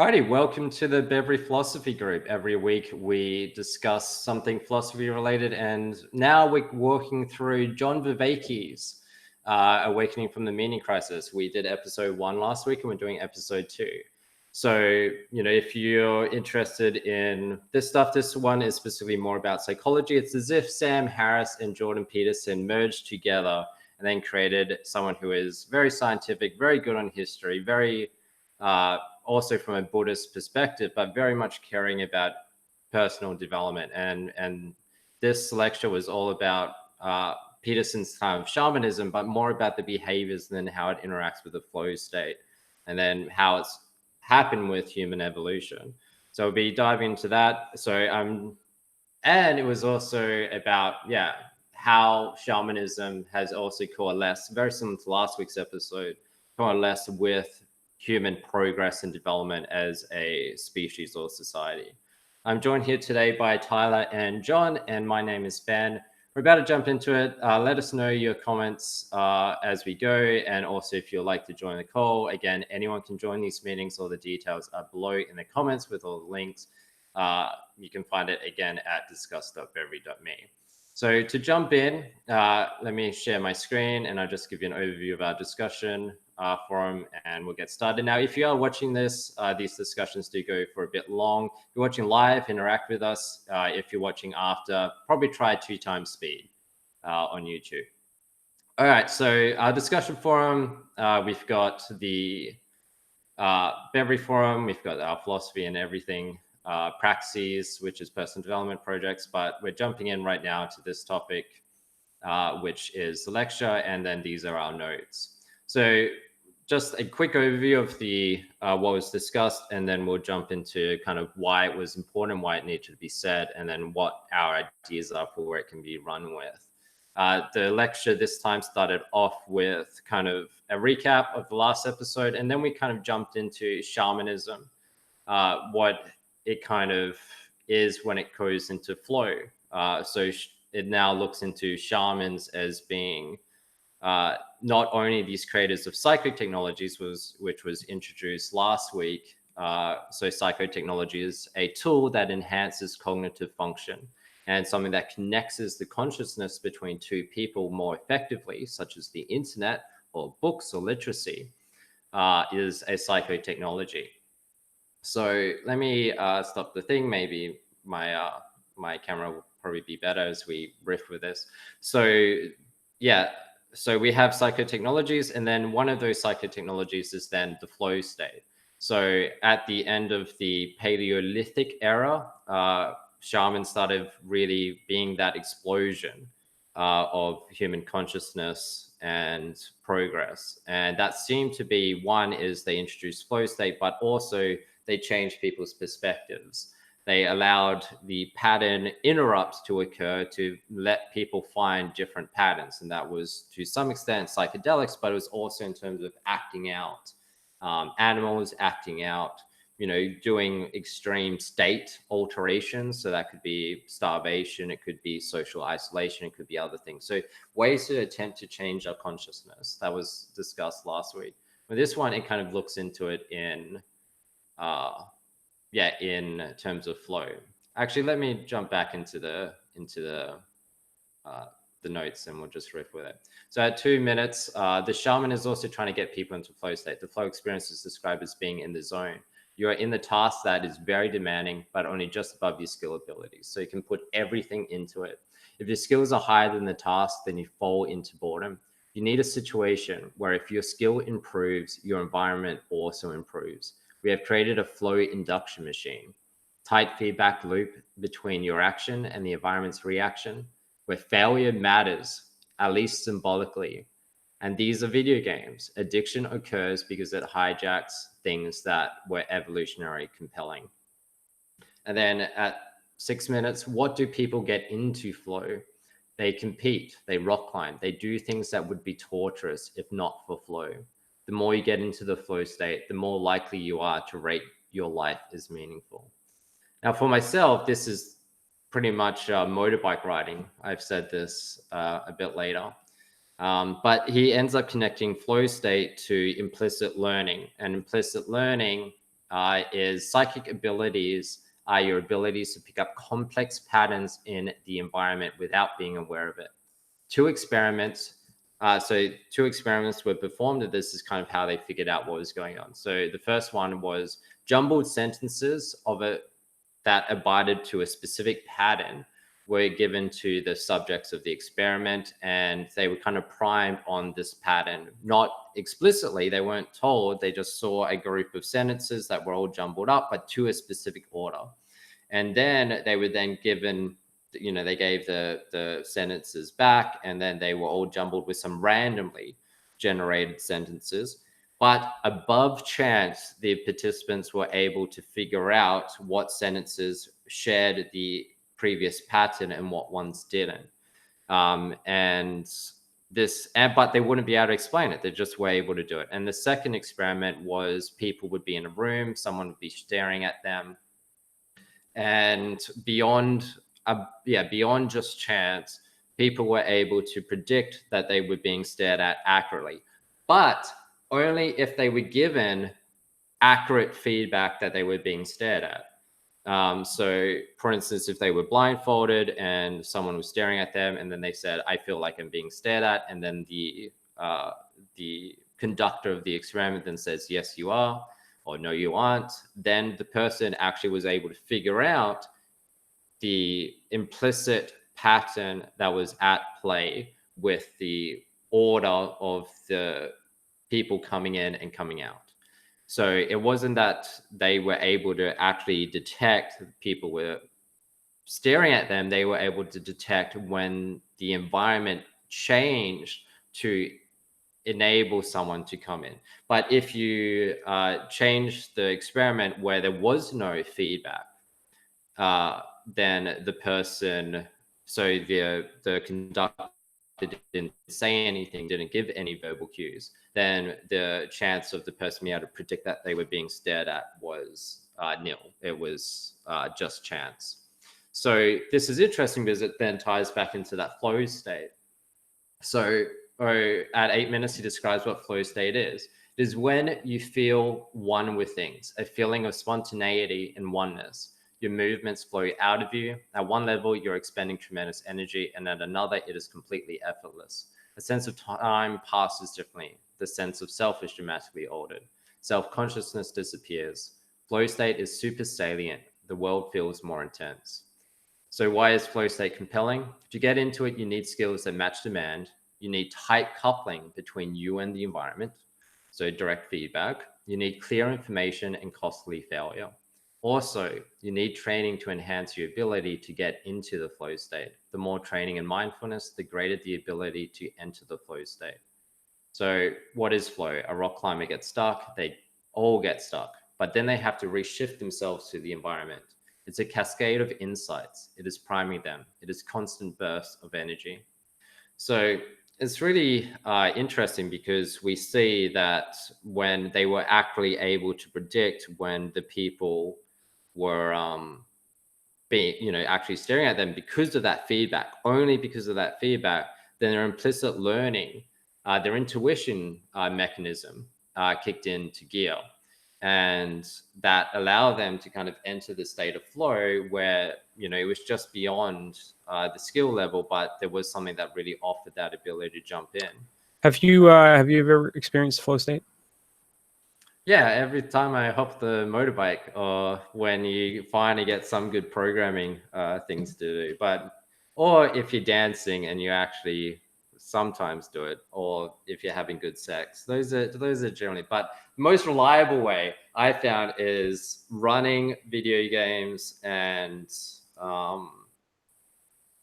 Alrighty, welcome to the Bevry Philosophy Group. Every week we discuss something philosophy related, and now we're walking through John Vervaeke's Awakening from the Meaning Crisis. We did episode 1 last week, and we're doing episode 2. So, if you're interested in this stuff, this one is specifically more about psychology. It's as if Sam Harris and Jordan Peterson merged together and then created someone who is very scientific, very good on history, very also from a Buddhist perspective, but very much caring about personal development. And this lecture was all about Peterson's kind of shamanism, but more about the behaviors than how it interacts with the flow state, and then how it's happened with human evolution. So we'll be diving into that. And it was also about, how shamanism has also coalesced, very similar to last week's episode, coalesced with human progress and development as a species or society. I'm joined here today by Tyler and John, and my name is Ben. We're about to jump into it. Let us know your comments as we go, and also if you'd like to join the call. Again, anyone can join these meetings. All the details are below in the comments with all the links. You can find it again at discuss.bevry.me. So to jump in, let me share my screen, and I'll just give you an overview of our discussion forum, and we'll get started. Now, if you are watching this, these discussions do go for a bit long. If you're watching live, interact with us. If you're watching after, probably try 2 times speed on YouTube. All right, so our discussion forum, we've got the Bevry forum, we've got our philosophy and everything, praxis, which is personal development projects, but we're jumping in right now to this topic, which is the lecture, and then these are our notes. So just a quick overview of the what was discussed, and then we'll jump into kind of why it was important, why it needed to be said, and then what our ideas are for where it can be run with. The lecture this time started off with kind of a recap of the last episode, and then we kind of jumped into shamanism, what it kind of is when it goes into flow. So it now looks into shamans as being not only these creators of psychotechnologies, which was introduced last week. So psychotechnology is a tool that enhances cognitive function and something that connects the consciousness between 2 people more effectively, such as the internet or books or literacy, is a psychotechnology. So let me stop the thing. Maybe my camera will probably be better as we riff with this. So so we have psychotechnologies, and then one of those psychotechnologies is then the flow state. So at the end of the Paleolithic era, shamans started really being that explosion of human consciousness and progress. And that seemed to be, one is they introduced flow state, but also they changed people's perspectives. They allowed the pattern interrupts to occur to let people find different patterns. And that was to some extent psychedelics, but it was also in terms of acting out, animals acting out, doing extreme state alterations. So that could be starvation, it could be social isolation, it could be other things. So ways to attempt to change our consciousness. That was discussed last week. With this one, it kind of looks into it in terms of flow. Actually, let me jump back into the notes, and we'll just riff with it. So at 2 minutes, the shaman is also trying to get people into flow state. The flow experience is described as being in the zone. You are in the task that is very demanding, but only just above your skill abilities. So you can put everything into it. If your skills are higher than the task, then you fall into boredom. You need a situation where if your skill improves, your environment also improves. We have created a flow induction machine, tight feedback loop between your action and the environment's reaction, where failure matters, at least symbolically. And these are video games. Addiction occurs because it hijacks things that were evolutionary compelling. And then at 6 minutes, what do people get into flow? They compete, they rock climb, they do things that would be torturous if not for flow. The more you get into the flow state, the more likely you are to rate your life as meaningful. Now, for myself, this is pretty much motorbike riding. I've said this a bit later. But he ends up connecting flow state to implicit learning. And implicit learning is psychic abilities are your abilities to pick up complex patterns in the environment without being aware of it. Two experiments were performed, and this is kind of how they figured out what was going on. So the first one was jumbled sentences that abided to a specific pattern were given to the subjects of the experiment, and they were kind of primed on this pattern. Not explicitly, they weren't told, they just saw a group of sentences that were all jumbled up, but to a specific order. And then they were then given, they gave the sentences back, and then they were all jumbled with some randomly generated sentences. But above chance, the participants were able to figure out what sentences shared the previous pattern and what ones didn't. But they wouldn't be able to explain it. They just were able to do it. And the second experiment was people would be in a room, someone would be staring at them, and beyond just chance, people were able to predict that they were being stared at accurately, but only if they were given accurate feedback that they were being stared at. So, for instance, if they were blindfolded and someone was staring at them, and then they said, "I feel like I'm being stared at," and then the conductor of the experiment then says, "Yes, you are," or "No, you aren't," then the person actually was able to figure out the implicit pattern that was at play with the order of the people coming in and coming out. So it wasn't that they were able to actually detect people were staring at them. They were able to detect when the environment changed to enable someone to come in. But if you change the experiment where there was no feedback, then the person, so the conductor didn't say anything, didn't give any verbal cues, then the chance of the person being able to predict that they were being stared at was nil. It was just chance. So this is interesting because it then ties back into that flow state. So at 8 minutes, he describes what flow state is. It is when you feel one with things, a feeling of spontaneity and oneness. Your movements flow out of you. At one level, you're expending tremendous energy, and at another, it is completely effortless. A sense of time passes differently. The sense of self is dramatically altered. Self-consciousness disappears. Flow state is super salient. The world feels more intense. So why is flow state compelling? To get into it, you need skills that match demand. You need tight coupling between you and the environment, so direct feedback. You need clear information and costly failure. Also, you need training to enhance your ability to get into the flow state. The more training in mindfulness, the greater the ability to enter the flow state. So what is flow? A rock climber gets stuck. They all get stuck, but then they have to reshift themselves to the environment. It's a cascade of insights. It is priming them. It is constant bursts of energy. So it's really interesting because we see that when they were actually able to predict when the people were actually staring at them because of that feedback, only because of that feedback, then their implicit learning, their intuition mechanism kicked into gear. And that allowed them to kind of enter the state of flow where, it was just beyond the skill level, but there was something that really offered that ability to jump in. Have you ever experienced flow state? Yeah, every time I hop the motorbike, or when you finally get some good programming things to do, or if you're dancing and you actually sometimes do it, or if you're having good sex, those are generally. But the most reliable way I found is running, video games, and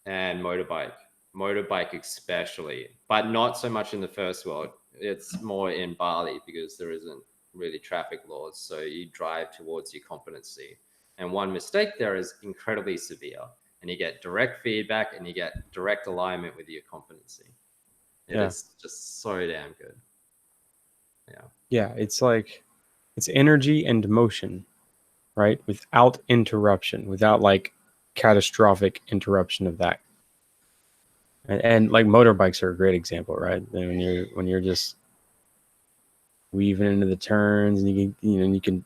motorbike especially, but not so much in the first world. It's more in Bali because there isn't really traffic laws, so you drive towards your competency, and one mistake there is incredibly severe, and you get direct feedback and you get direct alignment with your competency. It is just so damn good. It's like it's energy and motion, right, without interruption, without like catastrophic interruption of that. And like motorbikes are a great example, right? When you're just weaving into the turns, and you can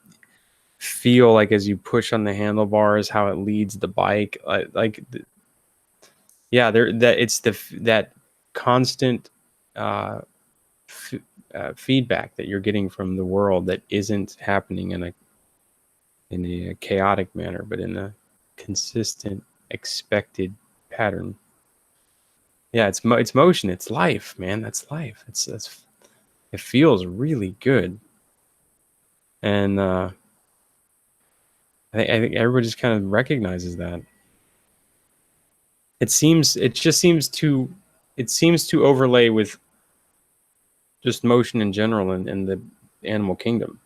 feel like as you push on the handlebars, how it leads the bike. Yeah, that constant feedback that you're getting from the world that isn't happening in a chaotic manner, but in a consistent, expected pattern. Yeah, it's motion, it's life, man. That's life. It feels really good, and I think everybody just kind of recognizes that. It seems to overlay with just motion in general in the animal kingdom.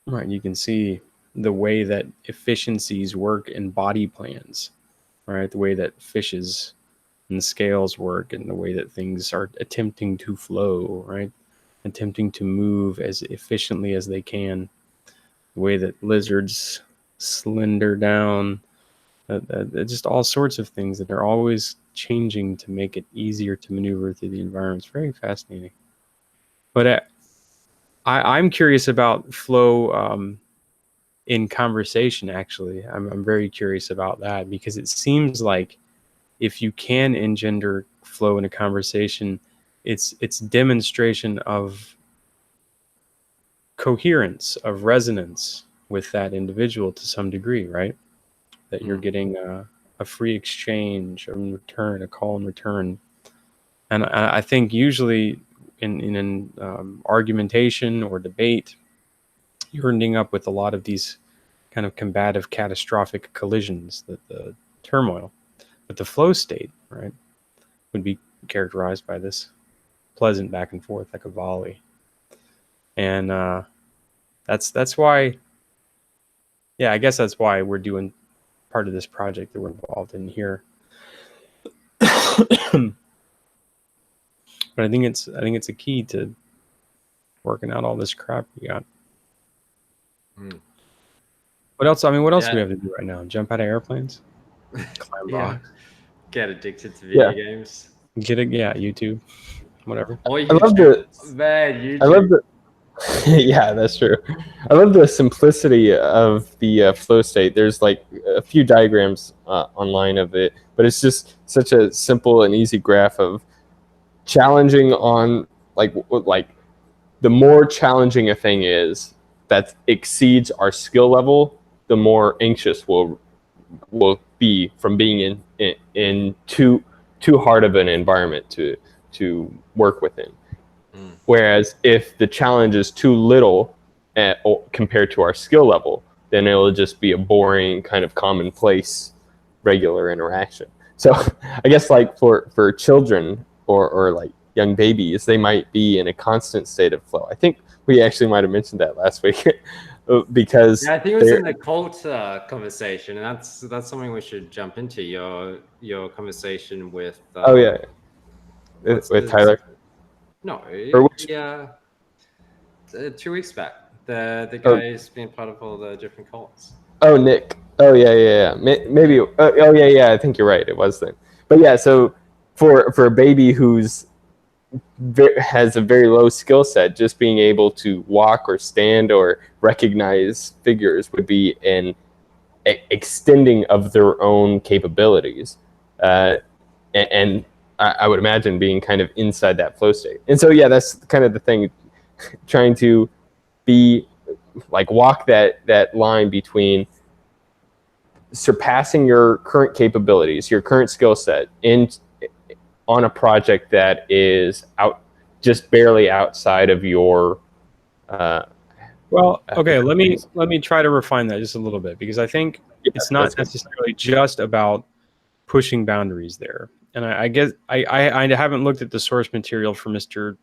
Right, you can see the way that efficiencies work in body plans, right? The way that fishes and scales work, and the way that things are attempting to flow, right? Attempting to move as efficiently as they can. The way that lizards slender down, just all sorts of things that are always changing to make it easier to maneuver through the environment. It's very fascinating. But I'm curious about flow in conversation, actually. I'm very curious about that, because it seems like if you can engender flow in a conversation, it's demonstration of coherence, of resonance with that individual to some degree, right? That you're getting a free exchange in return, a call in return. And I think usually in argumentation or debate, you're ending up with a lot of these kind of combative, catastrophic collisions, the turmoil. But the flow state, right, would be characterized by this pleasant back and forth, like a volley. And that's why, yeah, I guess that's why we're doing part of this project that we're involved in here. But I think it's a key to working out all this crap we got. What else? I mean, what else do we have to do right now? Jump out of airplanes? Climb rocks? Get addicted to video games. Get it? Yeah, YouTube, whatever. Or YouTube. Man, YouTube. I love the yeah, that's true. I love the simplicity of the flow state. There's like a few diagrams online of it, but it's just such a simple and easy graph of challenging on like the more challenging a thing is that exceeds our skill level, the more anxious we'll be from being in too hard of an environment to work within. Whereas if the challenge is too little compared to our skill level, then it'll just be a boring kind of commonplace regular interaction. So I guess like for children or like young babies, they might be in a constant state of flow. I think we actually might have mentioned that last week because I think it was in the cult conversation, and that's something we should jump into, your conversation with with Tyler. No, or which, 2 weeks back. The guy's been part of all the different cults. Oh, Nick. Oh yeah. Maybe. Oh yeah. I think you're right. It was then. But yeah, so for a baby who's has a very low skill set, just being able to walk or stand or recognize figures would be an extending of their own capabilities, and I would imagine being kind of inside that flow state. And so yeah, that's kind of the thing, trying to be like walk that line between surpassing your current capabilities, your current skill set on a project that is just barely outside of your well, okay, let me try to refine that just a little bit, because I think it's not necessarily just about pushing boundaries there. And I guess I haven't looked at the source material for Mr.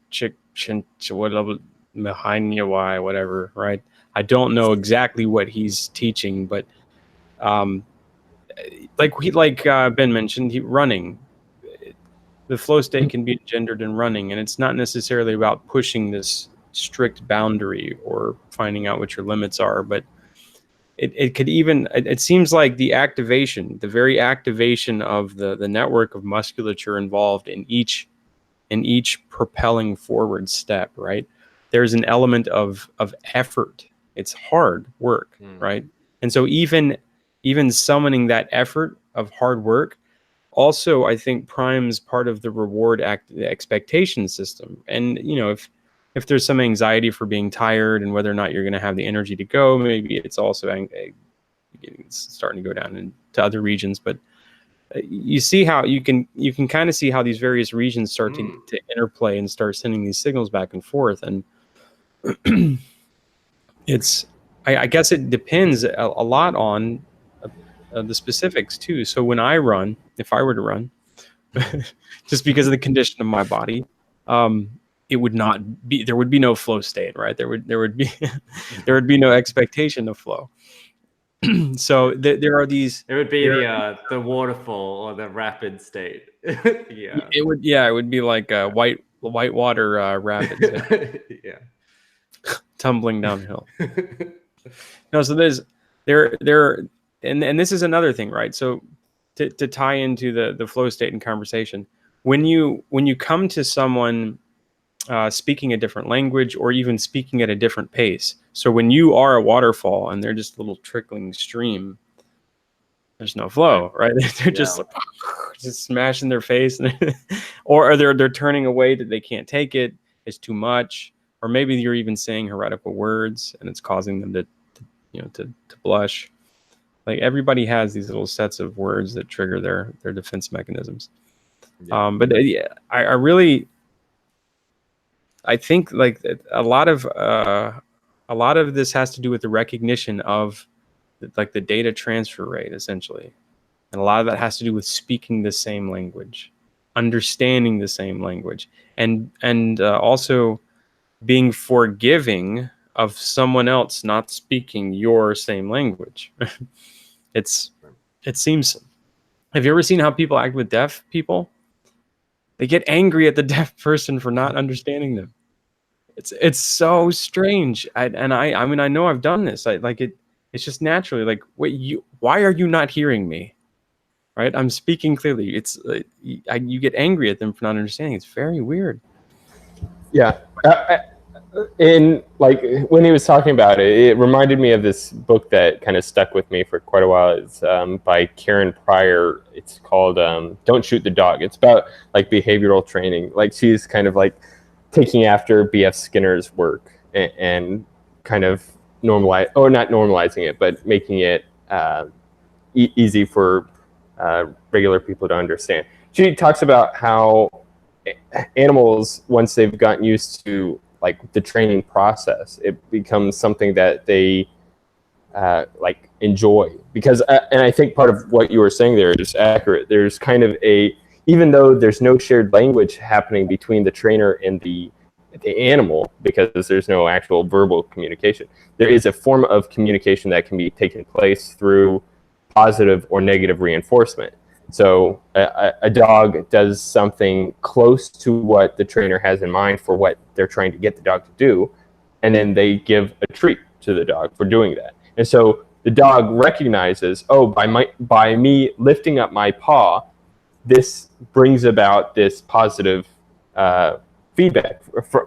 whatever, right? I don't know exactly what he's teaching, but like Ben mentioned, running. The flow state can be engendered in running, and it's not necessarily about pushing this strict boundary or finding out what your limits are, but it could even, it seems like the very activation of the network of musculature involved in each propelling forward step, right? There's an element of effort It's hard work, right? And so even summoning that effort of hard work also, I think, primes part of the reward expectation system. And if there's some anxiety for being tired and whether or not you're going to have the energy to go, maybe it's also it's starting to go down into other regions. But you see how you can kind of see how these various regions start to interplay and start sending these signals back and forth. And I guess it depends a lot on the specifics too. So when I run, if I were to run, just because of the condition of my body, it would not be, there would be no flow state, right? There would be there would be no expectation of flow. So there are these. It would be the waterfall or the rapid state. Yeah. It would be like white water rapids. Yeah. Tumbling downhill. No, so and this is another thing, right? So to tie into the flow state and conversation, when you come to someone speaking a different language or even speaking at a different pace, so when you are a waterfall and they're just a little trickling stream, there's no flow, right? They're just smashing their face, or they're turning away that they can't take it. It's too much, or maybe you're even saying heretical words and it's causing them to blush. Like everybody has these little sets of words that trigger their defense mechanisms. Yeah. But I think like a lot of this has to do with the recognition of like the data transfer rate, essentially. And a lot of that has to do with speaking the same language, understanding the same language, and also being forgiving of someone else not speaking your same language. It seems. Have you ever seen how people act with deaf people? They get angry at the deaf person for not understanding them. It's so strange. I mean, I know I've done this. It's just naturally like, why are you not hearing me? Right? I'm speaking clearly. It's you get angry at them for not understanding. It's very weird. Yeah. In like when he was talking about it, it reminded me of this book that kind of stuck with me for quite a while. It's by Karen Pryor. It's called Don't Shoot the Dog. It's about like behavioral training. Like she's kind of like taking after B.F. Skinner's work and kind of not normalizing it, but making it easy for regular people to understand. She talks about how animals, once they've gotten used to like the training process, it becomes something that they like enjoy. Because and I think part of what you were saying there is accurate. There's kind of even though there's no shared language happening between the trainer and the animal, because there's no actual verbal communication, there is a form of communication that can be taking place through positive or negative reinforcement. So a dog does something close to what the trainer has in mind for what they're trying to get the dog to do, and then they give a treat to the dog for doing that. And so the dog recognizes, oh, by me lifting up my paw, this brings about this positive feedback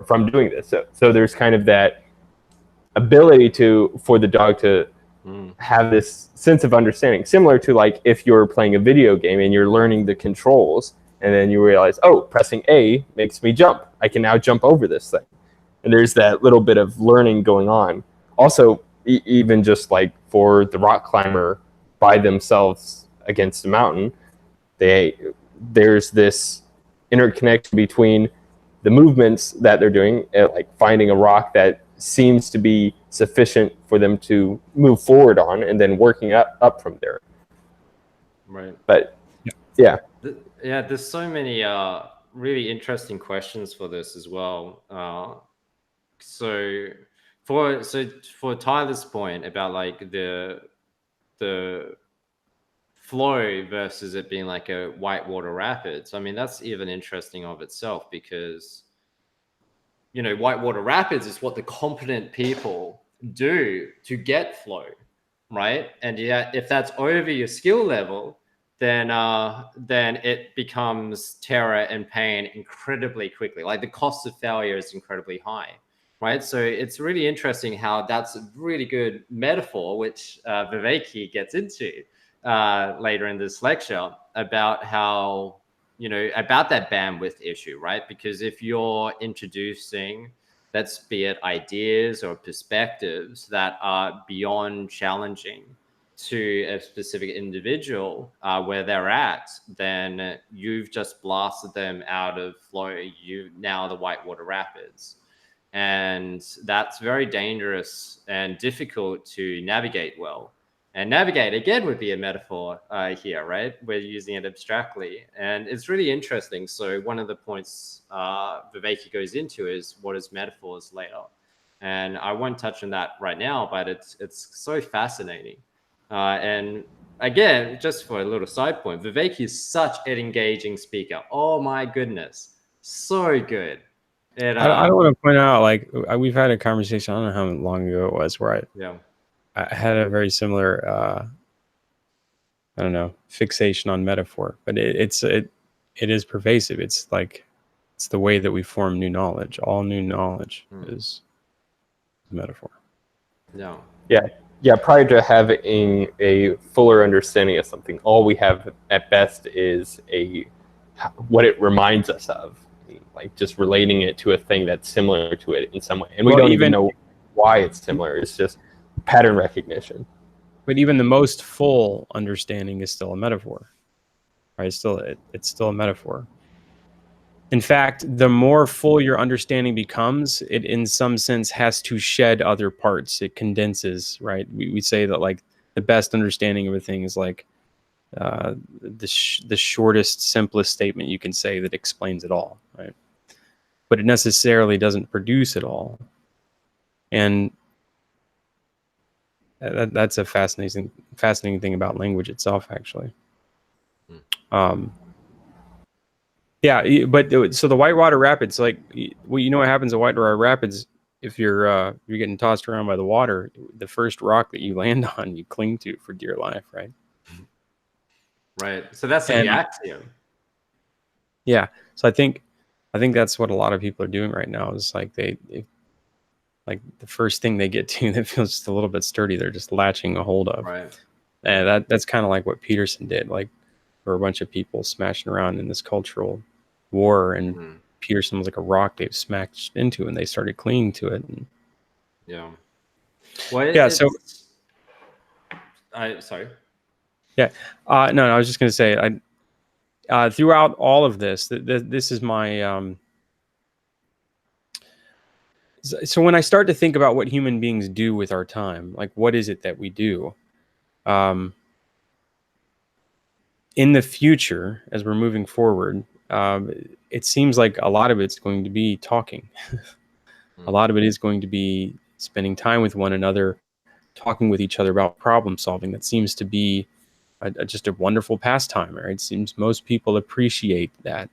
from doing this. So there's kind of that ability for the dog to have this sense of understanding, similar to like if you're playing a video game and you're learning the controls, and then you realize, oh, pressing A makes me jump. I can now jump over this thing. And there's that little bit of learning going on. Also, even just like for the rock climber by themselves against a mountain, there's this interconnection between the movements that they're doing, like finding a rock that seems to be sufficient for them to move forward on, and then working up from there. Right. But yeah. There's so many really interesting questions for this as well. So for Tyler's point about like the flow versus it being like a whitewater rapids, I mean, that's even interesting of itself, because whitewater rapids is what the competent people do to get flow, right? And yet if that's over your skill level, then it becomes terror and pain incredibly quickly. Like the cost of failure is incredibly high, right? So it's really interesting how that's a really good metaphor, which Vervaeke gets into later in this lecture about how, about that bandwidth issue, right? Because if you're introducing, let's be it ideas or perspectives that are beyond challenging to a specific individual where they're at, then you've just blasted them out of flow. You now the whitewater rapids. And that's very dangerous and difficult to navigate well. And navigate, again, would be a metaphor here, right? We're using it abstractly. And it's really interesting. So one of the points Vervaeke goes into is what is metaphors later. And I won't touch on that right now, but it's so fascinating. And again, just for a little side point, Vervaeke is such an engaging speaker. Oh my goodness. So good. And, I don't want to point out, like, we've had a conversation, I don't know how long ago it was, where yeah. I had a very similar, I don't know, fixation on metaphor, but it is pervasive. It's like, it's the way that we form new knowledge. All new knowledge is metaphor. Yeah. Yeah, prior to having a fuller understanding of something, all we have at best is what it reminds us of, like just relating it to a thing that's similar to it in some way. And we don't even know why it's similar. It's just pattern recognition. But even the most full understanding is still a metaphor, right? It's still a metaphor. In fact, the more full your understanding becomes, it in some sense has to shed other parts. It condenses, right? We say that, like, the best understanding of a thing is like the shortest, simplest statement you can say that explains it all, right? But it necessarily doesn't produce it all. And that's a fascinating thing about language itself, actually. Yeah, but so the whitewater rapids, like, well, you know what happens at whitewater rapids if you're getting tossed around by the water? The first rock that you land on, you cling to for dear life, right? Right. So that's the axiom. Yeah. So I think that's what a lot of people are doing right now. Is like they like the first thing they get to that feels just a little bit sturdy, they're just latching a hold of. Right. And that's kind of like what Peterson did. Like, there were a bunch of people smashing around in this cultural war, and Peterson was like a rock they've smashed into, and they started clinging to it. And yeah. Well, yeah. So sorry. Yeah. No, I was just going to say, throughout all of this, this is my. So when I start to think about what human beings do with our time, like, what is it that we do? In the future, as we're moving forward, it seems like a lot of it's going to be talking. A lot of it is going to be spending time with one another, talking with each other about problem solving. That seems to be just a wonderful pastime, right? It seems most people appreciate that.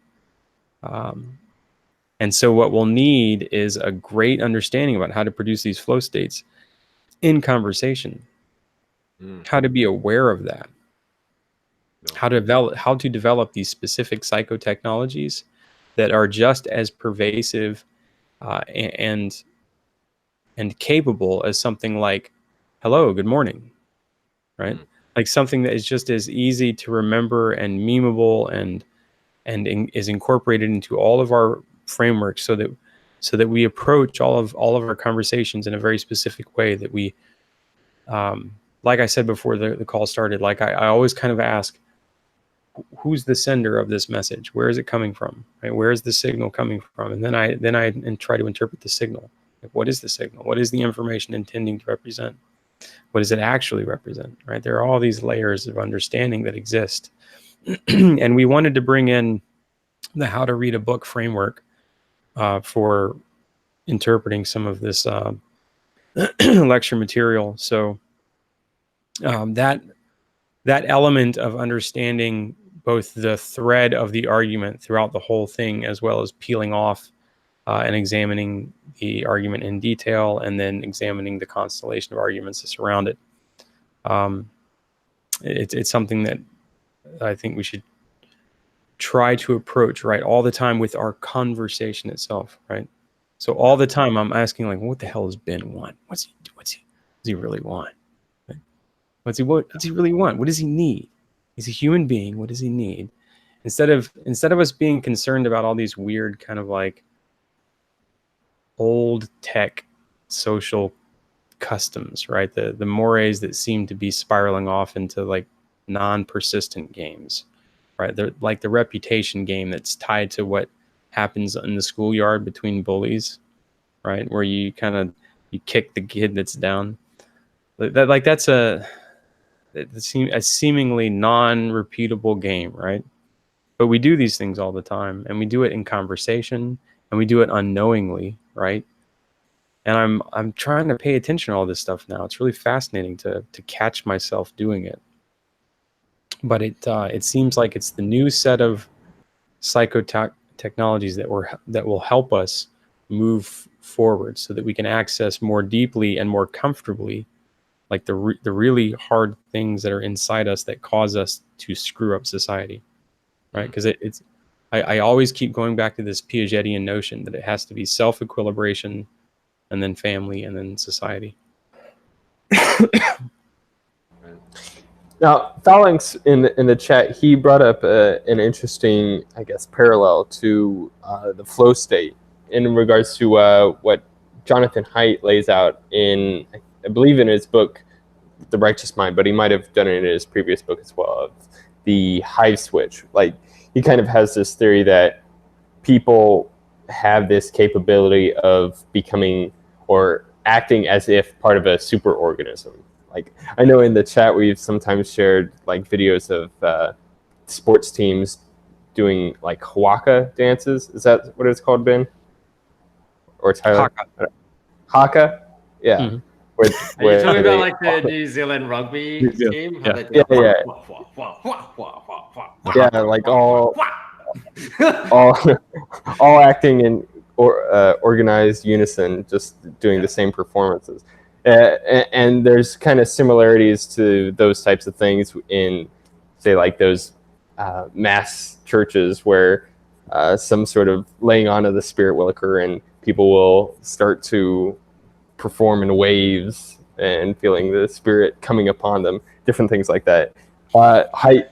And so what we'll need is a great understanding about how to produce these flow states in conversation, how to be aware of that, how to develop these specific psychotechnologies that are just as pervasive and capable as something like hello, good morning, right? Like something that is just as easy to remember and memeable and is incorporated into all of our frameworks, so that we approach all of our conversations in a very specific way. That we, like I said before the call started, like I always kind of ask, who's the sender of this message? Where is it coming from? Right? Where is the signal coming from? And then I try to interpret the signal. Like, what is the signal? What is the information intending to represent? What does it actually represent? Right? There are all these layers of understanding that exist. And we wanted to bring in the how to read a book framework for interpreting some of this lecture material. So that element of understanding both the thread of the argument throughout the whole thing, as well as peeling off and examining the argument in detail, and then examining the constellation of arguments that surround it. It's something that I think we should try to approach, right, all the time with our conversation itself, right? So all the time I'm asking, like, what the hell does Ben want? What's he really want? What does he really want? What does he need? He's a human being. What does he need? Instead of us being concerned about all these weird kind of like old tech social customs, right? The mores that seem to be spiraling off into like non-persistent games, right? They're like the reputation game that's tied to what happens in the schoolyard between bullies, right? Where you kick the kid that's down. That's a seemingly non-repeatable game, right? But we do these things all the time, and we do it in conversation, and we do it unknowingly, right? And I'm trying to pay attention to all this stuff now. It's really fascinating to catch myself doing it. But it seems like it's the new set of psychotechnologies that will help us move forward, so that we can access more deeply and more comfortably, like the really hard things that are inside us that cause us to screw up society, right? Because I always keep going back to this Piagetian notion that it has to be self-equilibration, and then family, and then society. Now, Phalanx in the chat, he brought up an interesting, I guess, parallel to the flow state in regards to what Jonathan Haidt lays out in, I believe, in his book, The Righteous Mind, but he might have done it in his previous book as well, of the hive switch. Like, he kind of has this theory that people have this capability of becoming or acting as if part of a superorganism. Like, I know in the chat we've sometimes shared like videos of sports teams doing like Haka dances. Is that what it's called, Ben? Or Tyler? Haka? Yeah. Mm-hmm. Are you talking about like the New Zealand rugby team? Yeah, yeah, like all acting in organized unison, just doing the same performances. And there's kind of similarities to those types of things in, say, like those mass churches where some sort of laying on of the Spirit will occur, and people will start to perform in waves and feeling the Spirit coming upon them, different things like that. Haidt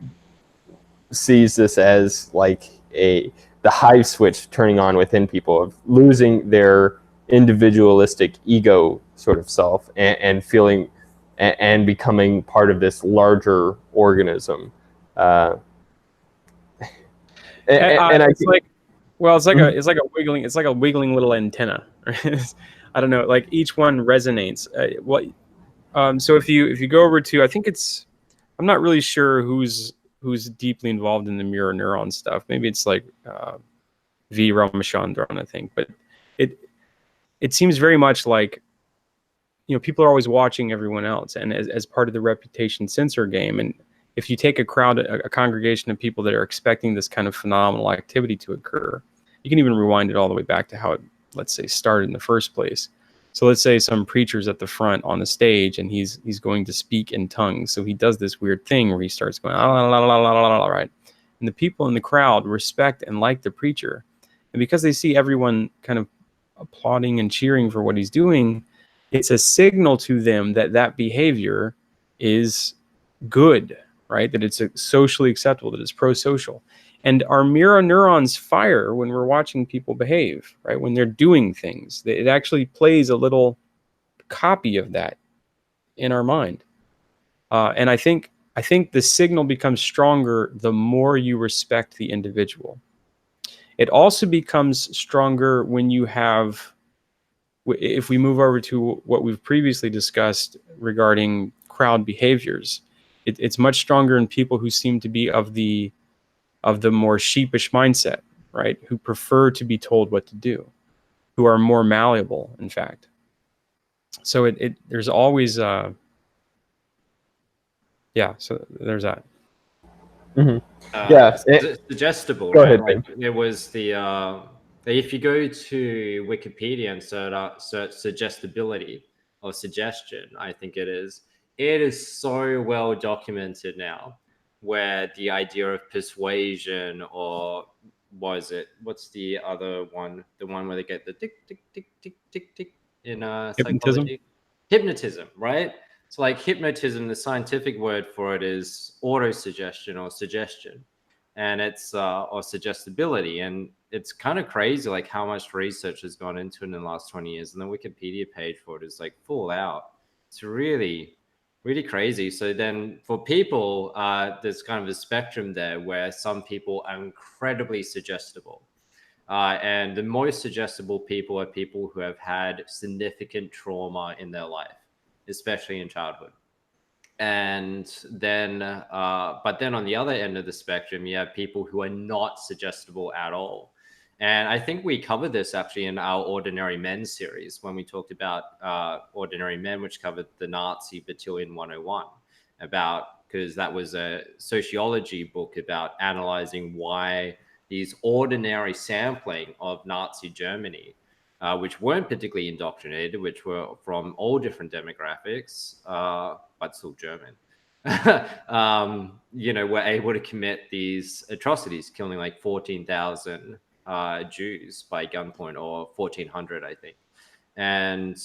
sees this as like the hive switch turning on within people, of losing their individualistic ego sort of self and feeling and becoming part of this larger organism. And it's like, well, it's like a wiggling little antenna. Right? I don't know, like each one resonates. So if you go over to, I think I'm not really sure who's deeply involved in the mirror neuron stuff. Maybe it's like V. Ramachandran, I think, but it seems very much like, people are always watching everyone else, and as part of the reputation sensor game. And if you take a crowd, a congregation of people that are expecting this kind of phenomenal activity to occur, you can even rewind it all the way back to how it, let's say, started in the first place. So let's say some preacher's at the front on the stage, and he's going to speak in tongues. So he does this weird thing where he starts going, la, la, la, la, la, la, la, right? And the people in the crowd respect and like the preacher. And because they see everyone kind of applauding and cheering for what he's doing, it's a signal to them that that behavior is good, right? That it's socially acceptable, that it's pro-social. And our mirror neurons fire when we're watching people behave, right? When they're doing things. It actually plays a little copy of that in our mind. And I think the signal becomes stronger the more you respect the individual. It also becomes stronger when you have, if we move over to what we've previously discussed regarding crowd behaviors, it's much stronger in people who seem to be of the more sheepish mindset, right? Who prefer to be told what to do, who are more malleable, in fact. So there's always, so there's that. Mm-hmm. Yeah. Suggestible. Go right? ahead, Ben. It was if you go to Wikipedia and search suggestibility or suggestion, I think it is so well documented now, where the idea of persuasion or was it? What's the other one? The one where they get the tick tick tick tick tick tick in Hypnotism? psychology? Hypnotism, right? So like hypnotism, the scientific word for it is autosuggestion or suggestion, and it's or suggestibility, and it's kind of crazy like how much research has gone into it in the last 20 years, and the Wikipedia page for it is like full out. It's really crazy. So then for people, there's kind of a spectrum there where some people are incredibly suggestible. And the most suggestible people are people who have had significant trauma in their life, especially in childhood. And then, but then on the other end of the spectrum, you have people who are not suggestible at all. And I think we covered this actually in our Ordinary Men series when we talked about Ordinary Men, which covered the Nazi Battalion 101, about because that was a sociology book about analyzing why these ordinary sampling of Nazi Germany, which weren't particularly indoctrinated, which were from all different demographics, but still German, were able to commit these atrocities, killing like 14,000 Jews by gunpoint, or 1,400, I think. And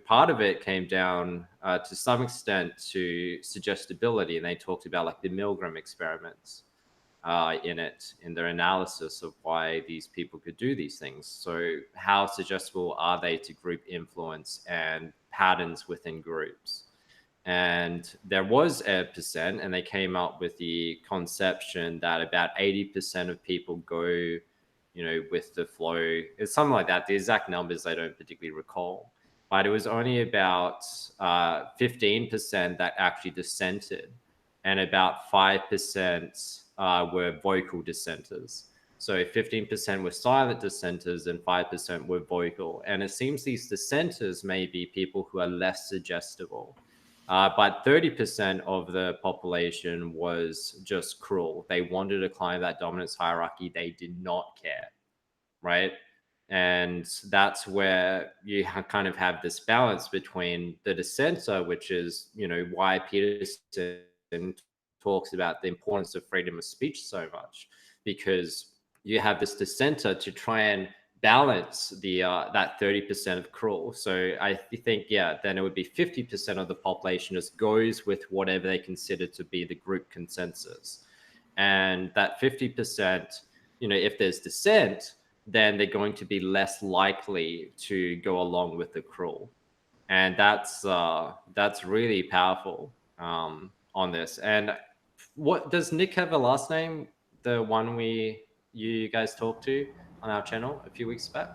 part of it came down to some extent to suggestibility, and they talked about like the Milgram experiments in their analysis of why these people could do these things. So how suggestible are they to group influence and patterns within groups? And there was a percent, and they came up with the conception that about 80% of people go, with the flow. It's something like that. The exact numbers I don't particularly recall, but it was only about 15% that actually dissented, and about 5% were vocal dissenters. So 15% were silent dissenters and 5% were vocal. And it seems these dissenters may be people who are less suggestible. But 30% of the population was just cruel. They wanted to climb that dominance hierarchy. They did not care, right? And that's where you kind of have this balance between the dissenter, which is, why Peterson talks about the importance of freedom of speech so much, because you have this dissenter to try and balance the that 30% of cruel. So I think, then it would be 50% of the population just goes with whatever they consider to be the group consensus. And that 50%, if there's dissent, then they're going to be less likely to go along with the cruel. And that's really powerful on this. And what does Nick have a last name? The one you guys talked to on our channel a few weeks back?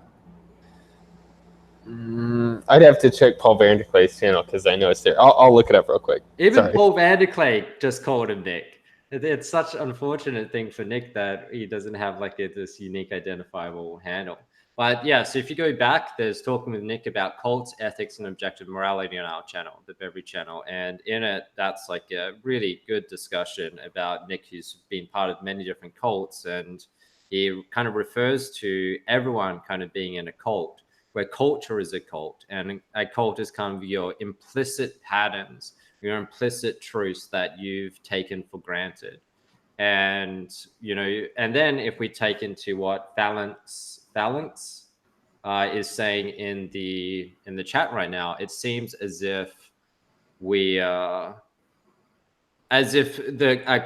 I'd have to check Paul Vanderklay's channel because I know it's there. I'll look it up real quick. Even Sorry. Paul Vanderklay just called him Nick. It's such an unfortunate thing for Nick that he doesn't have like this unique identifiable handle. But yeah, so if you go back, there's talking with Nick about cults, ethics, and objective morality on our channel, the Bevry channel. And in it, that's like a really good discussion about Nick, who's been part of many different cults. And he kind of refers to everyone kind of being in a cult, where culture is a cult. And a cult is kind of your implicit patterns, your implicit truths that you've taken for granted. And, and then if we take into what Balance is saying in the chat right now, it seems as if a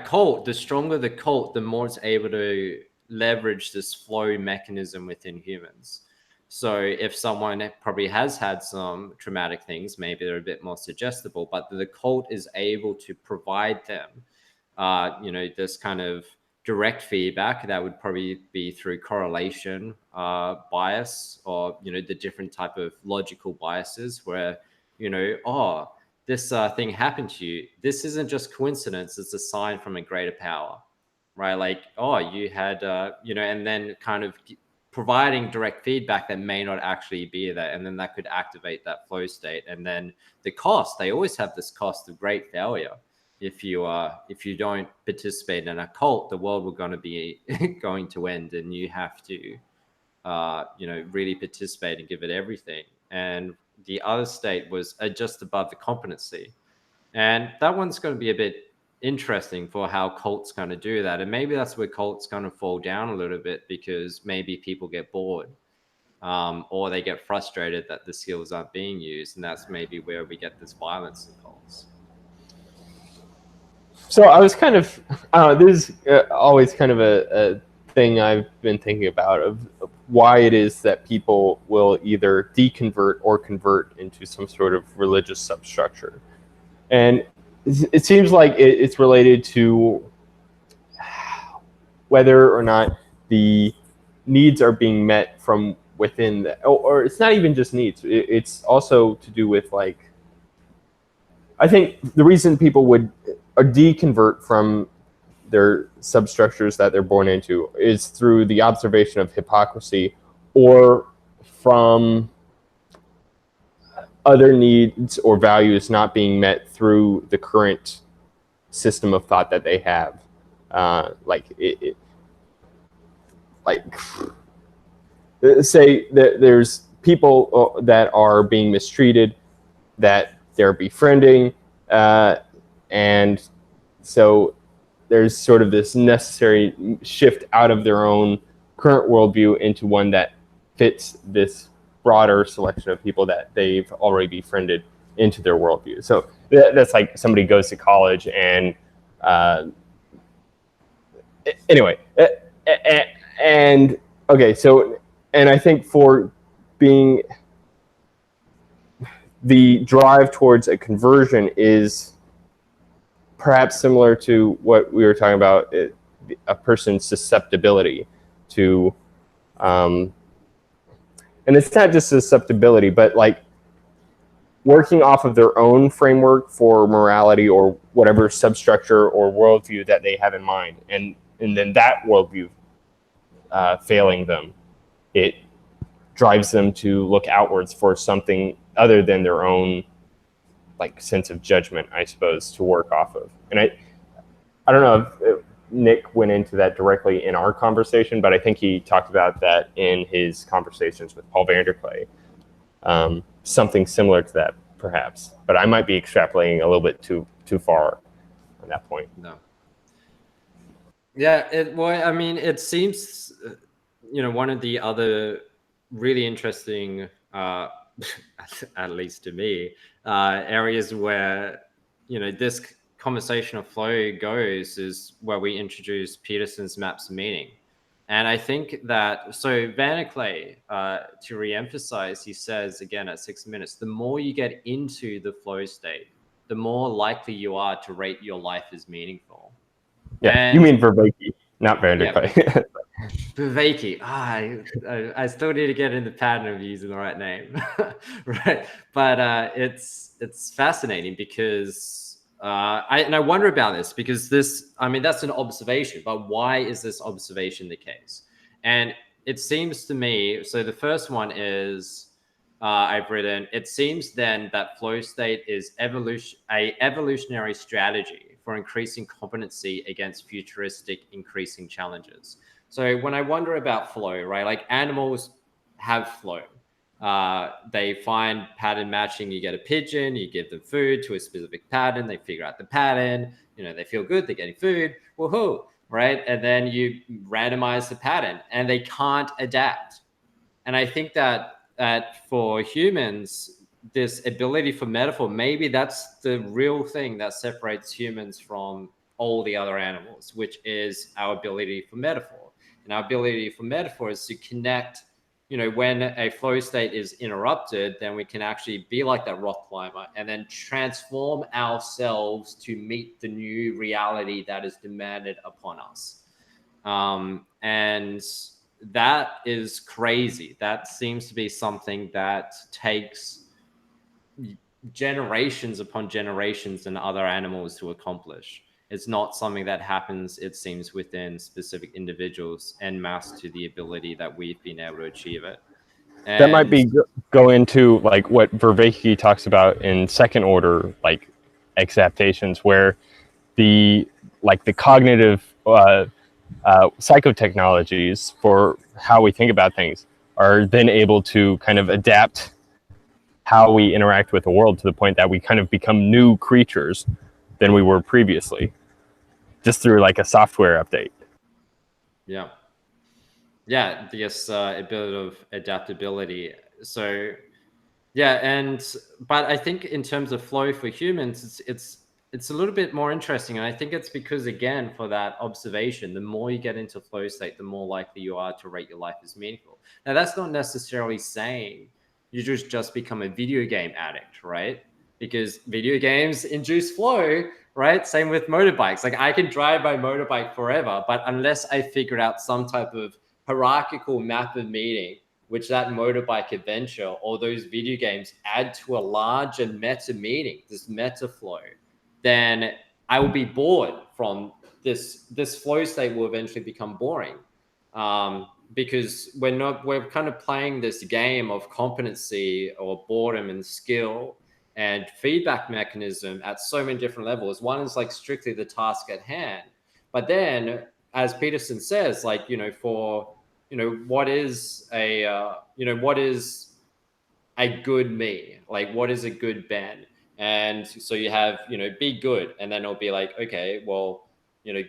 cult, the stronger the cult, the more it's able to leverage this flow mechanism within humans. So if someone probably has had some traumatic things, maybe they're a bit more suggestible, but the cult is able to provide them, this kind of direct feedback that would probably be through correlation bias, or, the different type of logical biases where, this thing happened to you. This isn't just coincidence. It's a sign from a greater power, right? Like, you had, and then kind of providing direct feedback that may not actually be there. And then that could activate that flow state. And then the cost, they always have this cost of great failure. If you don't participate in a cult, the world will going to end, and you have to, really participate and give it everything. And the other state was just above the competency. And that one's going to be a bit interesting for how cults kind of do that. And maybe that's where cults kind of fall down a little bit, because maybe people get bored, or they get frustrated that the skills aren't being used. And that's maybe where we get this violence in cults. So I was kind of, this is always kind of a thing I've been thinking about of why it is that people will either deconvert or convert into some sort of religious substructure. And it seems like it's related to whether or not the needs are being met from within, or it's not even just needs. It's also to do with, like, I think the reason people would deconvert from their substructures that they're born into is through the observation of hypocrisy, or from other needs or values not being met through the current system of thought that they have. Say that there's people that are being mistreated, that they're befriending, and so there's sort of this necessary shift out of their own current worldview into one that fits this broader selection of people that they've already befriended into their worldview. So that's like somebody goes to college and anyway, and okay, so, and I think for being the drive towards a conversion is perhaps similar to what we were talking about, a person's susceptibility to, and it's not just susceptibility, but like working off of their own framework for morality or whatever substructure or worldview that they have in mind. And then that worldview failing them, it drives them to look outwards for something other than their own, like, sense of judgment, I suppose, to work off of. And I don't know if Nick went into that directly in our conversation, but I think he talked about that in his conversations with Paul Vanderklay. Something similar to that, perhaps. But I might be extrapolating a little bit too far on that point. No. Yeah, well, I mean, it seems, one of the other really interesting, at least to me, areas where, this conversation of flow goes is where we introduce Peterson's maps of meaning. And I think that, so Vanderklay, to reemphasize, he says, again, at 6 minutes, the more you get into the flow state, the more likely you are to rate your life as meaningful. Yeah, and, you mean Vervaeke, not Vanderklay. Yeah, Vervaeke. I still need to get in the pattern of using the right name. Right. But it's fascinating because I wonder about this, because that's an observation, but why is this observation the case? And it seems to me, so the first one is, I've written, it seems then that flow state is a evolutionary strategy for increasing competency against futuristic increasing challenges. So when I wonder about flow, right, like animals have flow. They find pattern matching. You get a pigeon, you give them food to a specific pattern, they figure out the pattern, they feel good, they're getting food, woohoo, right? And then you randomize the pattern and they can't adapt. And I think that for humans, this ability for metaphor, maybe that's the real thing that separates humans from all the other animals, which is our ability for metaphor. And our ability for metaphor is to connect, when a flow state is interrupted, then we can actually be like that rock climber and then transform ourselves to meet the new reality that is demanded upon us. And that is crazy. That seems to be something that takes generations upon generations in other animals to accomplish. It's not something that happens, it seems, within specific individuals en masse to the ability that we've been able to achieve it. And that might be go into like what Vervaeke talks about in second order, like exaptations, where the cognitive psychotechnologies for how we think about things are then able to kind of adapt how we interact with the world to the point that we kind of become new creatures than we were previously. just through like a software update. Yeah. This ability of adaptability. So yeah, but I think in terms of flow for humans, it's a little bit more interesting, and I think it's because, again, for that observation, the more you get into flow state, the more likely you are to rate your life as meaningful. Now, that's not necessarily saying you just become a video game addict, right? Because video games induce flow, right? Same with motorbikes. Like, I can drive my motorbike forever, but unless I figure out some type of hierarchical map of meaning, which that motorbike adventure or those video games add to a larger meta meaning, this meta flow, then I will be bored from this flow state will eventually become boring. Because we're kind of playing this game of competency or boredom and skill and feedback mechanism at so many different levels. One is like strictly the task at hand, but then, as Peterson says, like, what is a good me? Like, what is a good Ben? And so you have, be good. And then it'll be like, okay, well,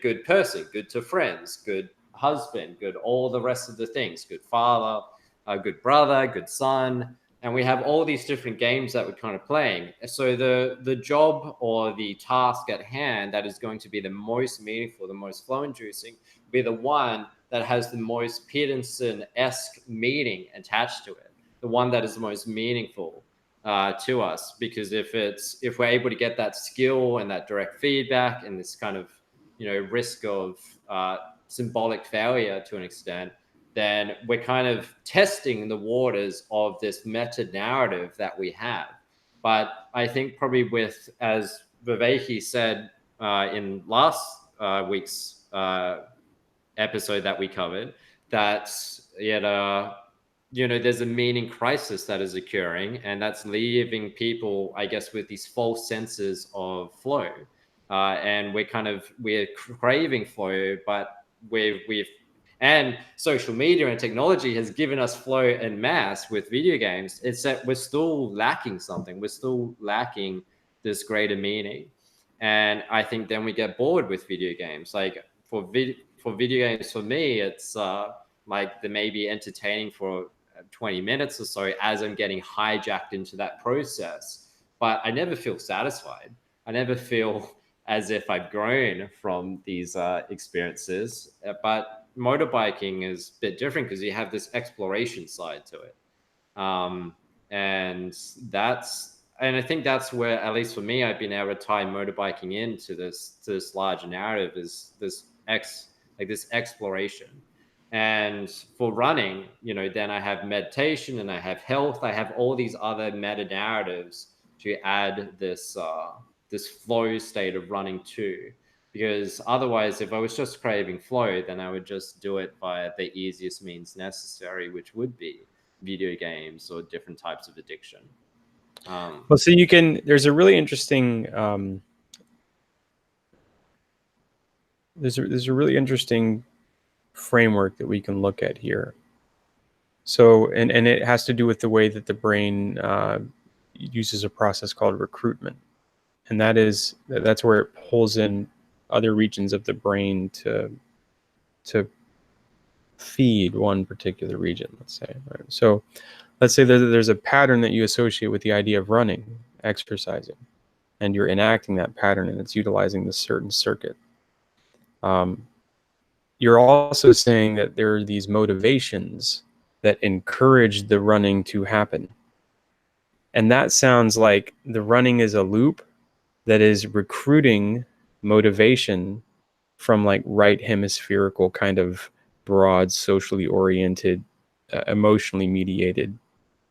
good person, good to friends, good husband, good, all the rest of the things, good father, a good brother, good son. And we have all these different games that we're kind of playing. So the job or the task at hand that is going to be the most meaningful, the most flow inducing, will be the one that has the most Peterson-esque meaning attached to it, the one that is the most meaningful to us. Because if we're able to get that skill and that direct feedback and this kind of risk of symbolic failure to an extent, then we're kind of testing the waters of this meta narrative that we have. But I think probably with, as Vervaeke said in last week's episode that we covered, that there's a meaning crisis that is occurring, and that's leaving people, I guess, with these false senses of flow. And we're craving flow, but and social media and technology has given us flow en masse with video games. It's that we're still lacking something. We're still lacking this greater meaning. And I think then we get bored with video games. Like for video games, for me, it's like they may be entertaining for 20 minutes or so as I'm getting hijacked into that process. But I never feel satisfied. I never feel as if I've grown from these experiences. But motorbiking is a bit different because you have this exploration side to it. And I think that's where, at least for me, I've been able to tie motorbiking into this larger narrative, is this exploration. And for running, then I have meditation and I have health. I have all these other meta narratives to add this flow state of running to. Because otherwise, if I was just craving flow, then I would just do it via the easiest means necessary, which would be video games or different types of addiction. Well, so there's a really interesting, there's a really interesting framework that we can look at here. So, and it has to do with the way that the brain uses a process called recruitment. And that's where it pulls in other regions of the brain to feed one particular region, let's say. Right? So let's say there's a pattern that you associate with the idea of running, exercising, and you're enacting that pattern and it's utilizing this certain circuit. You're also saying that there are these motivations that encourage the running to happen. And that sounds like the running is a loop that is recruiting motivation from like right hemispherical kind of broad, socially oriented, emotionally mediated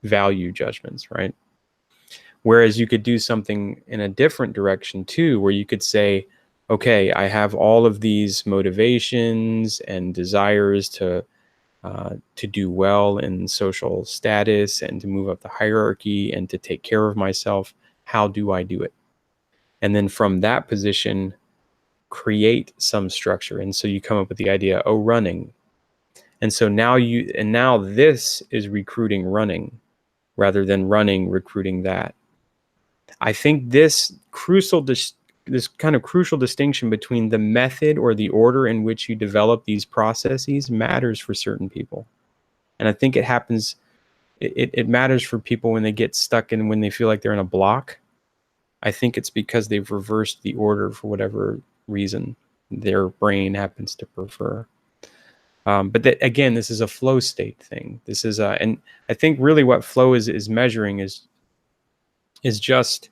value judgments, right? Whereas you could do something in a different direction too, where you could say, okay, I have all of these motivations and desires to do well in social status and to move up the hierarchy and to take care of myself. How do I do it? And then from that position, create some structure. And so you come up with the idea, running. And so now this is recruiting running rather than running recruiting that. I think this crucial this kind of crucial distinction between the method or the order in which you develop these processes matters for certain people. And I think it happens, it matters for people when they get stuck in, when they feel like they're in a block. I think it's because they've reversed the order for whatever reason their brain happens to prefer. But that, again, this is a flow state thing. This is and I think really what flow is measuring is just,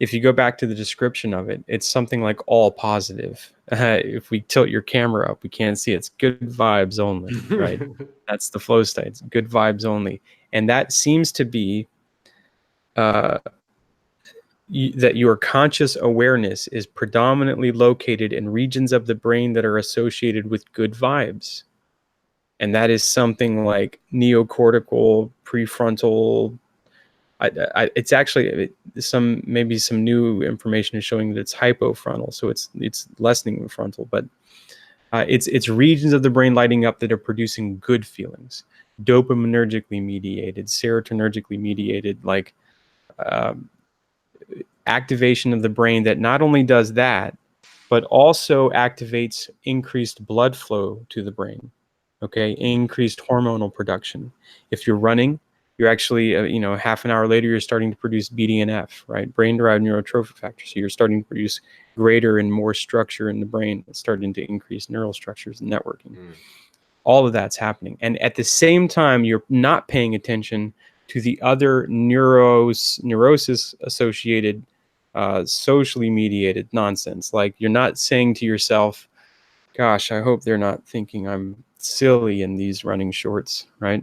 if you go back to the description of it, it's something like all positive. If we tilt your camera up, we can't see it. It's good vibes only, right? That's the flow state. It's good vibes only. And that seems to be that your conscious awareness is predominantly located in regions of the brain that are associated with good vibes. And that is something like neocortical, prefrontal. It's actually maybe some new information is showing that it's hypofrontal, so it's lessening the frontal, but it's regions of the brain lighting up that are producing good feelings, dopaminergically mediated, serotonergically mediated, like activation of the brain that not only does that, but also activates increased blood flow to the brain. Okay, increased hormonal production. If you're running, you're actually, half an hour later, you're starting to produce BDNF, right? Brain-derived neurotrophic factor. So you're starting to produce greater and more structure in the brain. It's starting to increase neural structures and networking. All of that's happening. And at the same time, you're not paying attention to the other neurosis-associated, socially mediated nonsense. Like, you're not saying to yourself, gosh, I hope they're not thinking I'm silly in these running shorts, right?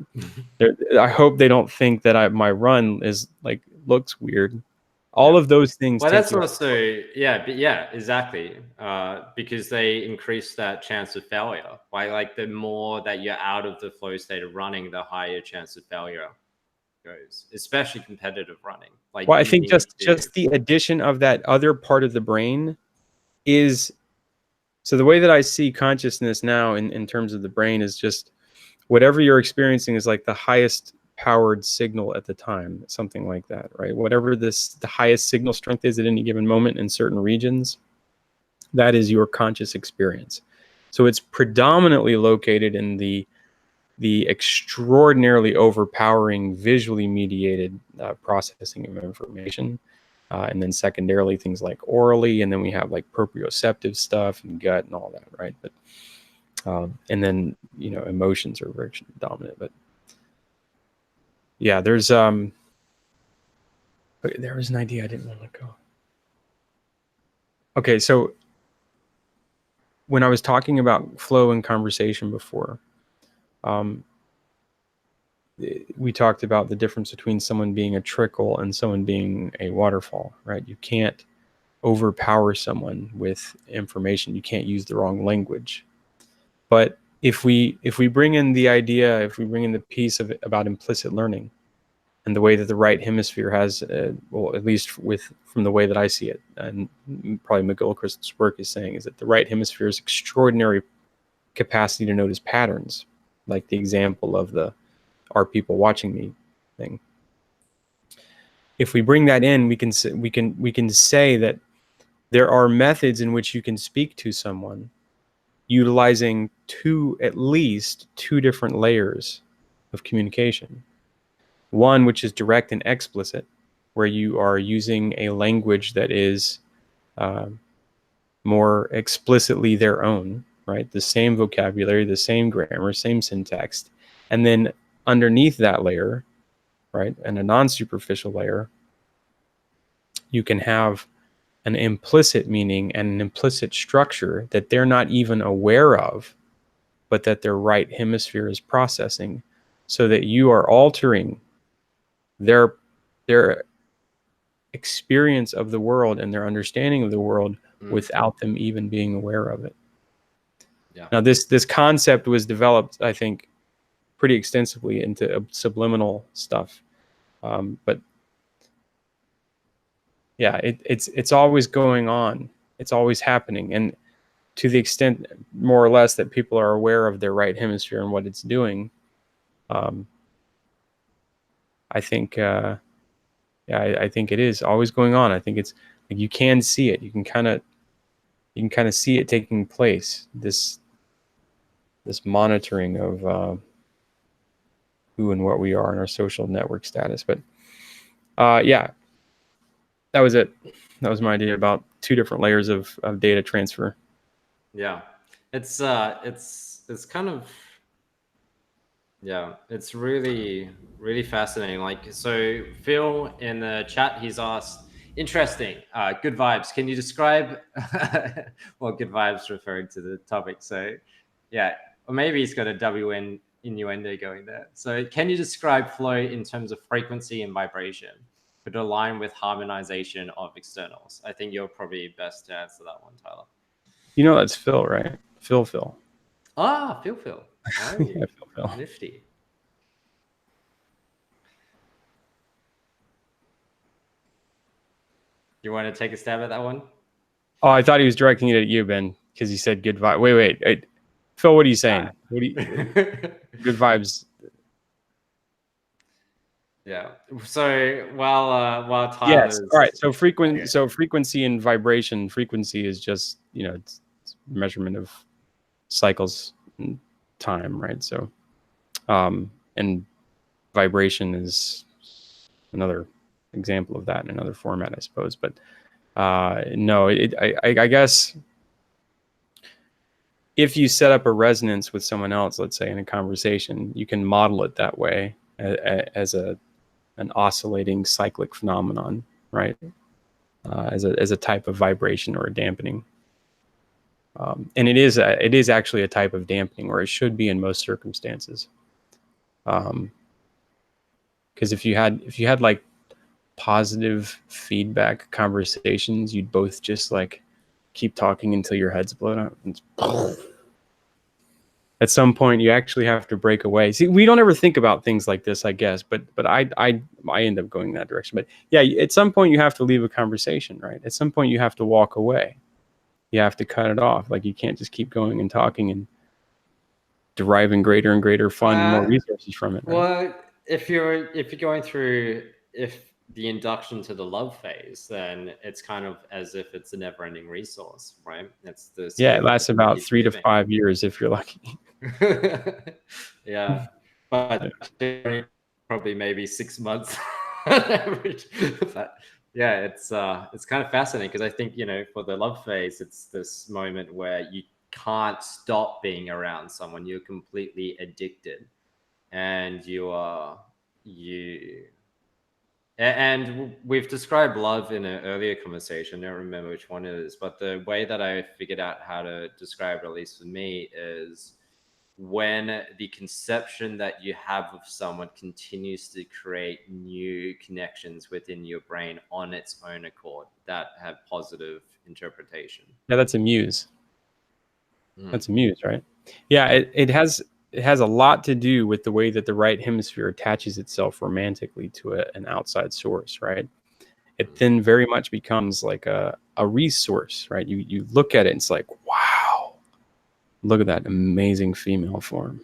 I hope they don't think that my run is like looks weird. All of those things. Well, that's also exactly. Because they increase that chance of failure. Like the more that you're out of the flow state of running, the higher chance of failure goes, especially competitive running. Like, well, I think just the addition of that other part of the brain is. So the way that I see consciousness now in terms of the brain is just whatever you're experiencing is like the highest powered signal at the time, something like that, right? Whatever the highest signal strength is at any given moment in certain regions, that is your conscious experience. So it's predominantly located in the extraordinarily overpowering visually mediated processing of information. And then secondarily, things like orally, and then we have like proprioceptive stuff and gut and all that, right? But and then emotions are very dominant. But yeah, there was an idea I didn't want to let go. Okay, so when I was talking about flow and conversation before, we talked about the difference between someone being a trickle and someone being a waterfall, right? You can't overpower someone with information. You can't use the wrong language. But if we bring in the idea, if we bring in the piece of it about implicit learning and the way that the right hemisphere has, well, at least from the way that I see it, and probably McGilchrist's work is saying, is that the right hemisphere's extraordinary capacity to notice patterns, like the example of the "are people watching me" thing. If we bring that in, we can say that there are methods in which you can speak to someone utilizing at least two different layers of communication. One, which is direct and explicit, where you are using a language that is more explicitly their own, right? The same vocabulary, the same grammar, same syntax. And then underneath that layer, right, and a non-superficial layer, you can have an implicit meaning and an implicit structure that they're not even aware of, but that their right hemisphere is processing, so that you are altering their experience of the world and their understanding of the world without them even being aware of it. Yeah. Now, this concept was developed, I think, pretty extensively into subliminal stuff, but yeah, it's always going on. It's always happening, and to the extent, more or less, that people are aware of their right hemisphere and what it's doing, I think, I think it is always going on. I think it's Like you can see it. You can kind of see it taking place. This monitoring of who and what we are in our social network status. But yeah, that was it. That was my idea about 2 different layers of data transfer. Yeah, it's kind of, yeah, it's really fascinating. Like, so Phil in the chat, he's asked, interesting, good vibes. Can you describe, well, good vibes referring to the topic. So yeah, or maybe he's got a WN innuendo going there. So can you describe flow in terms of frequency and vibration, but align with harmonization of externals? I think you're probably best to answer that one, Tyler. You know, that's Phil, right? Phil. Ah, Phil. Oh, Yeah, Phil. nifty. You want to take a stab at that one? Oh, I thought he was directing it at you, Ben, because he said good vibe. Wait. Phil, what are you saying? Good vibes. Yeah. So while Yes. Tyler's, All right. So okay. frequency and vibration. Frequency is just, it's measurement of cycles and time, right? So, and vibration is another example of that in another format, I suppose. But no, I guess if you set up a resonance with someone else, let's say in a conversation, you can model it that way as an oscillating cyclic phenomenon, right? As a type of vibration or a dampening. And it is actually a type of dampening, or it should be in most circumstances. Because if you had like positive feedback conversations, you'd both just like keep talking until your head's blown up. At some point, you actually have to break away. See, we don't ever think about things like this, I guess, but I end up going that direction. But yeah, at some point, you have to leave a conversation, right? At some point, you have to walk away. You have to cut it off. Like you can't just keep going and talking and deriving greater and greater fun and more resources from it. Right? Well, if you're going through the induction to the love phase, then it's kind of as if it's a never-ending resource, right? It's this. Yeah, it lasts about 3 to 5 years if you're lucky. Yeah, but probably maybe 6 months on average. But yeah, it's kind of fascinating because I think, for the love phase, it's this moment where you can't stop being around someone. You're completely addicted, and and we've described love in an earlier conversation. I don't remember which one it is, but the way that I figured out how to describe it, at least for me, is when the conception that you have of someone continues to create new connections within your brain on its own accord that have positive interpretation. Yeah, that's a muse. That's a muse, right? Yeah, it has a lot to do with the way that the right hemisphere attaches itself romantically to an outside source, right? It then very much becomes like a resource, right? You look at it and it's like, wow, look at that amazing female form.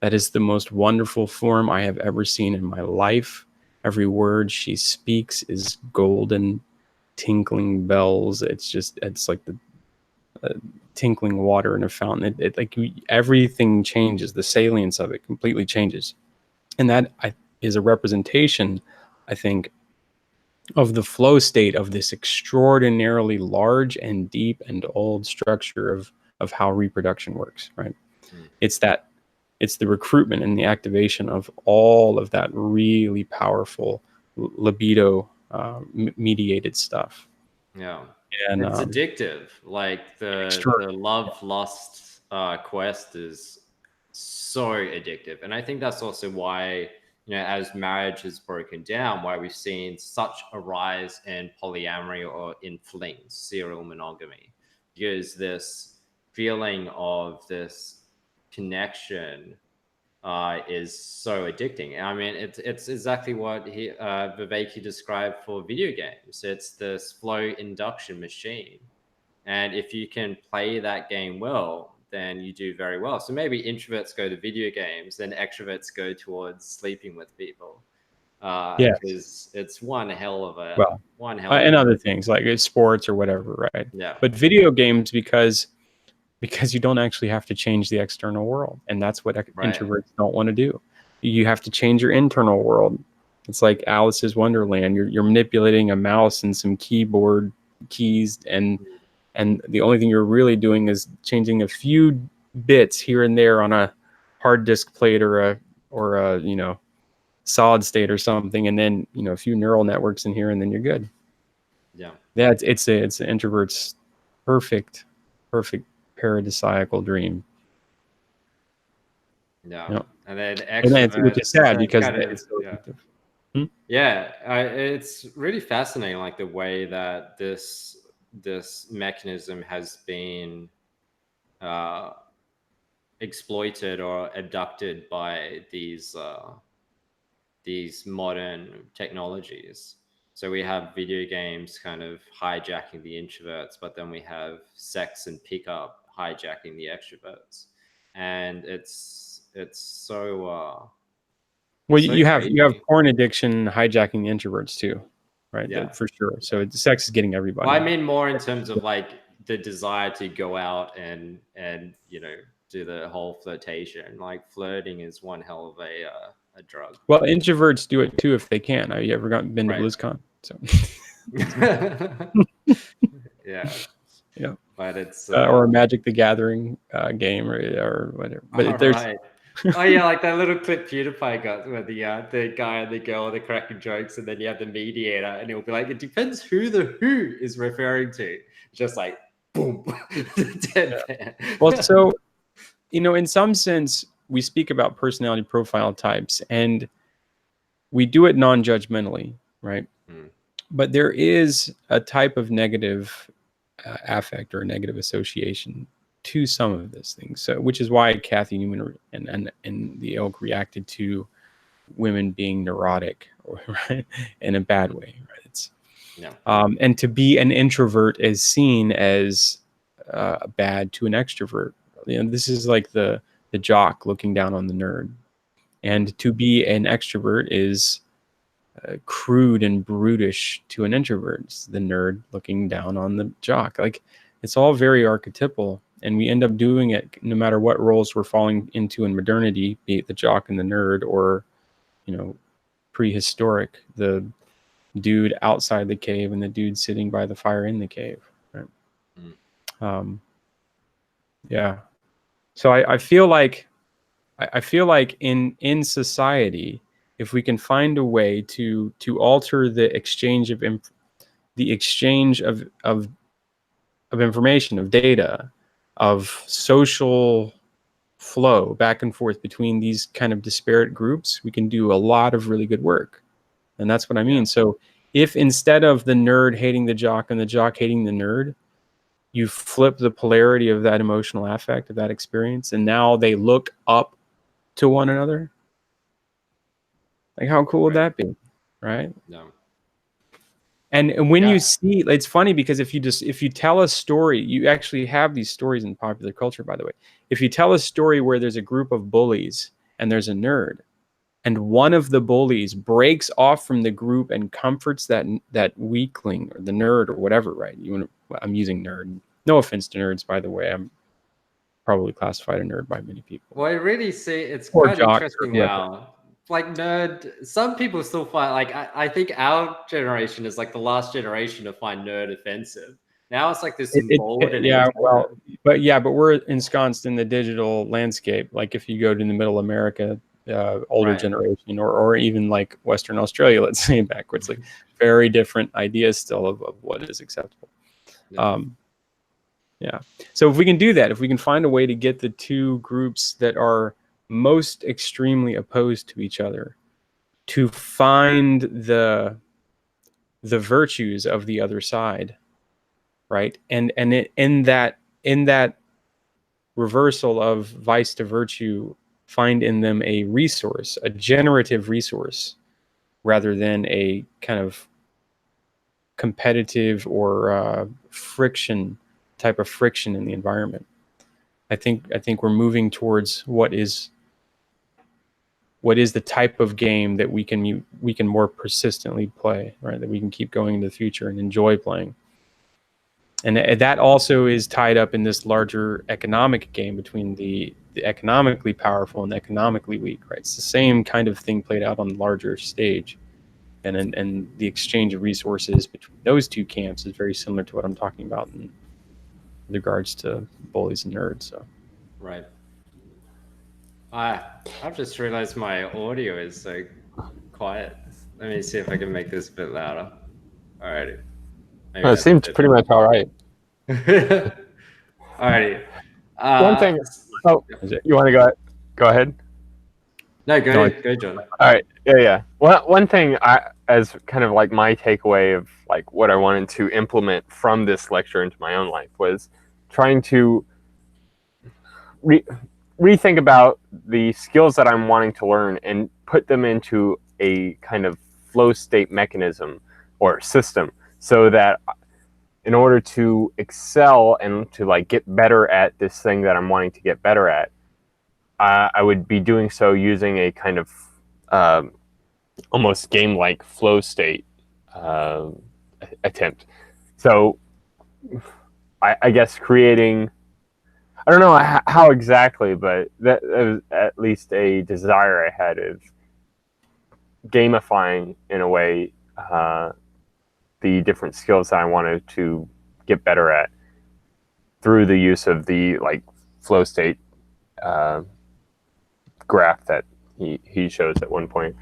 That is the most wonderful form I have ever seen in my life. Every word she speaks is golden, tinkling bells. It's like the tinkling water in a fountain. It like everything changes. The salience of it completely changes, and that is a representation, I think, of the flow state of this extraordinarily large and deep and old structure of how reproduction works. Right? It's the recruitment and the activation of all of that really powerful libido mediated stuff. Yeah. And it's addictive. Like the love lust quest is so addictive, and I think that's also why, as marriage has broken down, why we've seen such a rise in polyamory or in flings, serial monogamy, because this feeling of this connection is so addicting. I mean, it's exactly what Vervaeke described for video games. It's this flow induction machine, and if you can play that game well, then you do very well. So maybe introverts go to video games, and extroverts go towards sleeping with people. Yes. because it's one hell of a Well, and other things like sports or whatever, right? Yeah. But video games, because you don't actually have to change the external world, and that's what introverts don't want to do. You have to change your internal world. It's like Alice's Wonderland. You're manipulating a mouse and some keyboard keys, and the only thing you're really doing is changing a few bits here and there on a hard disk plate or a solid state or something, and then a few neural networks in here, and then you're good. Yeah. It's the introvert's perfect paradisiacal dream. Yeah. And then which is sad because it's so addictive. It's really fascinating, like the way that this mechanism has been exploited or abducted by these modern technologies. So we have video games kind of hijacking the introverts, but then we have sex and pickup hijacking the extroverts, and it's so. Well, so you have crazy. porn addiction hijacking the introverts too, right? Yeah, for sure. So sex is getting everybody. Well, I mean more in terms of like the desire to go out and do the whole flirtation. Like flirting is one hell of a drug. Well, introverts do it too if they can. Have you ever been to BlizzCon? So. Yeah. But it's or a Magic the Gathering game or whatever. But there's right. Oh yeah, like that little clip PewDiePie got where the guy and the girl are cracking jokes, and then you have the mediator, and it'll be like, it depends who the who is referring to. Just like boom, deadpan. Well, so in some sense, we speak about personality profile types, and we do it non-judgmentally, right? But there is a type of negative affect or negative association to some of these things, which is why Kathy Newman and the ilk reacted to women being neurotic, right, in a bad way, right? It's and to be an introvert is seen as bad to an extrovert. This is like the jock looking down on the nerd, and to be an extrovert is crude and brutish to an introvert. It's the nerd looking down on the jock. Like, it's all very archetypal, and we end up doing it no matter what roles we're falling into in modernity, be it the jock and the nerd, or prehistoric, the dude outside the cave and the dude sitting by the fire in the cave, right? Yeah. So I feel like in society, if we can find a way to alter the exchange of information, of data, of social flow back and forth between these kind of disparate groups, we can do a lot of really good work. And that's what I mean. So if instead of the nerd hating the jock and the jock hating the nerd, you flip the polarity of that emotional affect, of that experience, and now they look up to one another, like, how cool would that be, right? No. And when you see, it's funny because if you tell a story, you actually have these stories in popular culture, by the way. If you tell a story where there's a group of bullies and there's a nerd, and one of the bullies breaks off from the group and comforts that weakling or the nerd or whatever, right? I'm using nerd. No offense to nerds, by the way. I'm probably classified a nerd by many people. Well, I really see it's quite interesting now. Like nerd, some people still find, like, I think our generation is like the last generation to find nerd offensive. Now it's like this emboldening. But we're ensconced in the digital landscape. Like if you go to the middle America, older generation, or even like Western Australia, let's say backwards, like very different ideas still of what is acceptable. So if we can do that, if we can find a way to get the two groups that are most extremely opposed to each other to find the virtues of the other side, right? And in that reversal of vice to virtue, find in them a resource, a generative resource, rather than a kind of competitive or type of friction in the environment. I think we're moving towards what is what is the type of game that we can more persistently play, right? That we can keep going into the future and enjoy playing. And that also is tied up in this larger economic game between the economically powerful and the economically weak, right? It's the same kind of thing played out on the larger stage. And the exchange of resources between those two camps is very similar to what I'm talking about in regards to bullies and nerds. So. Right. I've just realized my audio is so quiet. Let me see if I can make this a bit louder. Alrighty. It seems pretty much all right. Alrighty. One thing. Oh, you want to go ahead? No, go, John. All right. Yeah. One thing as kind of like my takeaway of like what I wanted to implement from this lecture into my own life was trying to rethink about the skills that I'm wanting to learn and put them into a kind of flow state mechanism or system, so that in order to excel and to like get better at this thing that I'm wanting to get better at, I would be doing so using a kind of almost game-like flow state attempt. So I guess creating, I don't know how exactly, but that was at least a desire I had of gamifying in a way the different skills that I wanted to get better at through the use of the like flow state graph that he shows at one point,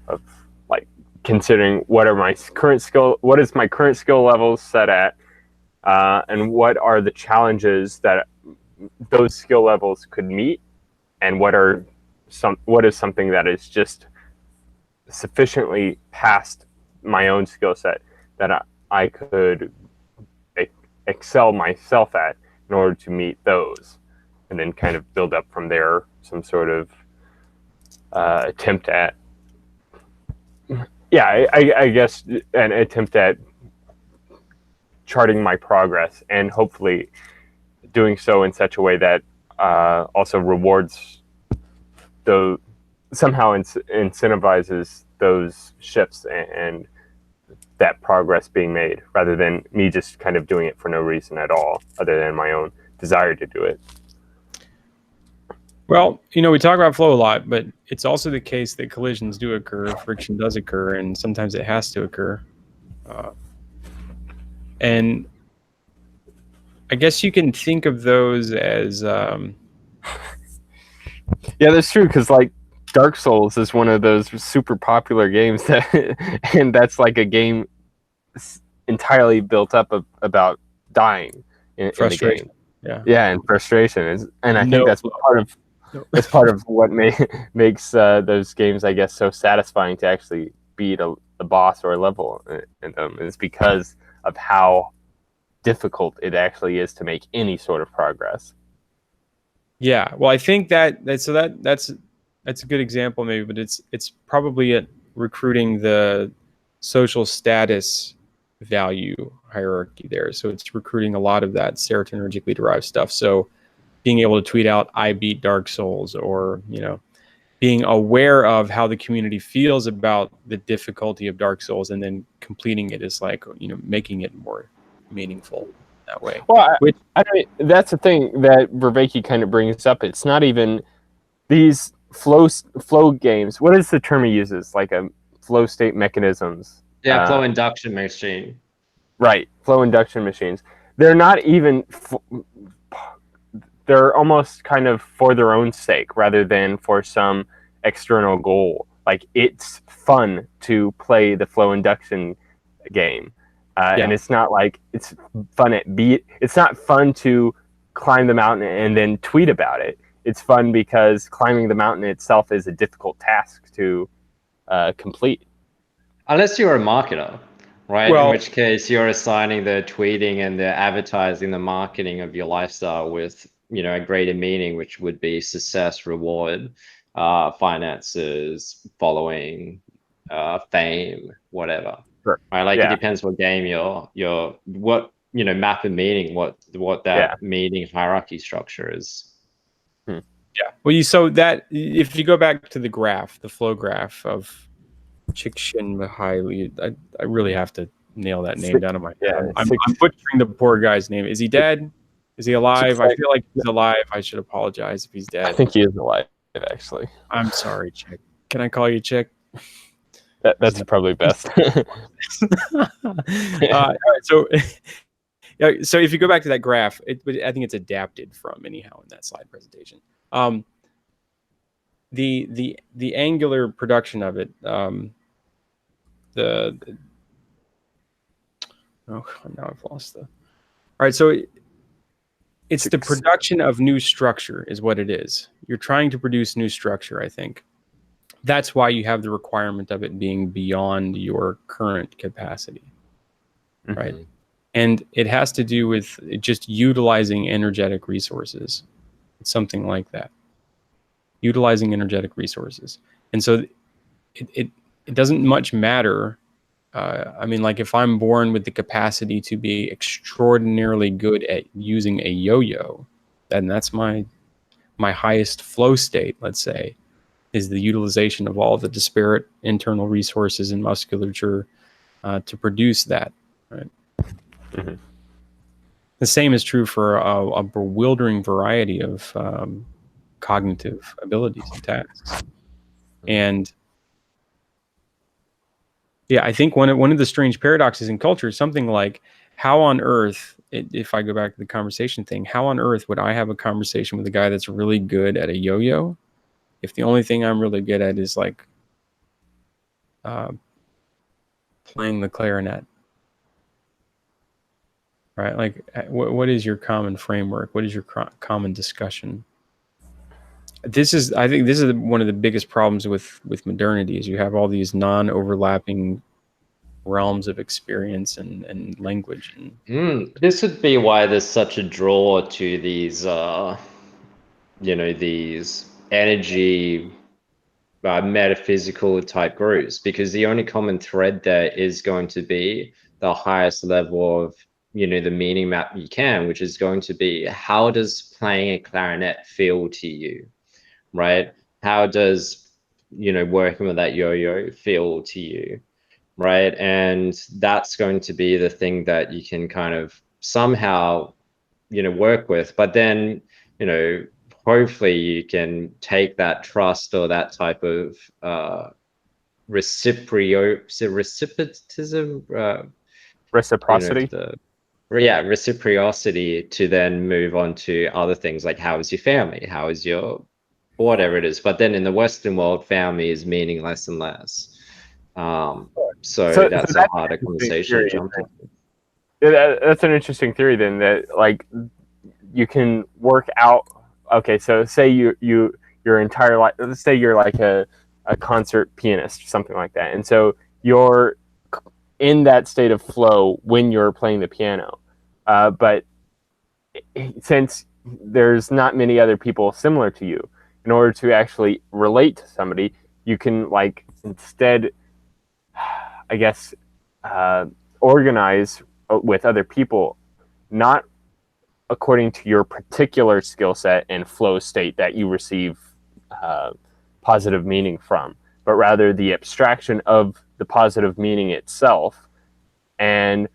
of like considering what is my current skill levels set at, and what are the challenges that those skill levels could meet, and what is something that is just sufficiently past my own skill set that I could excel myself at in order to meet those, and then kind of build up from there some sort of attempt at, I guess an attempt at charting my progress, and hopefully doing so in such a way that also rewards somehow incentivizes those shifts and that progress being made, rather than me just kind of doing it for no reason at all other than my own desire to do it. Well, we talk about flow a lot, but it's also the case that collisions do occur, friction does occur, and sometimes it has to occur. And I guess you can think of those as... Yeah, that's true, because like Dark Souls is one of those super popular games and that's like a game entirely built up about dying in the game. Yeah, and frustration and I think that's part of what makes those games, I guess, so satisfying to actually beat a boss or a level in them, is because of how difficult it actually is to make any sort of progress. Yeah, well, I think that's a good example, maybe, but it's probably at recruiting the social status value hierarchy there. So it's recruiting a lot of that serotonergically derived stuff. So being able to tweet out, "I beat Dark Souls," or being aware of how the community feels about the difficulty of Dark Souls, and then completing it is like making it more meaningful that way. Well, I mean, that's the thing that Vervaeke kind of brings up. It's not even these flow games. What is the term he uses? Like a flow state mechanisms. Yeah, flow induction machine. Right, flow induction machines. They're not even. They're almost kind of for their own sake rather than for some external goal. Like, it's fun to play the flow induction game. And it's not like it's fun it's not fun to climb the mountain and then tweet about it. It's fun because climbing the mountain itself is a difficult task to complete. Unless you're a marketer, right? Well, in which case you're assigning the tweeting and the advertising, the marketing of your lifestyle with, a greater meaning, which would be success, reward, finances, following, fame, whatever. Sure. Right? Like, it depends what game what map and meaning, what that meaning hierarchy structure is. Yeah. Well, so that if you go back to the graph, the flow graph of Csikszentmihalyi, I really have to nail that name down in my head. I'm butchering the poor guy's name. Is he dead? Is he alive? I feel like he's alive. I should apologize if he's dead. I think he is alive, actually. I'm sorry, Chick. Can I call you Chick? That's probably best. All right, so if you go back to that graph, I think it's adapted from anyhow in that slide presentation. The angular production of it, now I've lost the. All right, so it's the production of new structure is what it is. You're trying to produce new structure, I think. That's why you have the requirement of it being beyond your current capacity, right? And it has to do with just utilizing energetic resources. It's something like that. Utilizing energetic resources. And so it doesn't much matter. I mean, like if I'm born with the capacity to be extraordinarily good at using a yo-yo, then that's my highest flow state, let's say, is the utilization of all the disparate internal resources and musculature to produce that, right? Mm-hmm. The same is true for a bewildering variety of cognitive abilities and tasks. And yeah, I think one of the strange paradoxes in culture is something like, how on earth, if I go back to the conversation thing, how on earth would I have a conversation with a guy that's really good at a yo-yo if the only thing I'm really good at is like playing the clarinet? Right? Like, what is your common framework? What is your common discussion? I think this is one of the biggest problems with modernity is you have all these non-overlapping realms of experience and language. This would be why there's such a draw to these, these energy metaphysical type groups, because the only common thread there is going to be the highest level of the meaning map you can, which is going to be, how does playing a clarinet feel to you, right? How does working with that yo-yo feel to you, right? And that's going to be the thing that you can kind of somehow work with. But then hopefully you can take that trust or that type of reciprocism, Reciprocity. Reciprocity, to then move on to other things like, how is your family, how is your whatever it is. But then in the Western world, family is meaning less and less. So that's a harder conversation to jump into. That's an interesting theory then, that like you can work out. Okay, so say your entire life, let's say you're like a concert pianist or something like that, and so you're in that state of flow when you're playing the piano, but since there's not many other people similar to you, in order to actually relate to somebody, you can like instead, I guess, organize with other people, not according to your particular skill set and flow state that you receive positive meaning from, but rather the abstraction of the positive meaning itself, and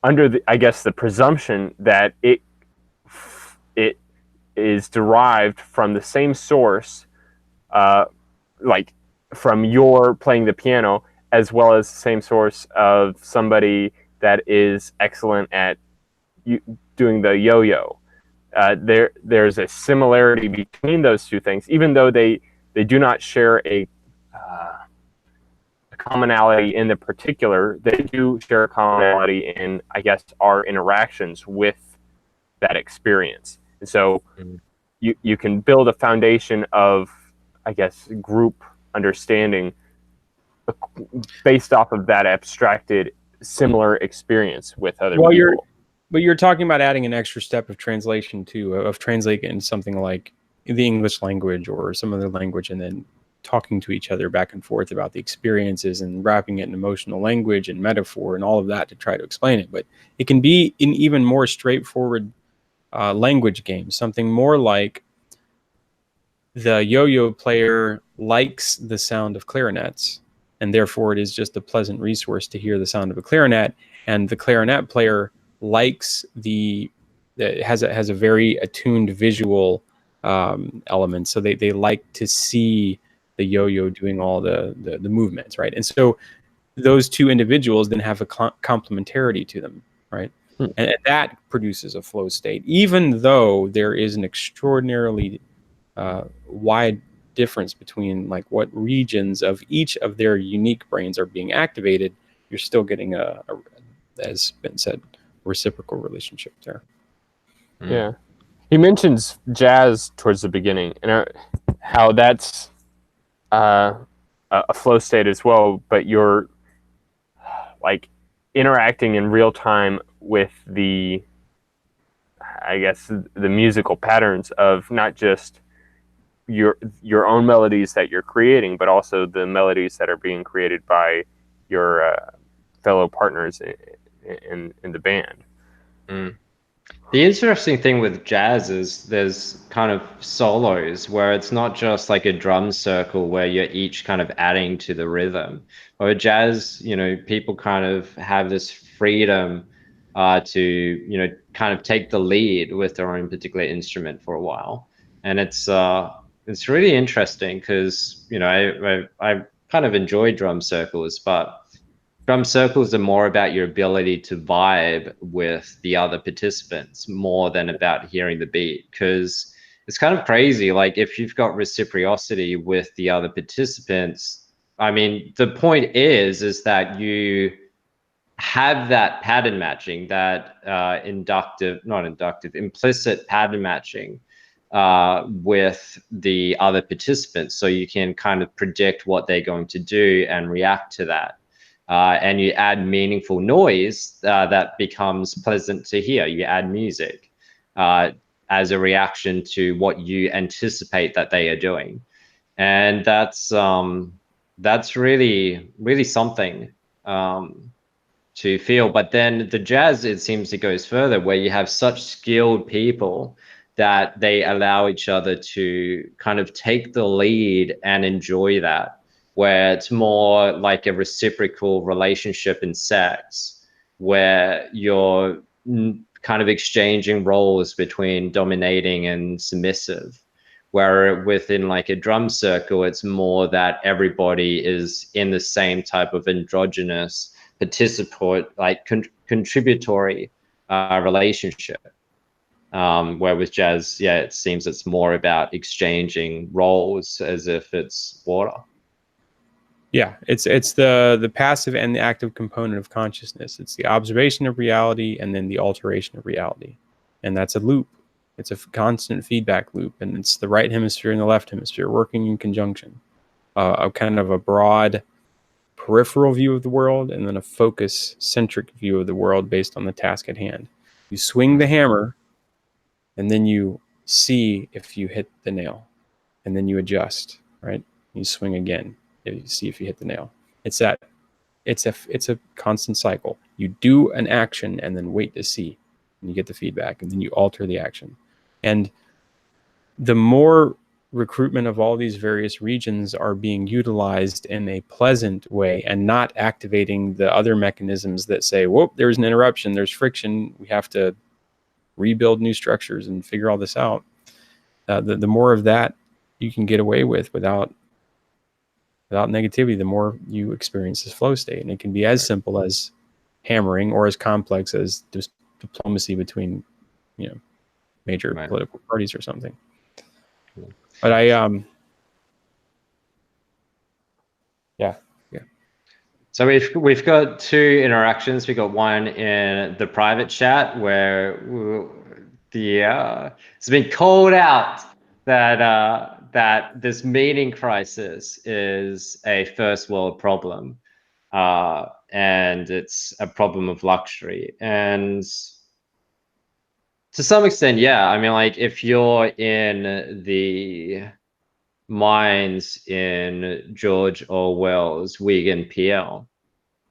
under the presumption that it is derived from the same source, like from your playing the piano, as well as the same source of somebody that is excellent at doing the yo-yo. There's a similarity between those two things, even though they do not share a commonality in the particular. They do share a commonality in, I guess, our interactions with that experience. And so you can build a foundation of, I guess, group understanding based off of that abstracted similar experience with other people. But you're talking about adding an extra step of translation too, of translating in something like the English language or some other language, and then talking to each other back and forth about the experiences and wrapping it in emotional language and metaphor and all of that to try to explain it. But it can be an even more straightforward language game, something more like the yo-yo player likes the sound of clarinets, and therefore it is just a pleasant resource to hear the sound of a clarinet. And the clarinet player likes has a very attuned visual element, so they like to see the yo-yo doing all the movements, right? And so those two individuals then have a complementarity to them, right? And that produces a flow state, even though there is an extraordinarily wide difference between like what regions of each of their unique brains are being activated. You're still getting as been said, reciprocal relationship there. Yeah, he mentions jazz towards the beginning, and how that's a flow state as well. But you're like interacting in real time with the, I guess, the musical patterns of not just your own melodies that you're creating, but also the melodies that are being created by your fellow partners in the band. The interesting thing with jazz is there's kind of solos where it's not just like a drum circle where you're each kind of adding to the rhythm. Or jazz, people kind of have this freedom to, kind of take the lead with their own particular instrument for a while. And it's really interesting because, I kind of enjoy drum circles, but drum circles are more about your ability to vibe with the other participants more than about hearing the beat, because it's kind of crazy. Like if you've got reciprocity with the other participants, I mean, the point is that you have that pattern matching, that implicit pattern matching with the other participants, so you can kind of predict what they're going to do and react to that. And you add meaningful noise that becomes pleasant to hear. You add music as a reaction to what you anticipate that they are doing, and that's really, really something to feel. But then the jazz, it seems it goes further, where you have such skilled people that they allow each other to kind of take the lead and enjoy that, where it's more like a reciprocal relationship in sex, where you're kind of exchanging roles between dominating and submissive. Where within like a drum circle, it's more that everybody is in the same type of androgynous participant, like contributory relationship. Where with jazz, yeah, it seems it's more about exchanging roles as if it's water. Yeah, it's the passive and the active component of consciousness. It's the observation of reality and then the alteration of reality. And that's a loop. It's a constant feedback loop. And it's the right hemisphere and the left hemisphere working in conjunction. A kind of a broad peripheral view of the world and then a focus-centric view of the world based on the task at hand. You swing the hammer and then you see if you hit the nail. And then you adjust, right? You swing again. You see if you hit the nail. It's a constant cycle. You do an action and then wait to see, and you get the feedback, and then you alter the action. And the more recruitment of all these various regions are being utilized in a pleasant way and not activating the other mechanisms that say, whoop, there's an interruption, there's friction, we have to rebuild new structures and figure all this out. The more of that you can get away with without negativity, the more you experience this flow state. And it can be as simple as hammering or as complex as just diplomacy between, major political parties or something. But yeah. So we've got two interactions. We got one in the private chat where it's been called out that this meaning crisis is a first world problem, and it's a problem of luxury. And to some extent, yeah, I mean, like if you're in the minds in George Orwell's Wigan PL,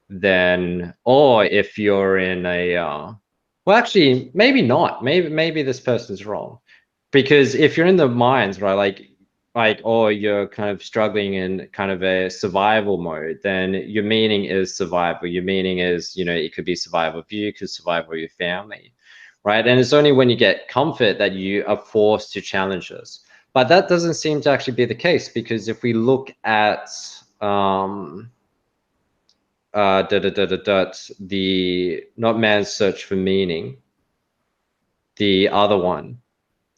then, or if you're in a well, actually, maybe not. Maybe this person's wrong, because if you're in the minds, right, like like, or you're kind of struggling in kind of a survival mode, then your meaning is survival. Your meaning is, you know, it could be survival of you, it could survival of your family, right? And it's only when you get comfort that you are forced to challenge this. But that doesn't seem to actually be the case, because if we look at the not man's search for meaning, the other one,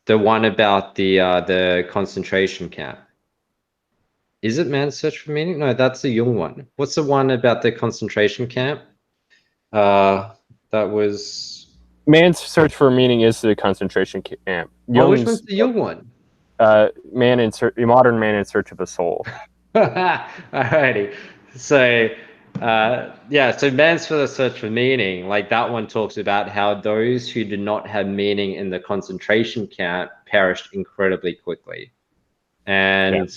the one about the concentration camp. Is it Man's Search for Meaning? No, that's the Jung one. What's the one about the concentration camp? That was. Man's search for meaning is the concentration camp. Oh, which Jung's one's the Jung one? modern man in search of a soul. Alrighty. So, yeah, so Man's for the Search for Meaning, like that one talks about how those who did not have meaning in the concentration camp perished incredibly quickly. And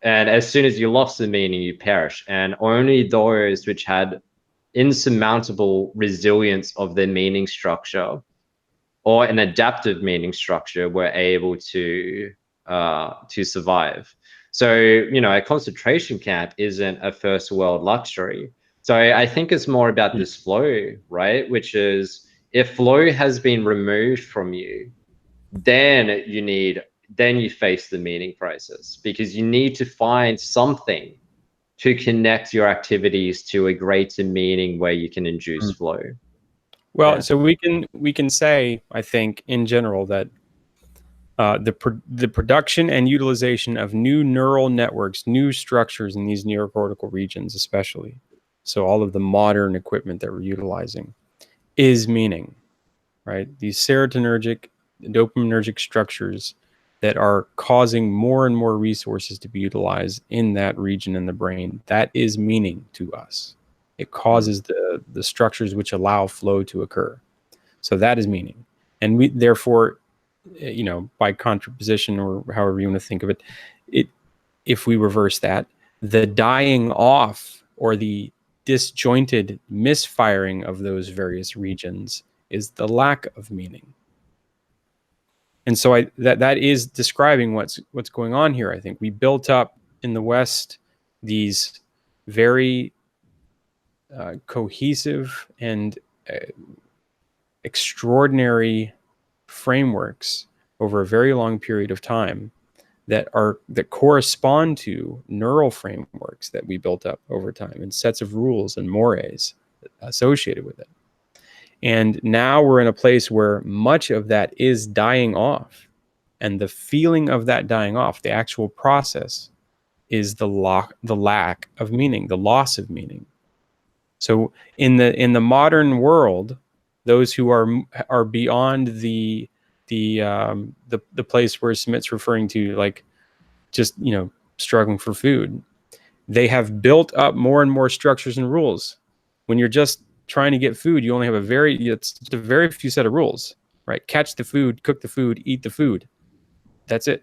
as soon as you lost the meaning, you perish. And only those which had insurmountable resilience of their meaning structure or an adaptive meaning structure were able to survive. So, you know, a concentration camp isn't a first world luxury. So I think it's more about this flow, right? Which is, if flow has been removed from you, then you face the meaning crisis, because you need to find something to connect your activities to a greater meaning where you can induce flow. Well, Yeah. so we can say, I think, in general, that the production and utilization of new neural networks, new structures in these neocortical regions, especially, so all of the modern equipment that we're utilizing, is meaning, right? These serotonergic, dopaminergic structures that are causing more and more resources to be utilized in that region in the brain, that is meaning to us. It causes the structures which allow flow to occur. So that is meaning. And we therefore, you know, by contraposition, or however you want to think of it, if we reverse that, the dying off or the disjointed misfiring of those various regions is the lack of meaning. And so that is describing what's going on here. I think we built up in the West these very cohesive and extraordinary frameworks over a very long period of time that correspond to neural frameworks that we built up over time, and sets of rules and mores associated with it. And now we're in a place where much of that is dying off, and the feeling of that dying off, the actual process, is the lack of meaning, the loss of meaning. So in the modern world, those who are beyond the place where Smit's referring to, like, just, you know, struggling for food, they have built up more and more structures and rules. When you're just trying to get food, you only have a very few set of rules, right? Catch the food, cook the food, eat the food. That's it.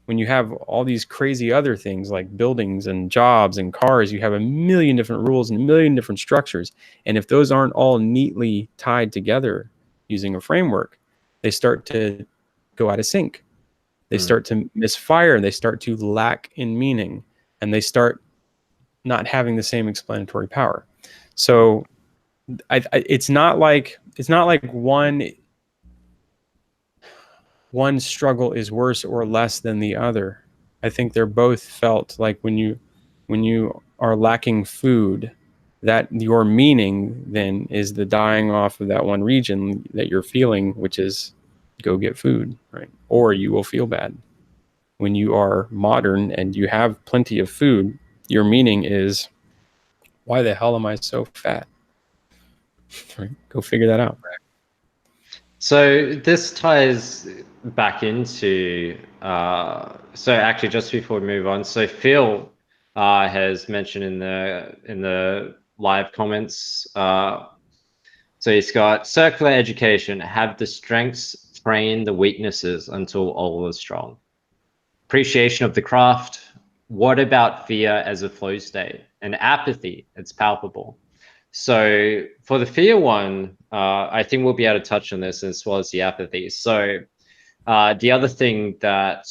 When you have all these crazy other things like buildings and jobs and cars, you have a million different rules and a million different structures. And if those aren't all neatly tied together using a framework, they start to go out of sync. They start to misfire, and they start to lack in meaning, and they start not having the same explanatory power. So it's not like one struggle is worse or less than the other. I think they're both felt. Like when you are lacking food, that your meaning then is the dying off of that one region that you're feeling, which is go get food, right? Or you will feel bad. When you are modern and you have plenty of food, your meaning is, why the hell am I so fat? Right? Go figure that out. So this ties back into so actually, just before we move on, so Phil has mentioned in the live comments, so he's got circular education, have the strengths train the weaknesses until all is strong. Appreciation of the craft. What about fear as a flow state? And apathy, it's palpable. So for the fear one, I think we'll be able to touch on this, as well as the apathy. So the other thing that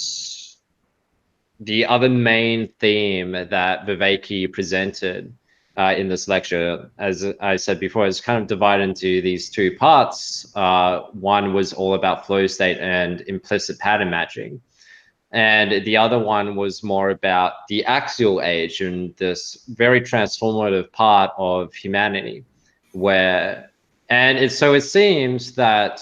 the other main theme that Vervaeke presented in this lecture, as I said before, is kind of divided into these two parts. One was all about flow state and implicit pattern matching. And the other one was more about the axial age and this very transformative part of humanity, where, so it seems that,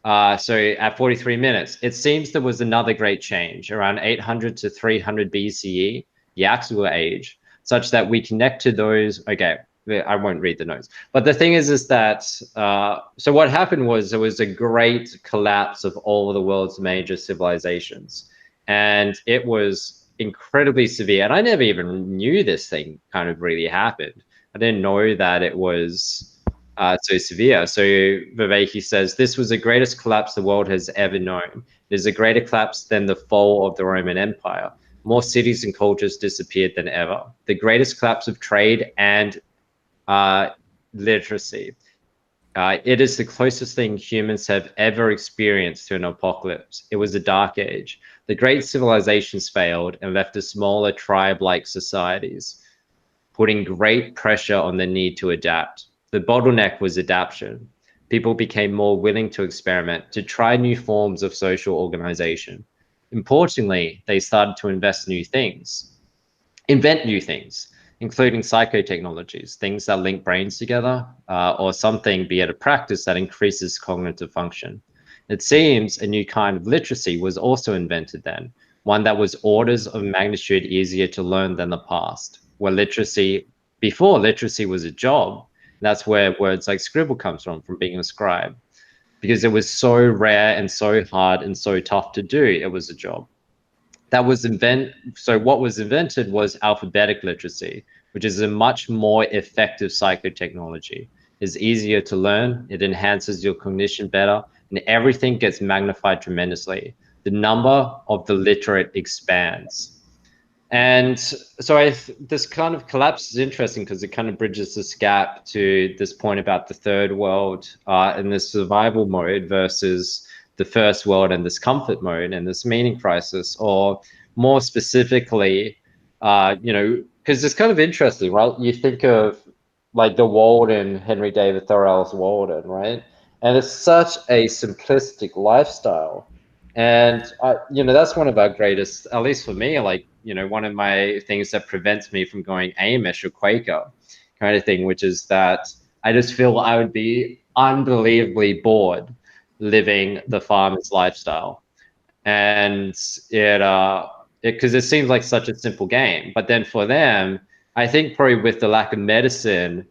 so at 43 minutes, it seems there was another great change around 800 to 300 BCE, the axial age, such that we connect to those. Okay, I won't read the notes, but the thing is that so what happened was there was a great collapse of all of the world's major civilizations, and it was incredibly severe. And I never even knew this thing kind of really happened. I didn't know that it was so severe. So Vervaeke says, this was the greatest collapse the world has ever known. It is a greater collapse than the fall of the Roman Empire. More cities and cultures disappeared than ever. The greatest collapse of trade and literacy. It is the closest thing humans have ever experienced to an apocalypse. It was a dark age. The great civilizations failed and left the smaller tribe-like societies, putting great pressure on the need to adapt. The bottleneck was adaptation. People became more willing to experiment, to try new forms of social organization. Importantly, they started to invent new things, including psychotechnologies, things that link brains together, or something, be it a practice that increases cognitive function. It seems a new kind of literacy was also invented then, one that was orders of magnitude easier to learn than the past, where before literacy was a job. That's where words like scribble comes from being a scribe, because it was so rare and so hard and so tough to do. It was a job. So what was invented was alphabetic literacy, which is a much more effective psychotechnology. It's easier to learn, it enhances your cognition better, and everything gets magnified tremendously. The number of the literate expands. And so this kind of collapse is interesting because it kind of bridges this gap to this point about the third world and the survival mode versus the first world and this comfort mode and this meaning crisis, or more specifically, because it's kind of interesting, right? You think of like the Walden, Henry David Thoreau's Walden, right? And it's such a simplistic lifestyle. And that's one of our greatest, at least for me, like, one of my things that prevents me from going Amish or Quaker kind of thing, which is that I just feel I would be unbelievably bored living the farmer's lifestyle. And because it seems like such a simple game. But then for them, I think probably with the lack of medicine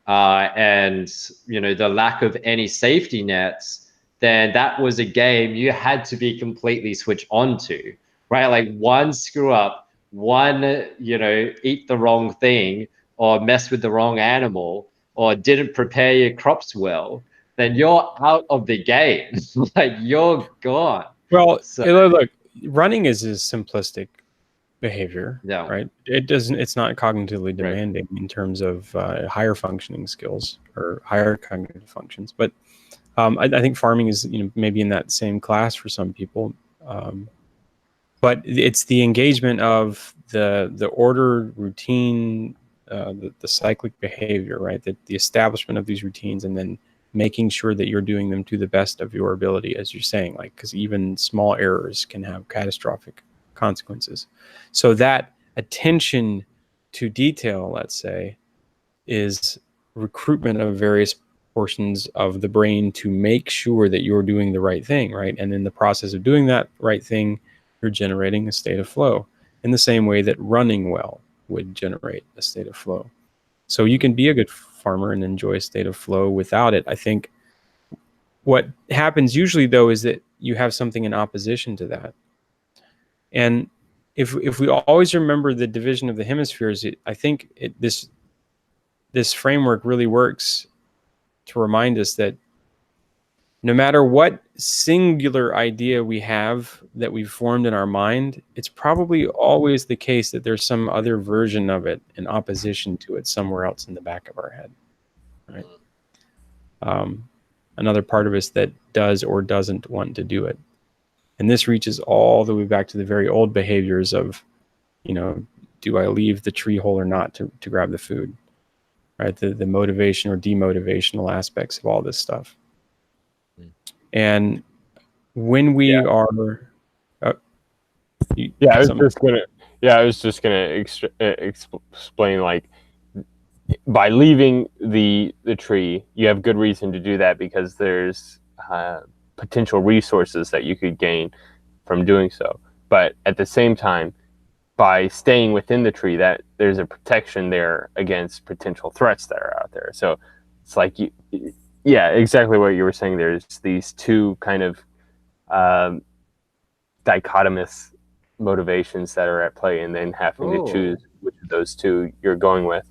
and the lack of any safety nets, then that was a game you had to be completely switched on to, right? Like one screw up, one eat the wrong thing, or mess with the wrong animal, or didn't prepare your crops well, then you're out of the game. Like you're gone. Well, So look, running is a simplistic behavior, yeah, right? It's not cognitively demanding in terms of higher functioning skills or higher cognitive functions. But I think farming is maybe in that same class for some people. But it's the engagement of the order, routine, the cyclic behavior, right? The establishment of these routines, and then making sure that you're doing them to the best of your ability, as you're saying, like, because even small errors can have catastrophic consequences. So that attention to detail, let's say, is recruitment of various portions of the brain to make sure that you're doing the right thing, right? And in the process of doing that right thing, you're generating a state of flow in the same way that running well would generate a state of flow. So you can be a good farmer and enjoy a state of flow without it. I think what happens usually, though, is that you have something in opposition to that. And if we always remember the division of the hemispheres, I think this framework really works to remind us that no matter what singular idea we have that we've formed in our mind, it's probably always the case that there's some other version of it in opposition to it somewhere else in the back of our head, right? Another part of us that does or doesn't want to do it. And this reaches all the way back to the very old behaviors of, do I leave the tree hole or not to grab the food? Right? The motivation or demotivational aspects of all this stuff. And when we are, I was just gonna explain, like, by leaving the tree, you have good reason to do that because there's potential resources that you could gain from doing so. But at the same time, by staying within the tree, that there's a protection there against potential threats that are out there. So it's like, exactly what you were saying. There's these two kind of dichotomous motivations that are at play, and then having to choose which of those two you're going with.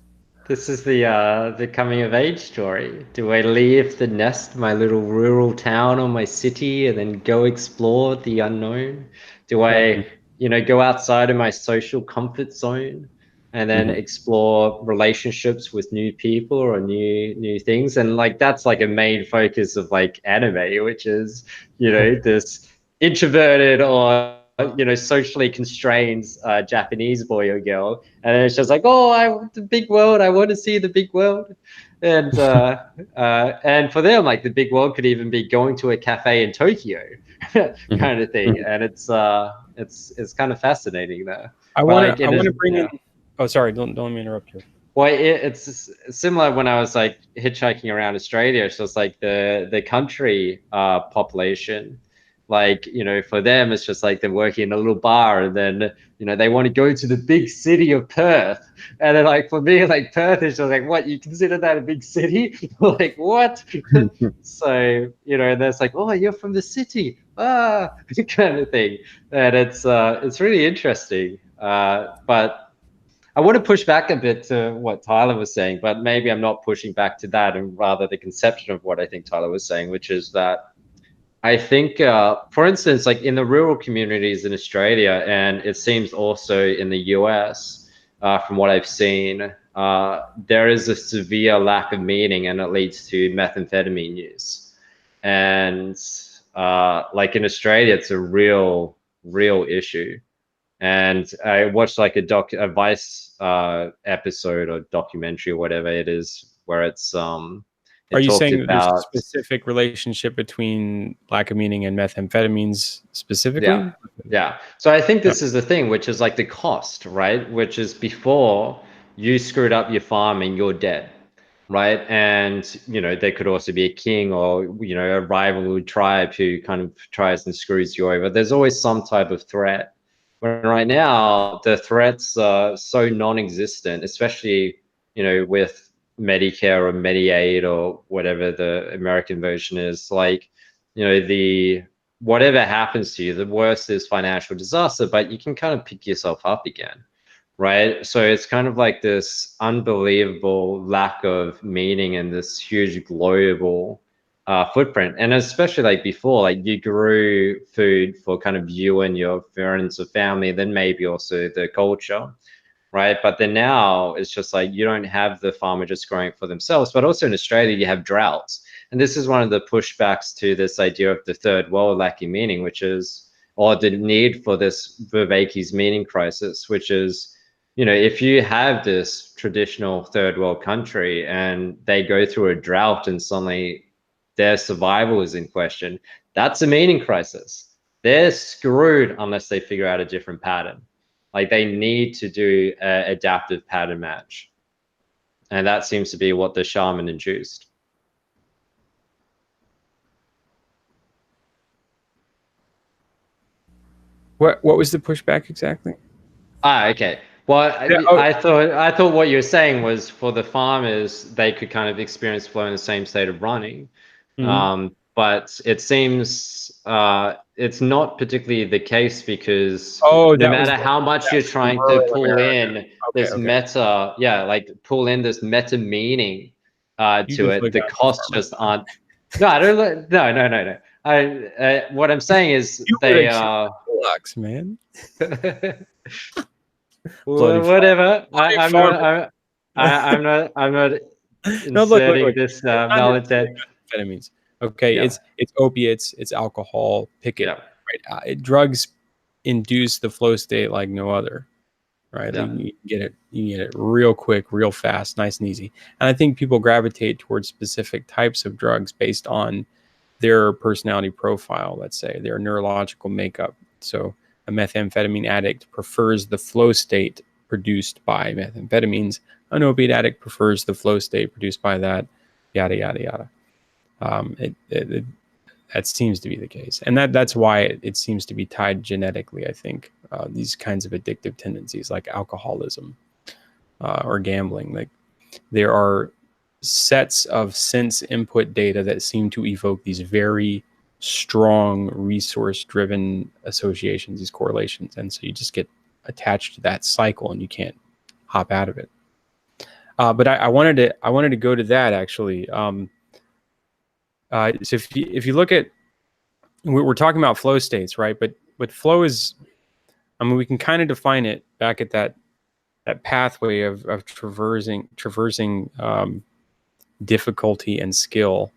This is the coming of age story. Do I leave the nest, my little rural town or my city, and then go explore the unknown? Do I, go outside of my social comfort zone and then explore relationships with new people or new things? And like that's like a main focus of like anime, which is, this introverted or socially constrained Japanese boy or girl, and then it's just like, oh, I want the big world. I want to see the big world, and for them, like the big world could even be going to a cafe in Tokyo, kind of thing, and it's kind of fascinating there. I want to bring in. Oh, sorry, don't let me interrupt you. Well, it's similar when I was like hitchhiking around Australia. It's just like the country population. Like, for them, it's just like they're working in a little bar and then, they want to go to the big city of Perth. And then like, for me, like Perth is just like, what, you consider that a big city? Like, what? So, and it's like, oh, you're from the city. Kind of thing. And it's really interesting. But I want to push back a bit to what Tyler was saying, but maybe I'm not pushing back to that and rather the conception of what I think Tyler was saying, which is that I think, for instance, like in the rural communities in Australia, and it seems also in the US, from what I've seen, there is a severe lack of meaning, and it leads to methamphetamine use. And like in Australia, it's a real issue. And I watched like a Vice episode or documentary or whatever it is, where it's Are you saying there's a specific relationship between lack of meaning and methamphetamines specifically? Yeah. So I think this is the thing, which is like the cost, right? Which is before you screwed up your farm and you're dead, right? And, there could also be a king or, a rival tribe who kind of tries and screws you over. There's always some type of threat. But right now, the threats are so non-existent, especially, with Medicare or Mediaid or whatever the American version is. Like, whatever happens to you, the worst is financial disaster, but you can kind of pick yourself up again, right? So it's kind of like this unbelievable lack of meaning and this huge global footprint. And especially like before, like you grew food for kind of you and your friends or family, then maybe also the culture. Right. But then now it's just like you don't have the farmer just growing for themselves, but also in Australia, you have droughts. And this is one of the pushbacks to this idea of the third world lacking meaning, which is, or the need for this Vervaeke's meaning crisis, which is, if you have this traditional third world country and they go through a drought and suddenly their survival is in question, that's a meaning crisis. They're screwed unless they figure out a different pattern. Like they need to do an adaptive pattern match. And that seems to be what the shaman induced. What was the pushback exactly? Okay. Well, I thought what you were saying was for the farmers, they could kind of experience flow in the same state of running. But it seems it's not particularly the case because no matter how much you're trying to pull in this meta, like pull in this meta meaning to it, the costs just aren't. No, I don't. No. What I'm saying is they are. Relax, man. Whatever. I'm not inserting this malintent. Amphetamines. Okay, it's opiates, it's alcohol. Pick it. Yeah. Drugs induce the flow state like no other, right? Yeah. Like you get it real quick, real fast, nice and easy. And I think people gravitate towards specific types of drugs based on their personality profile, let's say, their neurological makeup. So a methamphetamine addict prefers the flow state produced by methamphetamines. An opiate addict prefers the flow state produced by that, yada, yada, yada. That seems to be the case. And that's why it seems to be tied genetically, I think, these kinds of addictive tendencies like alcoholism or gambling. Like there are sets of sense input data that seem to evoke these very strong resource-driven associations, these correlations. And so you just get attached to that cycle and you can't hop out of it. But I wanted to go to that actually. So if you look at, we're talking about flow states, right? But flow is, I mean, we can kind of define it back at that pathway of traversing difficulty and skill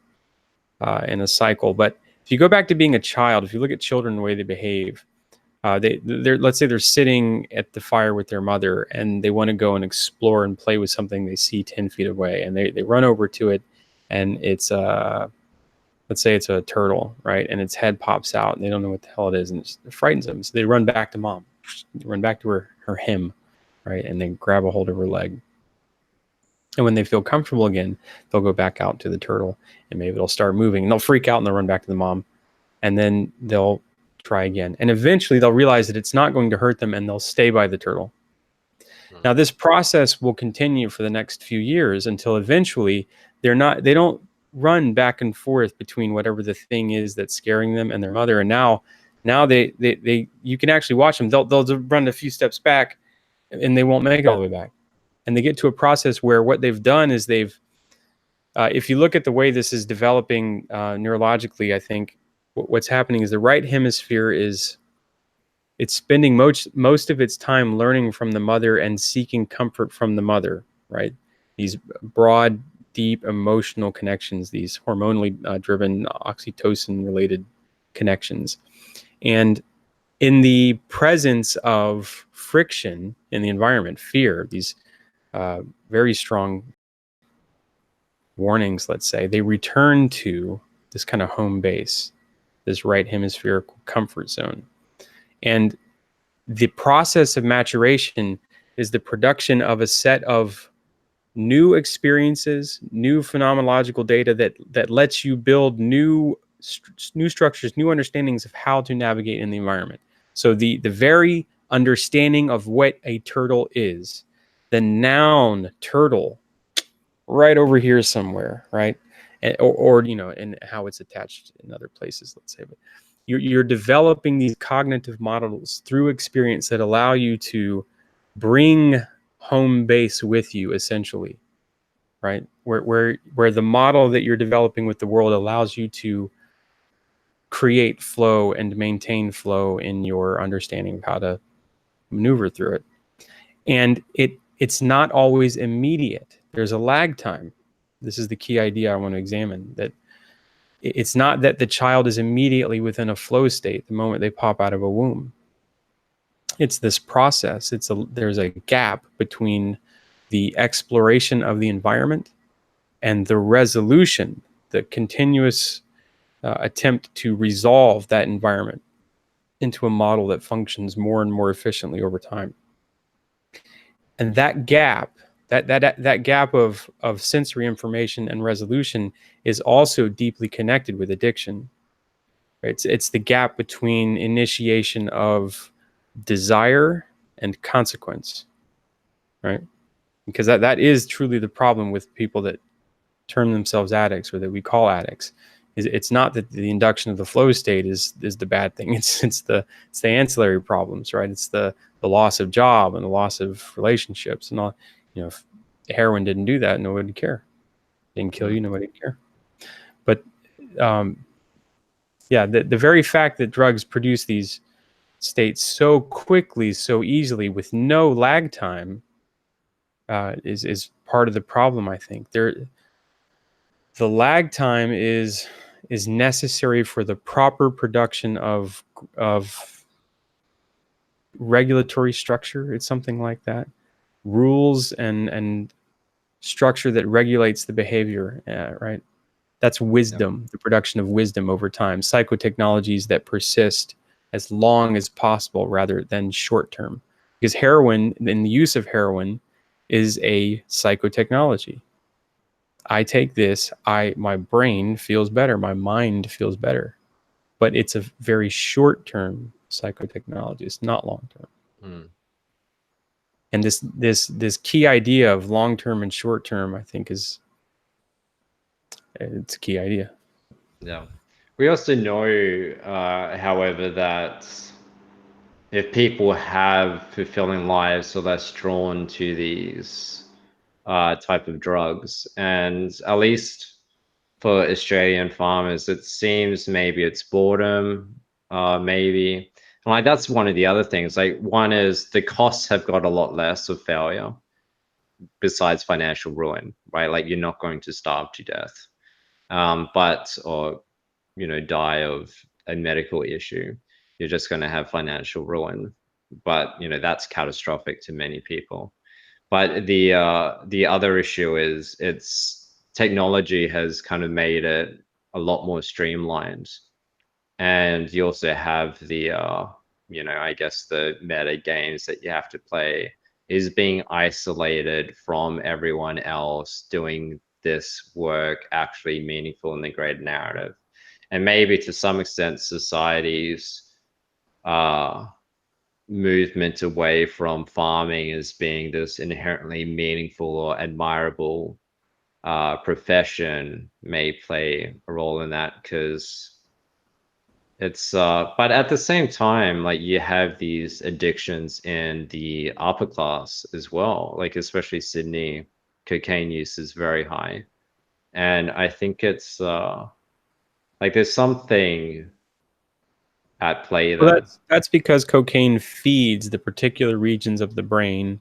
in a cycle. But if you go back to being a child, if you look at children, the way they behave, they're let's say they're sitting at the fire with their mother and they want to go and explore and play with something they see 10 feet away, and they run over to it, and it's let's say it's a turtle, right? And its head pops out and they don't know what the hell it is, and it frightens them. So they run back to mom, run back to her him, right? And they grab a hold of her leg. And when they feel comfortable again, they'll go back out to the turtle and maybe it'll start moving and they'll freak out and they'll run back to the mom, and then they'll try again. And eventually they'll realize that it's not going to hurt them and they'll stay by the turtle. Now this process will continue for the next few years until eventually they don't run back and forth between whatever the thing is that's scaring them and their mother. And now they you can actually watch them. They'll run a few steps back and they won't make it all the way back. And they get to a process where what they've done is if you look at the way this is developing neurologically, I think what's happening is the right hemisphere it's spending most of its time learning from the mother and seeking comfort from the mother, right? These broad, deep emotional connections, these hormonally driven oxytocin-related connections. And in the presence of friction in the environment, fear, these very strong warnings, let's say, they return to this kind of home base, this right hemispherical comfort zone. And the process of maturation is the production of a set of new experiences, new phenomenological data that lets you build new structures, new understandings of how to navigate in the environment. So the very understanding of what a turtle is, the noun turtle, right over here somewhere, right? Or you know, and how it's attached in other places, let's say. But you're developing these cognitive models through experience that allow you to bring home base with you, essentially, right? Where the model that you're developing with the world allows you to create flow and maintain flow in your understanding of how to maneuver through it. And it's not always immediate. There's a lag time. This is the key idea I want to examine, that it's not that the child is immediately within a flow state the moment they pop out of a womb. It's this process. There's a gap between the exploration of the environment and the resolution, the continuous attempt to resolve that environment into a model that functions more and more efficiently over time. And that gap, that gap of sensory information and resolution is also deeply connected with addiction. Right? It's the gap between initiation of desire and consequence, right? Because that is truly the problem with people that term themselves addicts or that we call addicts. It's not that the induction of the flow state is the bad thing. It's the ancillary problems, right? It's the loss of job and the loss of relationships and all. You know, if heroin didn't do that, nobody would care. Didn't kill you, nobody would care. But yeah, the very fact that drugs produce these states so quickly, so easily, with no lag time, is part of the problem. I think the lag time is is necessary for the proper production of regulatory structure. It's something like that. Rules and structure that regulates the behavior, right? That's wisdom, the production of wisdom over time. Psychotechnologies that persist as long as possible rather than short term. Because heroin, and the use of heroin, is a psychotechnology. I take this, my brain feels better, my mind feels better. But it's a very short term psychotechnology. It's not long term. Mm. And this key idea of long term and short term, I think, it's a key idea. Yeah. We also know, however, that if people have fulfilling lives, so less drawn to these type of drugs, and at least for Australian farmers, it seems maybe it's boredom, maybe. And like that's one of the other things. Like one is the costs have got a lot less of failure besides financial ruin, right? Like you're not going to starve to death, or die of a medical issue. You're just going to have financial ruin, but that's catastrophic to many people. But the other issue is it's technology has kind of made it a lot more streamlined, and you also have the I guess the meta games that you have to play is being isolated from everyone else doing this work actually meaningful in the great narrative. And maybe to some extent society's movement away from farming as being this inherently meaningful or admirable profession may play a role in that, because it's but at the same time, like you have these addictions in the upper class as well, like especially Sydney, cocaine use is very high. And I think it's like there's something at play Well, there. that's because cocaine feeds the particular regions of the brain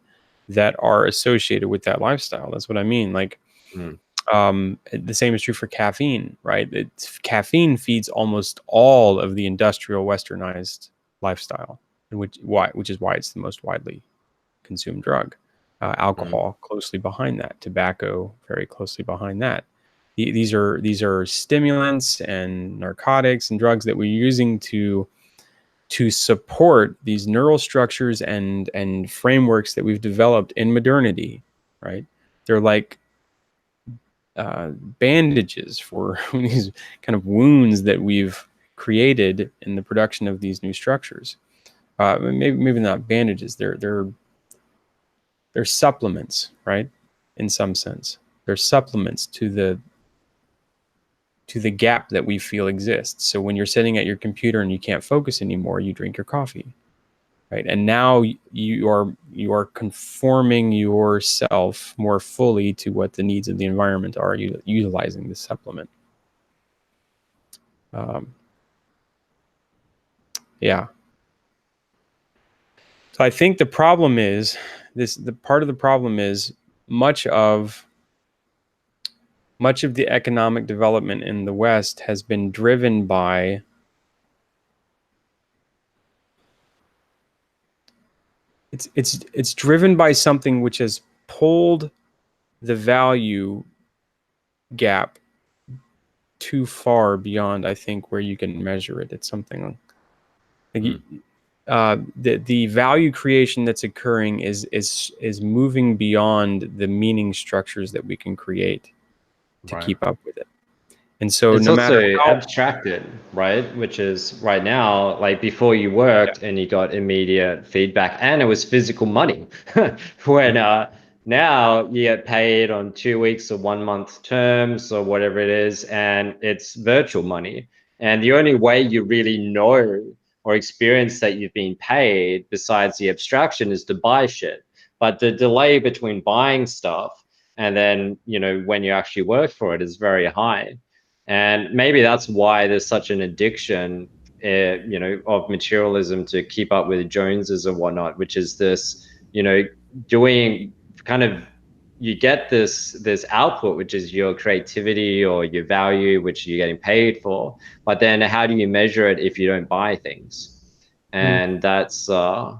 that are associated with that lifestyle. That's what I mean. Like, the same is true for caffeine, right? Caffeine feeds almost all of the industrial westernized lifestyle, which is why it's the most widely consumed drug. Alcohol closely behind that, tobacco very closely behind that. These are stimulants and narcotics and drugs that we're using to support these neural structures and frameworks that we've developed in modernity, right? They're like bandages for these kind of wounds that we've created in the production of these new structures. Maybe not bandages. They're supplements, right? In some sense, they're supplements to the gap that we feel exists. So when you're sitting at your computer and you can't focus anymore, you drink your coffee, right? And now you are conforming yourself more fully to what the needs of the environment are, utilizing the supplement. Yeah. So I think the problem is the part of the problem is much of the economic development in the West has been driven by it's driven by something which has pulled the value gap too far beyond, I think, where you can measure it. It's something like the value creation that's occurring is moving beyond the meaning structures that we can create to keep up with it. And so it's no also matter how abstracted, right? Which is right now, like before you worked and you got immediate feedback and it was physical money. When now you get paid on 2 weeks or 1 month terms or whatever it is, and it's virtual money. And the only way you really know or experience that you've been paid besides the abstraction is to buy shit. But the delay between buying stuff and then, when you actually work for it is very high. And maybe that's why there's such an addiction, of materialism to keep up with the Joneses and whatnot, which is this, doing kind of you get this output, which is your creativity or your value, which you're getting paid for. But then how do you measure it if you don't buy things? And that's the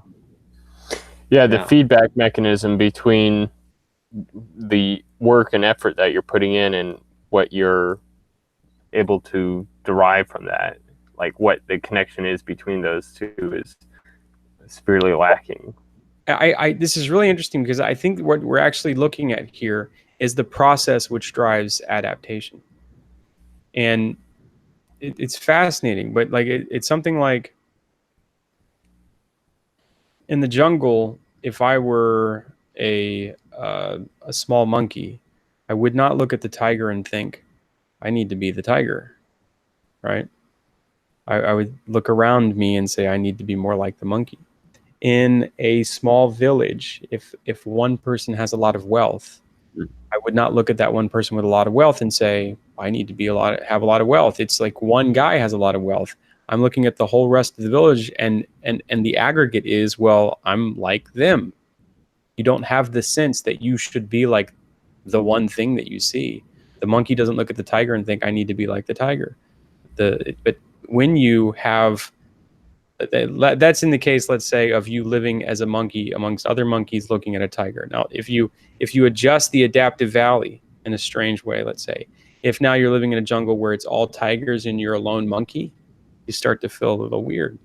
feedback mechanism between the work and effort that you're putting in and what you're able to derive from that, like what the connection is between those two, is severely lacking. This is really interesting because I think what we're actually looking at here is the process which drives adaptation, and it's fascinating. But like it's something like in the jungle, if I were a small monkey, I would not look at the tiger and think, I need to be the tiger, right? I would look around me and say, I need to be more like the monkey. In a small village, if one person has a lot of wealth, I would not look at that one person with a lot of wealth and say, I need to have a lot of wealth. It's like one guy has a lot of wealth. I'm looking at the whole rest of the village, and the aggregate is, well, I'm like them. You don't have the sense that you should be like the one thing that you see. The monkey doesn't look at the tiger and think, I need to be like the tiger. But when you have, that's in the case, let's say, of you living as a monkey amongst other monkeys looking at a tiger. Now, if you adjust the adaptive valley in a strange way, let's say, if now you're living in a jungle where it's all tigers and you're a lone monkey, you start to feel a little weird.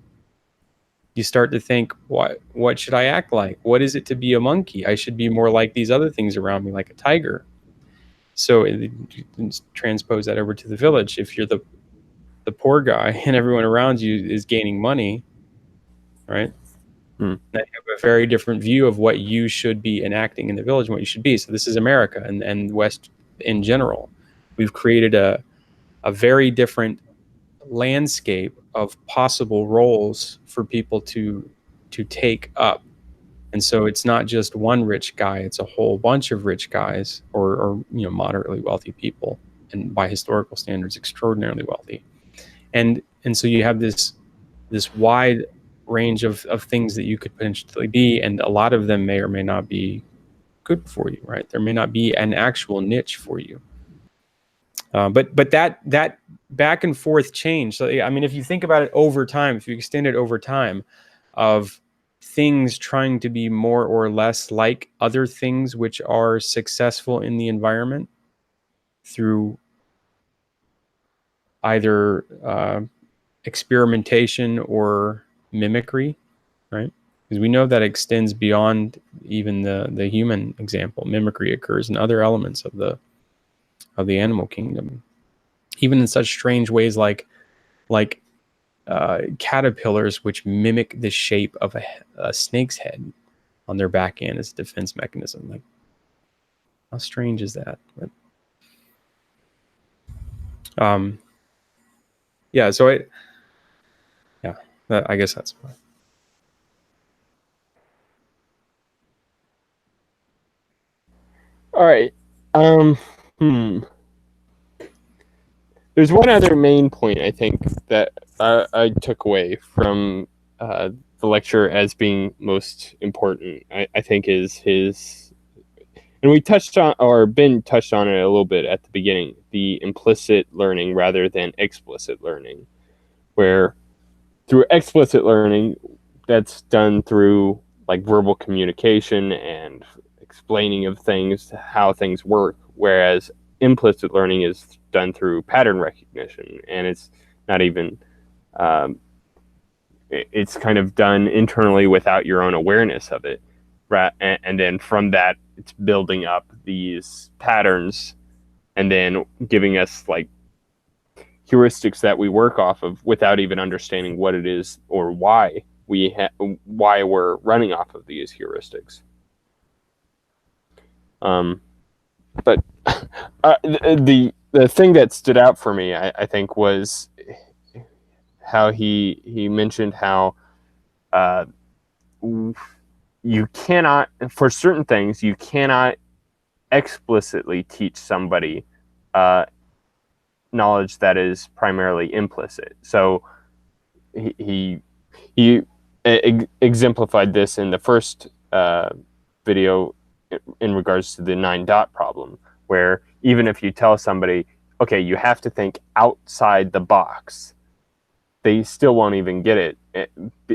You start to think, what should I act like? What is it to be a monkey? I should be more like these other things around me, like a tiger. So you can transpose that over to the village. If you're the poor guy and everyone around you is gaining money, right? Then you have a very different view of what you should be enacting in the village and what you should be. So this is America and West in general. We've created a very different landscape of possible roles for people to take up. And so it's not just one rich guy, it's a whole bunch of rich guys or moderately wealthy people, and by historical standards extraordinarily wealthy. And so you have this wide range of things that you could potentially be, and a lot of them may or may not be good for you, right? There may not be an actual niche for you. But that back and forth change. So I mean, if you think about it over time, if you extend it over time, of things trying to be more or less like other things which are successful in the environment through either experimentation or mimicry, right? Because we know that extends beyond even the human example. Mimicry occurs in other elements of the animal kingdom, even in such strange ways like caterpillars, which mimic the shape of a snake's head on their back end as a defense mechanism. Like, how strange is that? But, yeah. So I guess that's why. All right. There's one other main point I think that I took away from the lecture as being most important. I think is his, and we touched on, or Ben touched on it a little bit at the beginning, the implicit learning rather than explicit learning, where through explicit learning, that's done through like verbal communication and explaining of things, how things work, whereas implicit learning is done through pattern recognition, and it's not even it's kind of done internally without your own awareness of it, right? And then from that, it's building up these patterns and then giving us like heuristics that we work off of without even understanding what it is or why we're running off of these heuristics. But the thing that stood out for me, I think, was how he mentioned how you cannot, for certain things, you cannot explicitly teach somebody knowledge that is primarily implicit. So he exemplified this in the first video in regards to the 9-dot problem, where even if you tell somebody, okay, you have to think outside the box, they still won't even get it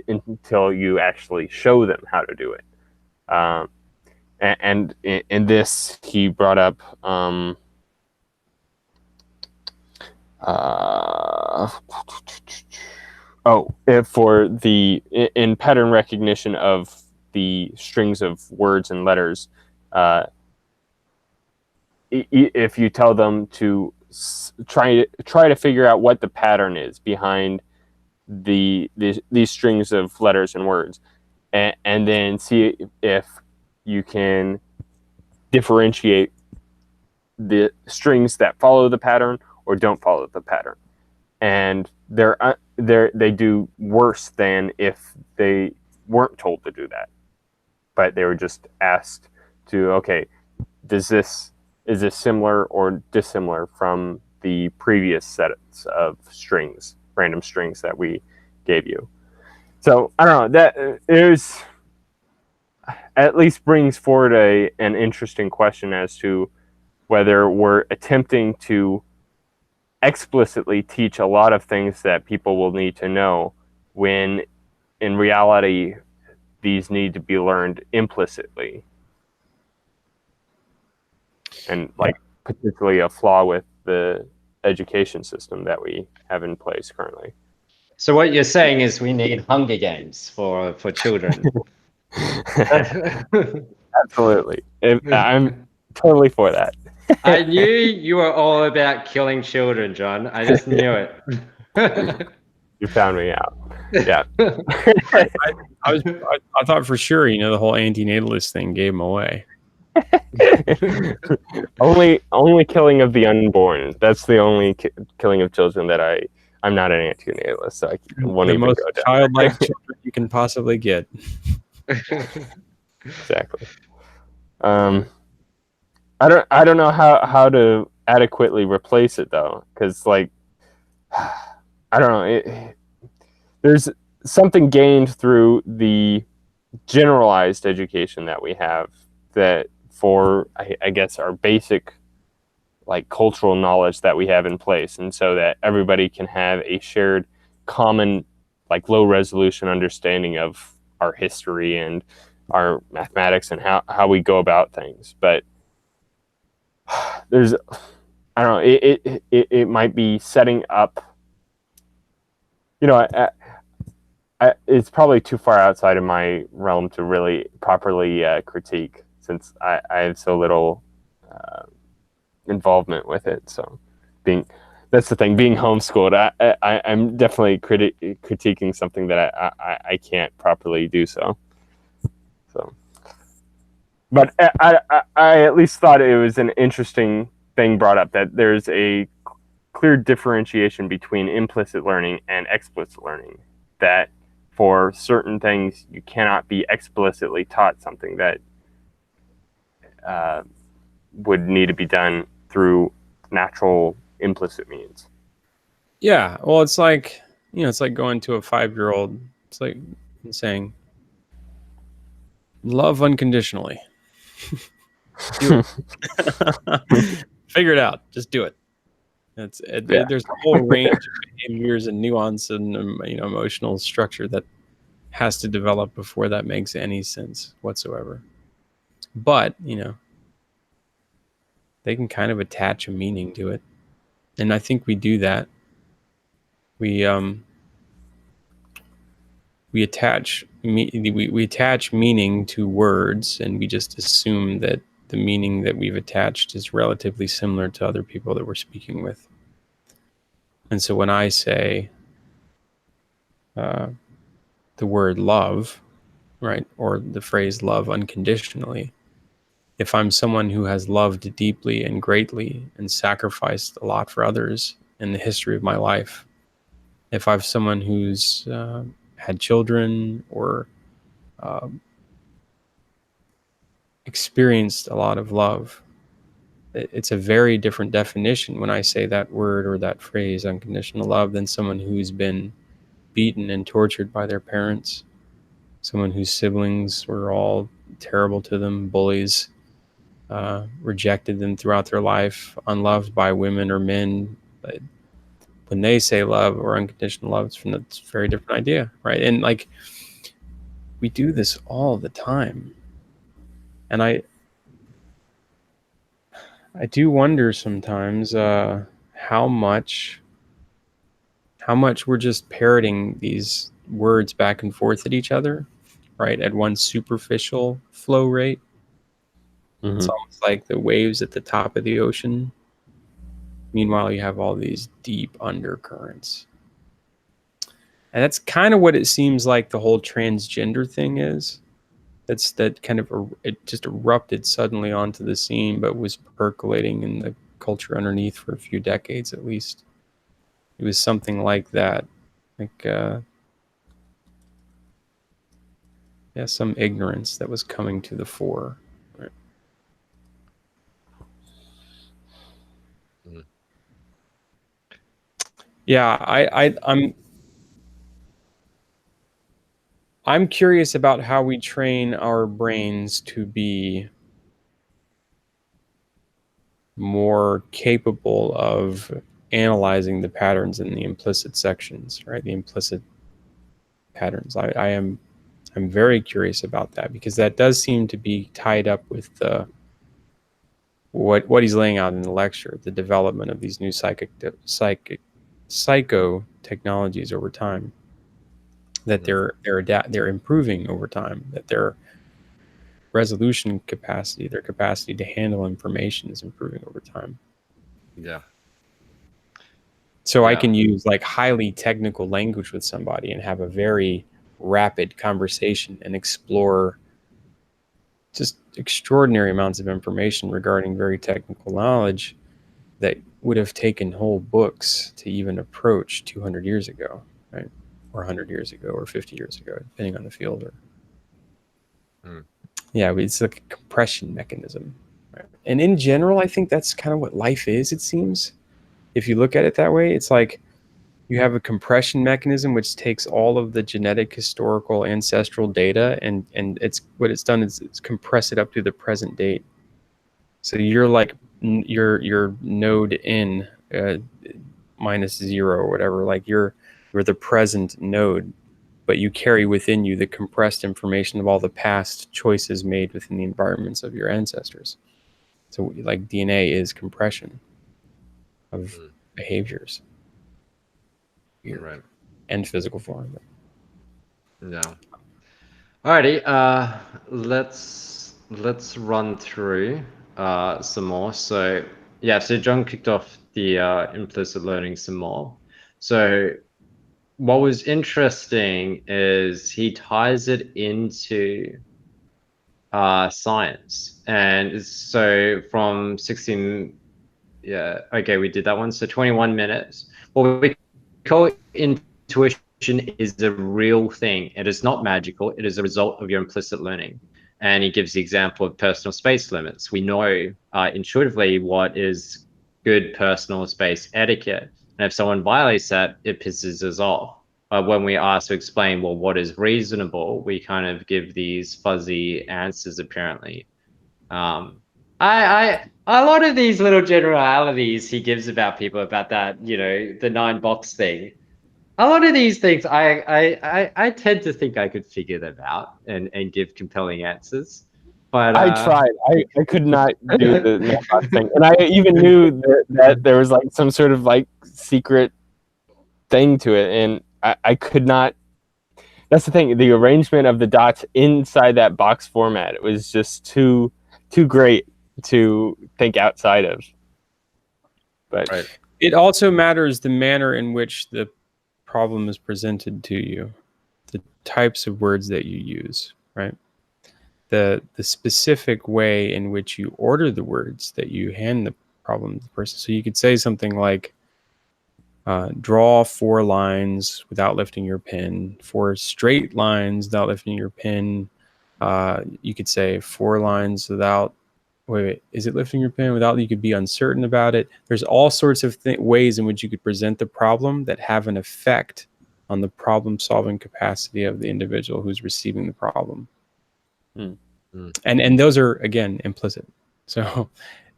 until you actually show them how to do it. And in this, he brought up for the in pattern recognition of the strings of words and letters, if you tell them to try to figure out what the pattern is behind these strings of letters and words, and then see if you can differentiate the strings that follow the pattern or don't follow the pattern. And they do worse than if they weren't told to do that, but they were just asked to, okay, is this similar or dissimilar from the previous sets of strings, random strings that we gave you? So I don't know, that is at least brings forward an interesting question as to whether we're attempting to explicitly teach a lot of things that people will need to know, when in reality these need to be learned implicitly, and like particularly a flaw with the education system that we have in place currently. So what you're saying is we need Hunger Games for children. Absolutely. I'm totally for that. I knew you were all about killing children, John. I just knew it. You found me out. Yeah. I thought for sure, the whole antinatalist thing gave him away. only killing of the unborn. That's the only killing of children that I'm not an antinatalist, so I won't The even most go down. childlike children you can possibly get. Exactly. I don't know how to adequately replace it though, because like I don't know. There's something gained through the generalized education that we have, that for I guess our basic like cultural knowledge that we have in place, and so that everybody can have a shared common like low resolution understanding of our history and our mathematics and how we go about things. But there's, I don't know, it might be setting up, it's probably too far outside of my realm to really properly critique, since I have so little involvement with it. So that's the thing, being homeschooled, I'm definitely critiquing something that I can't properly do so. But I at least thought it was an interesting thing brought up, that there's a clear differentiation between implicit learning and explicit learning, that for certain things you cannot be explicitly taught something that would need to be done through natural implicit means. Yeah, well, it's like going to a 5-year-old. It's like saying, love unconditionally. Do it. Figure it out. Just do it. There's a whole range of behaviors and nuance and emotional structure that has to develop before that makes any sense whatsoever. But they can kind of attach a meaning to it, and I think we do that. We attach meaning to words, and we just assume that the meaning that we've attached is relatively similar to other people that we're speaking with. And so when I say the word love, right, or the phrase love unconditionally, if I'm someone who has loved deeply and greatly and sacrificed a lot for others in the history of my life, if I'm someone who's had children or experienced a lot of love, it's a very different definition when I say that word or that phrase, unconditional love, than someone who's been beaten and tortured by their parents, someone whose siblings were all terrible to them, bullies, rejected them throughout their life, unloved by women or men. But when they say love or unconditional love, it's from a very different idea, right? And like, we do this all the time. And I do wonder sometimes how much we're just parroting these words back and forth at each other, right? At one superficial flow rate. Mm-hmm. It's almost like the waves at the top of the ocean. Meanwhile, you have all these deep undercurrents. And that's kind of what it seems like the whole transgender thing is. That kind of, it just erupted suddenly onto the scene, but was percolating in the culture underneath for a few decades at least. It was something like that. Like, some ignorance that was coming to the fore. Right? Mm. Yeah, I'm curious about how we train our brains to be more capable of analyzing the patterns in the implicit sections, right? The implicit patterns. I'm very curious about that, because that does seem to be tied up with what he's laying out in the lecture, the development of these new psycho technologies over time, that they're improving over time, that their resolution capacity, their capacity to handle information is improving over time. Yeah. So I can use like highly technical language with somebody and have a very rapid conversation and explore just extraordinary amounts of information regarding very technical knowledge that would have taken whole books to even approach 200 years ago, right? Or 100 years ago, or 50 years ago, depending on the field. Yeah, it's like a compression mechanism. Right? And in general, I think that's kind of what life is, it seems. If you look at it that way, it's like you have a compression mechanism which takes all of the genetic, historical, ancestral data, and it's what it's done is it's compressed it up to the present date. So you're like your node n -0 or whatever, like you're the present node, but you carry within you the compressed information of all the past choices made within the environments of your ancestors. So like DNA is compression of behaviors. Right. And physical form. Yeah. Alrighty. Let's run through some more. So yeah, so John kicked off the implicit learning some more. So what was interesting is he ties it into science, and so from 16. Yeah, okay, we did that one. So 21 minutes. What we call intuition is a real thing. It is not magical. It is a result of your implicit learning. And he gives the example of personal space limits. We know intuitively what is good personal space etiquette. And if someone violates that, it pisses us off. But when we ask to explain, well, what is reasonable, we kind of give these fuzzy answers apparently. A lot of these little generalities he gives about people, about that, the 9-box thing. A lot of these things, I tend to think I could figure them out and give compelling answers. But I tried. I could not do the mailbox thing, and I even knew that there was like some sort of like secret thing to it, and I could not. That's the thing. The arrangement of the dots inside that box format, it was just too great to think outside of. But it also matters the manner in which the problem is presented to you, the types of words that you use, right? The specific way in which you order the words that you hand the problem to the person. So you could say something like, draw 4 lines without lifting your pen, 4 straight lines without lifting your pen. You could say 4 lines without, wait, is it lifting your pen? Without, you could be uncertain about it. There's all sorts of ways in which you could present the problem that have an effect on the problem solving capacity of the individual who's receiving the problem. And those are, again, implicit. So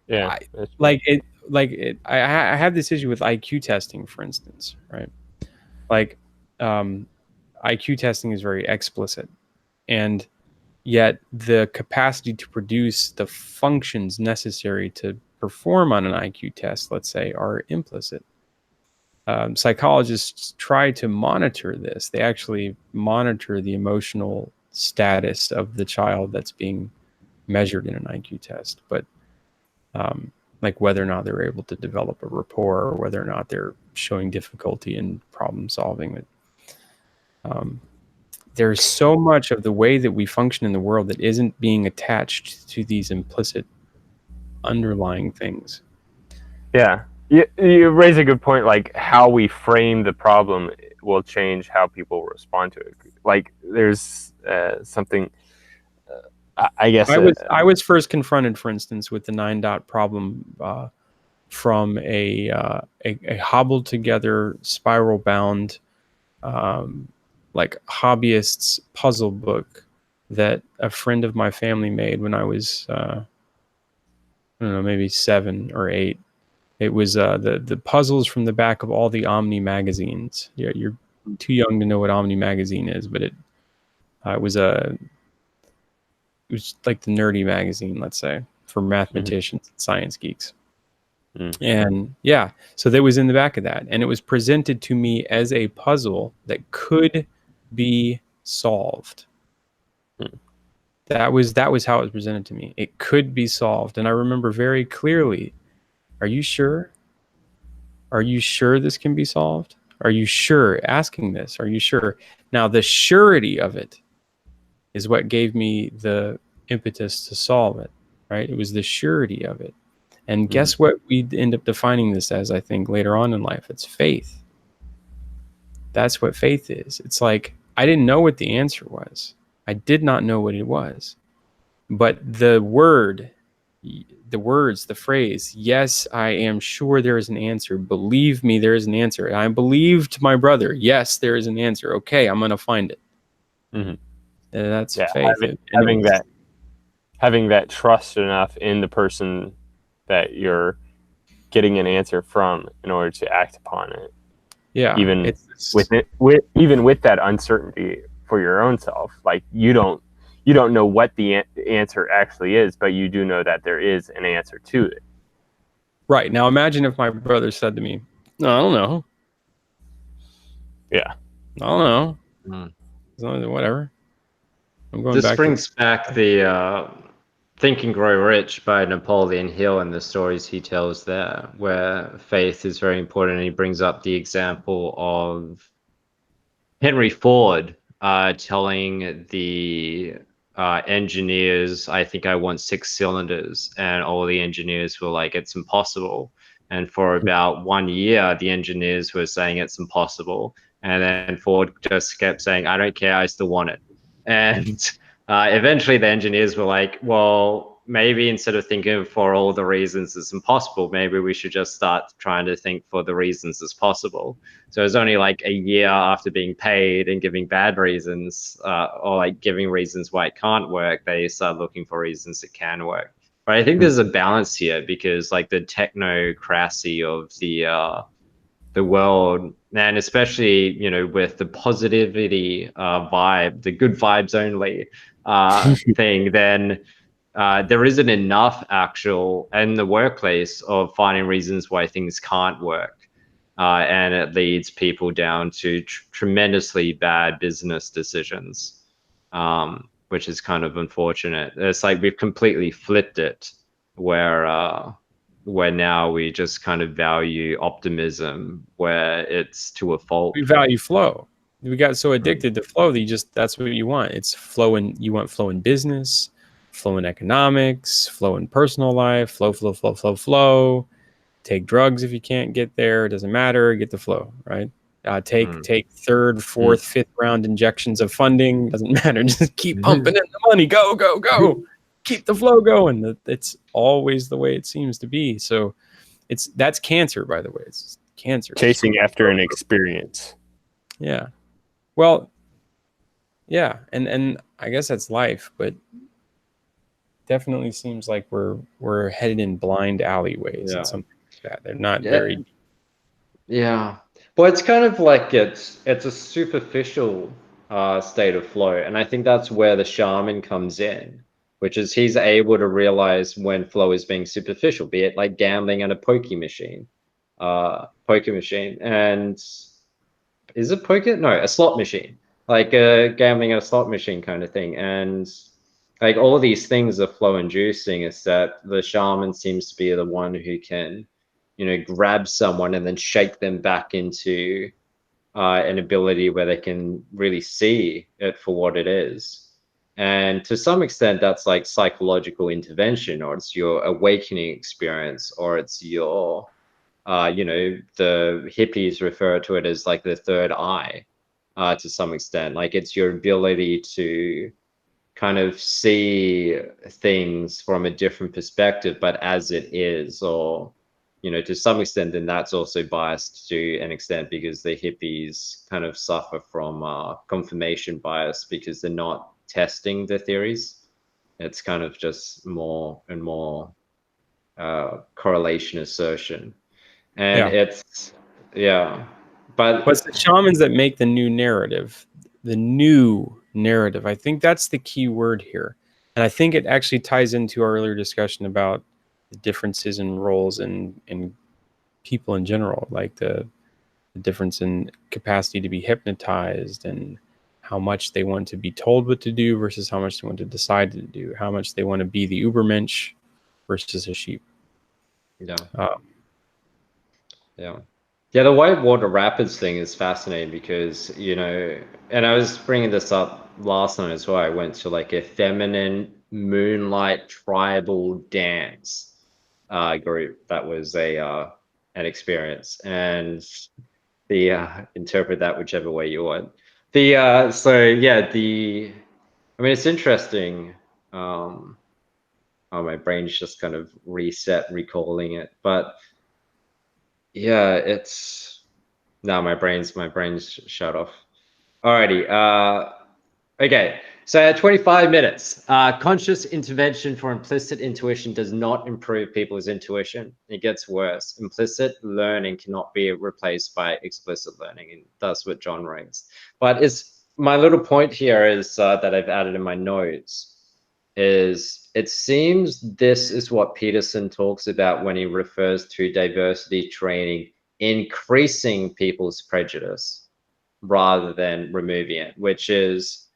Yeah. I, that's true. I have this issue with IQ testing, for instance, right? Like, IQ testing is very explicit, and yet the capacity to produce the functions necessary to perform on an IQ test, let's say, are implicit. Psychologists try to monitor this. They actually monitor the emotional status of the child that's being measured in an IQ test, but like whether or not they're able to develop a rapport or whether or not they're showing difficulty in problem solving. There's so much of the way that we function in the world that isn't being attached to these implicit underlying things. Yeah, you raise a good point. Like how we frame the problem will change how people respond to it. Like there's something. I guess I was first confronted, for instance, with the 9-dot problem from a hobbled together, spiral bound, like hobbyist's puzzle book that a friend of my family made when I was I don't know, maybe 7 or 8. It was the puzzles from the back of all the Omni magazines. Yeah, you're too young to know what Omni magazine is, but it was like the nerdy magazine, let's say, for mathematicians and science geeks. And yeah, so that was in the back of that, and it was presented to me as a puzzle that could be solved. That was how it was presented to me. It could be solved, and I remember very clearly. Are you sure? Are you sure this can be solved? Are you sure? Asking this. Are you sure? Now, the surety of it is what gave me the impetus to solve it, right? It was the surety of it. And guess what we end up defining this as, I think, later on in life? It's faith. That's what faith is. It's like, I didn't know what the answer was. I did not know what it was. But the words, the phrase, yes, I am sure there is an answer. Believe me, there is an answer. I believed my brother. Yes, there is an answer. Okay, I'm going to find it. That's faith. Having that trust enough in the person that you're getting an answer from in order to act upon it. Yeah. Even with that uncertainty for your own self, like you don't know what the answer actually is, but you do know that there is an answer to it. Right. Now imagine if my brother said to me, no, I don't know. Yeah. I don't know. Whatever. I'm going This back. brings back the Think and Grow Rich by Napoleon Hill and the stories he tells there, where faith is very important. And he brings up the example of Henry Ford telling the engineers, I think I want 6 cylinders. And all the engineers were like, it's impossible. And for about 1 year, the engineers were saying it's impossible. And then Ford just kept saying, I don't care, I still want it. And eventually the engineers were like, well, maybe instead of thinking for all the reasons it's impossible, maybe we should just start trying to think for the reasons it's possible. So it's only like a year after being paid and giving bad reasons, or like giving reasons why it can't work, they start looking for reasons it can work. But I think there's a balance here, because like the technocracy of the world, and especially, you know, with the positivity vibe, the good vibes only thing, then there isn't enough actual in the workplace of finding reasons why things can't work. And it leads people down to tremendously bad business decisions, which is kind of unfortunate. It's like we've completely flipped it, where now we just kind of value optimism where it's to a fault. We value flow. We got so addicted to flow that that's what you want. It's flow you want flow in business, flow in economics, flow in personal life, flow. Take drugs if you can't get there. It doesn't matter. Get the flow, right? Take third, fourth, fifth round injections of funding. Doesn't matter. Just keep pumping in the money. Go. Keep the flow going. It's always the way it seems to be. So that's cancer, by the way. It's cancer. Chasing after an experience. Yeah. Well, yeah. And I guess that's life, but definitely seems like we're headed in blind alleyways Yeah. and something like that. They're not Yeah. very. Yeah. Well, it's kind of like it's a superficial state of flow, and I think that's where the shaman comes in, which is he's able to realize when flow is being superficial, be it like gambling at a poker machine, and is it poker? No, a slot machine, like gambling at a slot machine kind of thing, and like all of these things are flow inducing. Is that the shaman seems to be the one who can, grab someone and then shake them back into an ability where they can really see it for what it is. And to some extent, that's like psychological intervention, or it's your awakening experience, or it's your, the hippies refer to it as like the third eye, to some extent. Like it's your ability to kind of see things from a different perspective, but as it is, or to some extent, then that's also biased to an extent because the hippies kind of suffer from confirmation bias because they're not testing the theories. It's kind of just more and more correlation assertion, and Yeah. but But it's the shamans that make the new narrative. The new narrative. I think that's the key word here. And I think it actually ties into our earlier discussion about the differences in roles in people in general, like the difference in capacity to be hypnotized and how much they want to be told what to do versus how much they want to decide to do, how much they want to be the Ubermensch versus a sheep. yeah. Uh, Yeah. Yeah, the whitewater rapids thing is fascinating because, and I was bringing this up last night as well. I went to like a feminine moonlight tribal dance group that was an experience, and the interpret that whichever way you want. I mean, it's interesting. Oh, my brain's just kind of reset recalling it, but yeah, it's no, my brain's shut off. Alrighty. Okay. So at 25 minutes, conscious intervention for implicit intuition does not improve people's intuition. It gets worse. Implicit learning cannot be replaced by explicit learning, and that's what John raised. But it's my little point here is that I've added in my notes is it seems this is what Peterson talks about when he refers to diversity training increasing people's prejudice rather than removing it, which is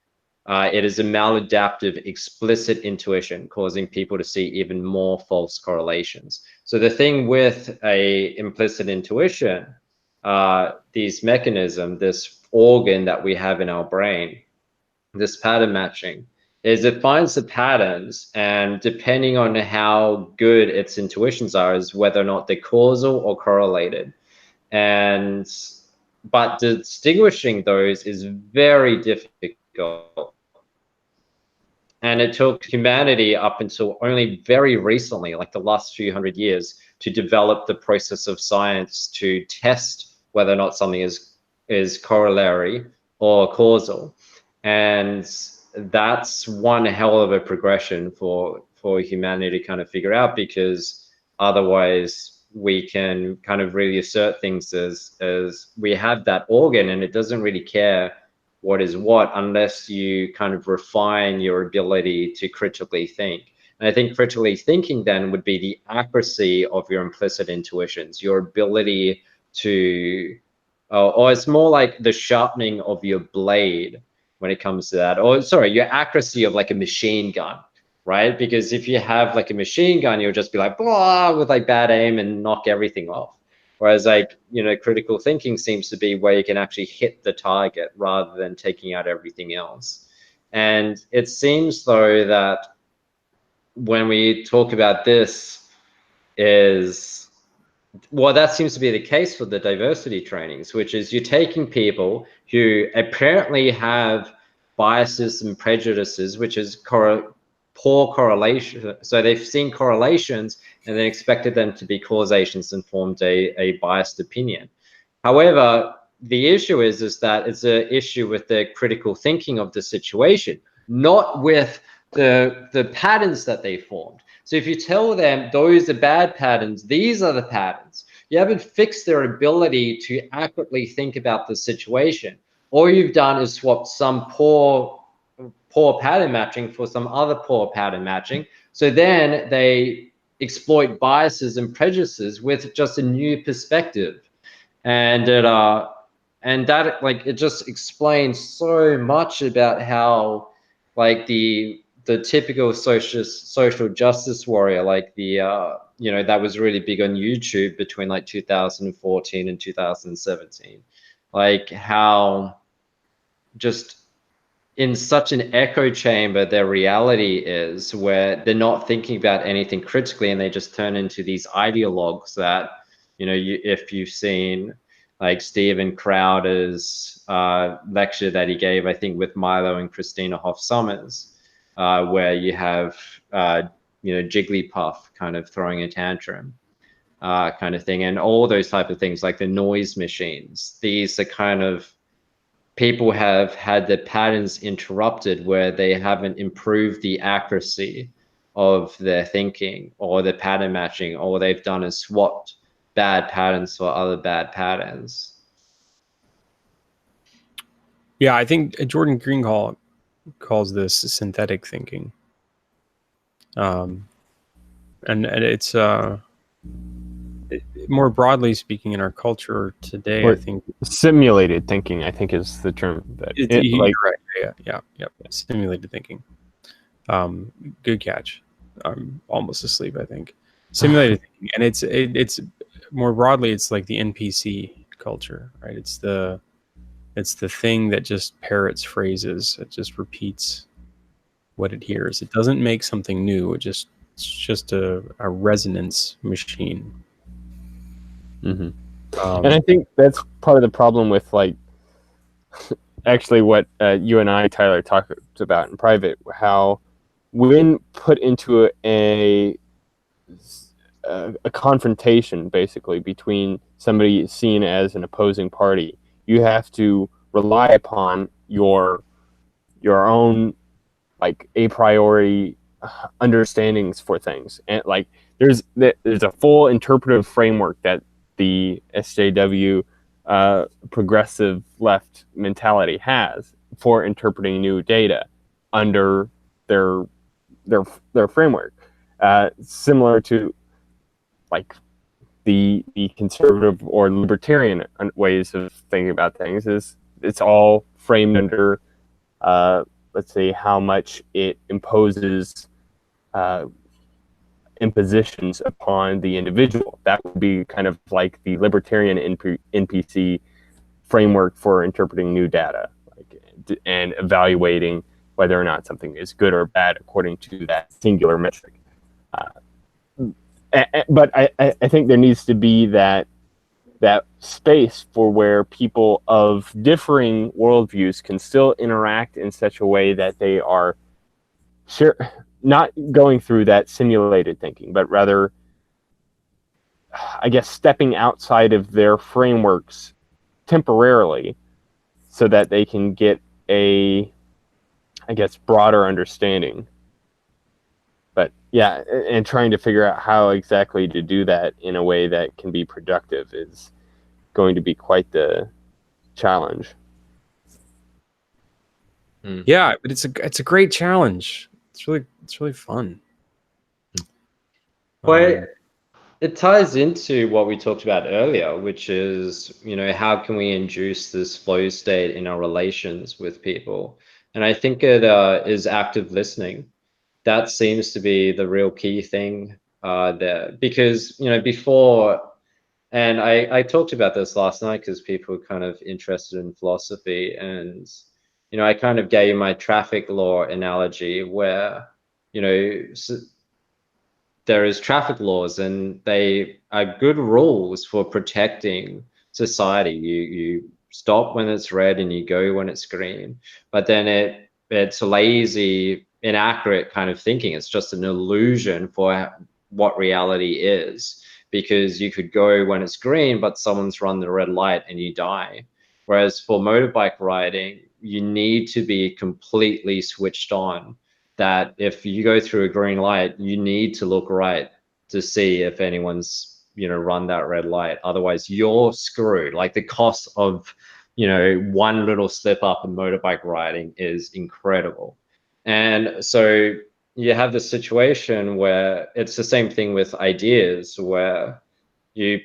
it is a maladaptive explicit intuition causing people to see even more false correlations. So the thing with a implicit intuition, these mechanism, this organ that we have in our brain, this pattern matching, is it finds the patterns, and depending on how good its intuitions are is whether or not they're causal or correlated. But distinguishing those is very difficult. And it took humanity up until only very recently, like the last few hundred years, to develop the process of science to test whether or not something is corollary or causal. And that's one hell of a progression for humanity to kind of figure out, because otherwise we can kind of really assert things as we have that organ and it doesn't really care what is what unless you kind of refine your ability to critically think. And I think critically thinking then would be the accuracy of your implicit intuitions, your ability to, or it's more like the sharpening of your blade when it comes to that. Or sorry, your accuracy of like a machine gun, right? Because if you have like a machine gun, you'll just be like, blah, with like bad aim and knock everything off. Whereas like, critical thinking seems to be where you can actually hit the target rather than taking out everything else. And it seems though that when we talk about this is, well, that seems to be the case for the diversity trainings, which is you're taking people who apparently have biases and prejudices, which is poor correlation. So they've seen correlations and then expected them to be causations and formed a biased opinion. However, the issue is that it's an issue with the critical thinking of the situation, not with the patterns that they formed. So if you tell them those are bad patterns, these are the patterns, you haven't fixed their ability to accurately think about the situation. All you've done is swap some poor pattern matching for some other poor pattern matching. So then they exploit biases and prejudices with just a new perspective. And that like it just explains so much about how like the typical social justice warrior, like the that was really big on YouTube between like 2014 and 2017, like how just in such an echo chamber their reality is, where they're not thinking about anything critically and they just turn into these ideologues that, if you've seen like Stephen Crowder's lecture that he gave, I think with Milo and Christina Hoff Sommers, where you have, Jigglypuff kind of throwing a tantrum kind of thing, and all those type of things, like the noise machines. These are kind of people have had their patterns interrupted where they haven't improved the accuracy of their thinking or their pattern matching. All they've done is swapped bad patterns for other bad patterns. Yeah, I think Jordan Green calls this synthetic thinking. And it's more broadly speaking in our culture today, I think simulated thinking, I think, is the term that you're right. Yeah. Simulated thinking. Good catch. I'm almost asleep, I think. Simulated thinking, and it's more broadly, it's like the NPC culture, right? It's the thing that just parrots phrases. It just repeats what it hears. It doesn't make something new. It's just a resonance machine. Mm-hmm. And I think that's part of the problem with, like, actually what you and I, Tyler, talked about in private, how when put into a confrontation, basically, between somebody seen as an opposing party, you have to rely upon your own, like, a priori understandings for things. And, like, there's a full interpretive framework that the SJW progressive left mentality has for interpreting new data under their framework, similar to, like, the conservative or libertarian ways of thinking about things. Is it's all framed under, let's say, how much it imposes impositions upon the individual. That would be kind of like the libertarian NPC framework for interpreting new data, like, and evaluating whether or not something is good or bad according to that singular metric. But I think there needs to be that space for where people of differing worldviews can still interact in such a way that they are not going through that simulated thinking, but rather, I guess, stepping outside of their frameworks temporarily so that they can get a, I guess, broader understanding. But yeah, and trying to figure out how exactly to do that in a way that can be productive is going to be quite the challenge. Yeah, but it's a great challenge. It's really fun. Well, it ties into what we talked about earlier, which is, how can we induce this flow state in our relations with people? And I think it is active listening. That seems to be the real key thing there, because, before, and I talked about this last night because people were kind of interested in philosophy, and, I kind of gave my traffic law analogy where, there is traffic laws and they are good rules for protecting society. You stop when it's red and you go when it's green, but then it's lazy, inaccurate kind of thinking. It's just an illusion for what reality is, because you could go when it's green, but someone's run the red light and you die. Whereas for motorbike riding, you need to be completely switched on that if you go through a green light, you need to look right to see if anyone's, run that red light. Otherwise, you're screwed. Like the cost of, one little slip up in motorbike riding is incredible. And so you have this situation where it's the same thing with ideas, where you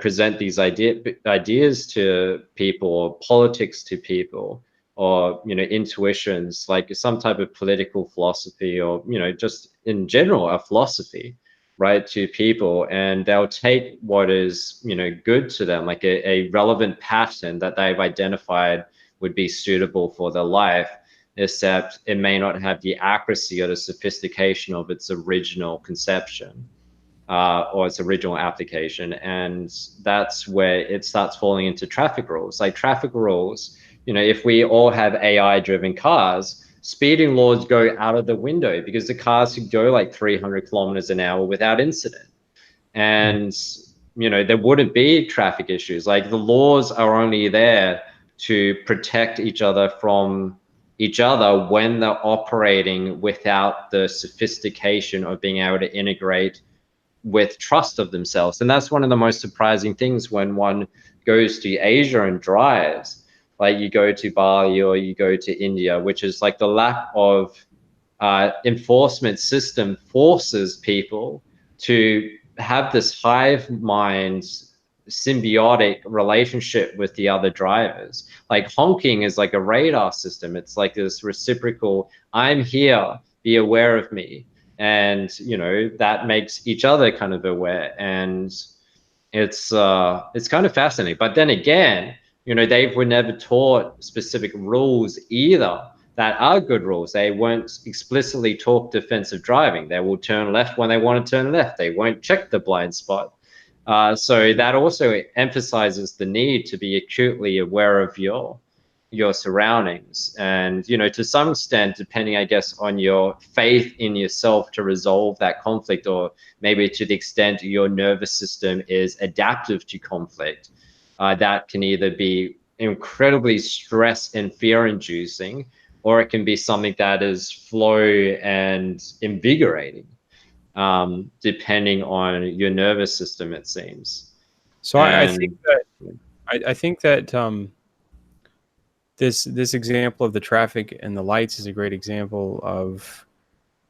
present these ideas to people, or politics to people, or intuitions, like some type of political philosophy, or just in general a philosophy, right, to people, and they'll take what is good to them, like a relevant pattern that they've identified would be suitable for their life, except it may not have the accuracy or the sophistication of its original conception, or its original application. And that's where it starts falling into traffic rules. Like traffic rules, if we all have AI driven cars, speeding laws go out of the window, because the cars could go like 300 kilometers an hour without incident. And, there wouldn't be traffic issues. Like the laws are only there to protect each other from each other when they're operating without the sophistication of being able to integrate with trust of themselves. And that's one of the most surprising things when one goes to Asia and drives. Like you go to Bali or you go to India, which is like the lack of enforcement system forces people to have this hive mind symbiotic relationship with the other drivers. Like honking is like a radar system. It's like this reciprocal, I'm here, be aware of me. And that makes each other kind of aware, and it's kind of fascinating. But then again, they were never taught specific rules either that are good rules. They weren't explicitly taught defensive driving. They will turn left when they want to turn left. They won't check the blind spot. So that also emphasizes the need to be acutely aware of your surroundings, and to some extent, depending I guess on your faith in yourself to resolve that conflict, or maybe to the extent your nervous system is adaptive to conflict, that can either be incredibly stress and fear inducing, or it can be something that is flow and invigorating, depending on your nervous system, it seems. So I think that this example of the traffic and the lights is a great example of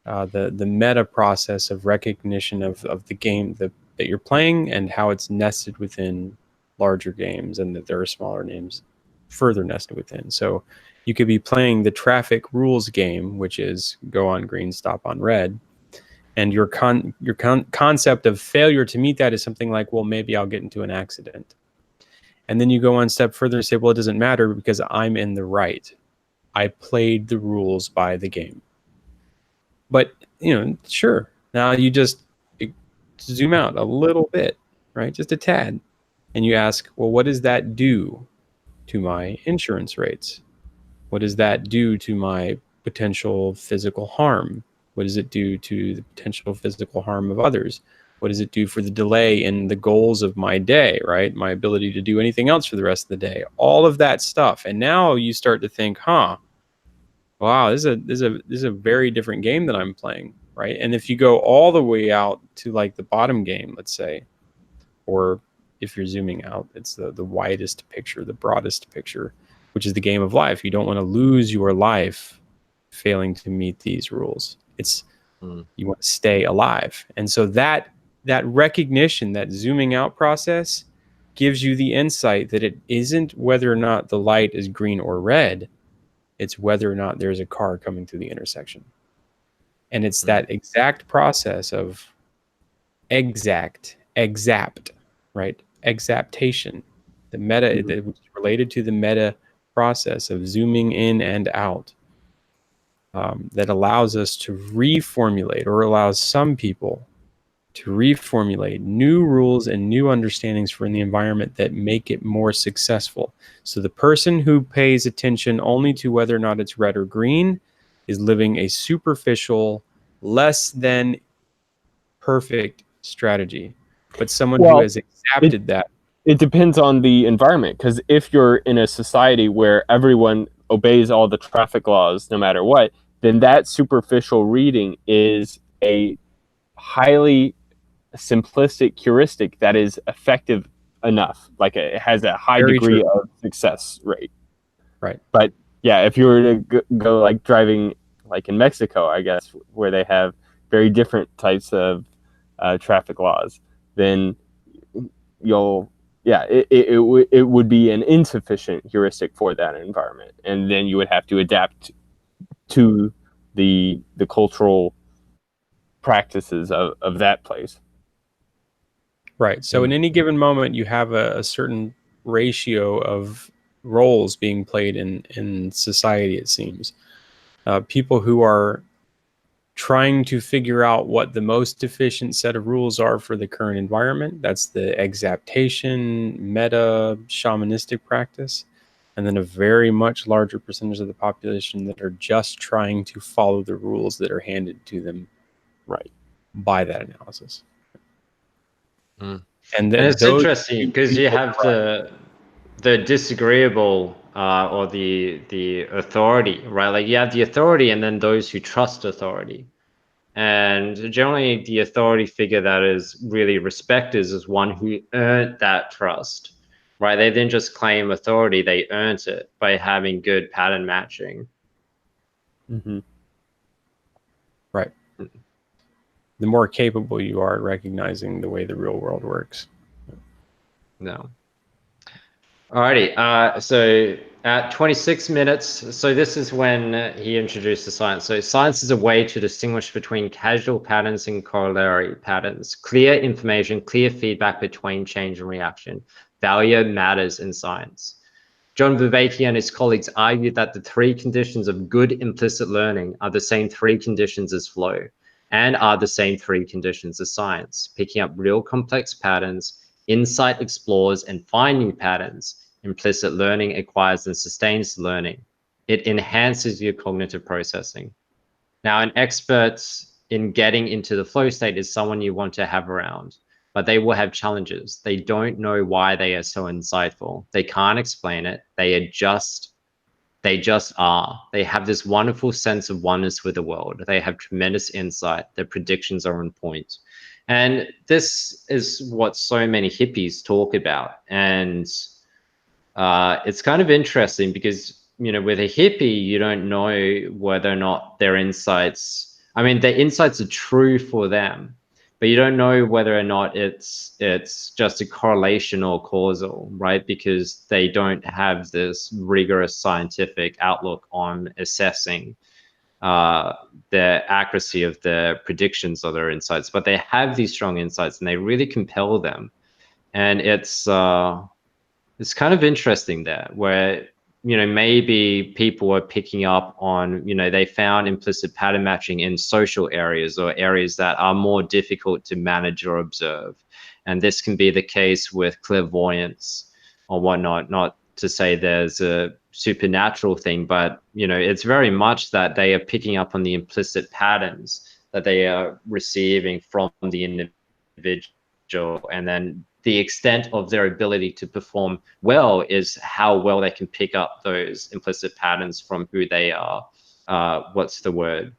the meta process of recognition of the game that you're playing, and how it's nested within larger games, and that there are smaller names further nested within. So you could be playing the traffic rules game, which is go on green, stop on red, and your concept of failure to meet that is something like, well, maybe I'll get into an accident. And then you go one step further and say, well, it doesn't matter because I'm in the right. I played the rules by the game. But, sure. Now you just zoom out a little bit, right? Just a tad. And you ask, well, what does that do to my insurance rates? What does that do to my potential physical harm? What does it do to the potential physical harm of others? What does it do for the delay in the goals of my day, right? My ability to do anything else for the rest of the day, all of that stuff. And now you start to think, wow, this is a very different game that I'm playing, right? And if you go all the way out to like the bottom game, let's say, or if you're zooming out, it's the widest picture, the broadest picture, which is the game of life. You don't want to lose your life failing to meet these rules. It's you want to stay alive. And so that recognition, that zooming out process, gives you the insight that it isn't whether or not the light is green or red, it's whether or not there's a car coming through the intersection. And it's that exact process of exapt, right? Exaptation, the meta, which is related to the meta process of zooming in and out, that allows us to reformulate, or allows some people to reformulate new rules and new understandings for the environment that make it more successful. So the person who pays attention only to whether or not it's red or green is living a superficial, less than perfect strategy. But someone who has accepted that. It depends on the environment, because if you're in a society where everyone obeys all the traffic laws no matter what, then that superficial reading is a highly simplistic heuristic that is effective enough. Like it has a high Very degree true. of success rate. Right. But yeah, if you were to go like driving like in Mexico, I guess, where they have very different types of traffic laws, then it would be an insufficient heuristic for that environment, and then you would have to adapt to the cultural practices of that place. Right. So in any given moment, you have a certain ratio of roles being played in society, it seems. People who are trying to figure out what the most efficient set of rules are for the current environment. That's the exaptation, meta, shamanistic practice. And then a very much larger percentage of the population that are just trying to follow the rules that are handed to them Right. by that analysis. Mm. And And it's those interesting because you have the disagreeable or the authority, right? Like you have the authority and then those who trust authority. And generally the authority figure that is really respected is one who earned that trust, right? They didn't just claim authority, they earned it by having good pattern matching. Mm-hmm. Right. The more capable you are at recognizing the way the real world works. No. Alrighty, so at 26 minutes, so this is when he introduced the science. So science is a way to distinguish between causal patterns and corollary patterns. Clear information, clear feedback between change and reaction. Value matters in science. John Vervaeke and his colleagues argued that the three conditions of good implicit learning are the same three conditions as flow, and are the same three conditions as science. Picking up real complex patterns, insight explores and finds new patterns. Implicit learning acquires and sustains learning. It enhances your cognitive processing. Now, an expert in getting into the flow state is someone you want to have around, but they will have challenges. They don't know why they are so insightful. They can't explain it. They just are. They have this wonderful sense of oneness with the world. They have tremendous insight. Their predictions are on point. And this is what so many hippies talk about. And it's kind of interesting because, you know, with a hippie, you don't know whether or not their insights, I mean, their insights are true for them, but you don't know whether or not it's just a correlation or causal, right? Because they don't have this rigorous scientific outlook on assessing the accuracy of their predictions or their insights, but they have these strong insights and they really compel them. And it's kind of interesting there where, you know, maybe people are picking up on, you know, they found implicit pattern matching in social areas or areas that are more difficult to manage or observe. And this can be the case with clairvoyance or whatnot, not to say there's a supernatural thing, but, you know, it's very much that they are picking up on the implicit patterns that they are receiving from the individual, and then the extent of their ability to perform well is how well they can pick up those implicit patterns from who they are. What's the word?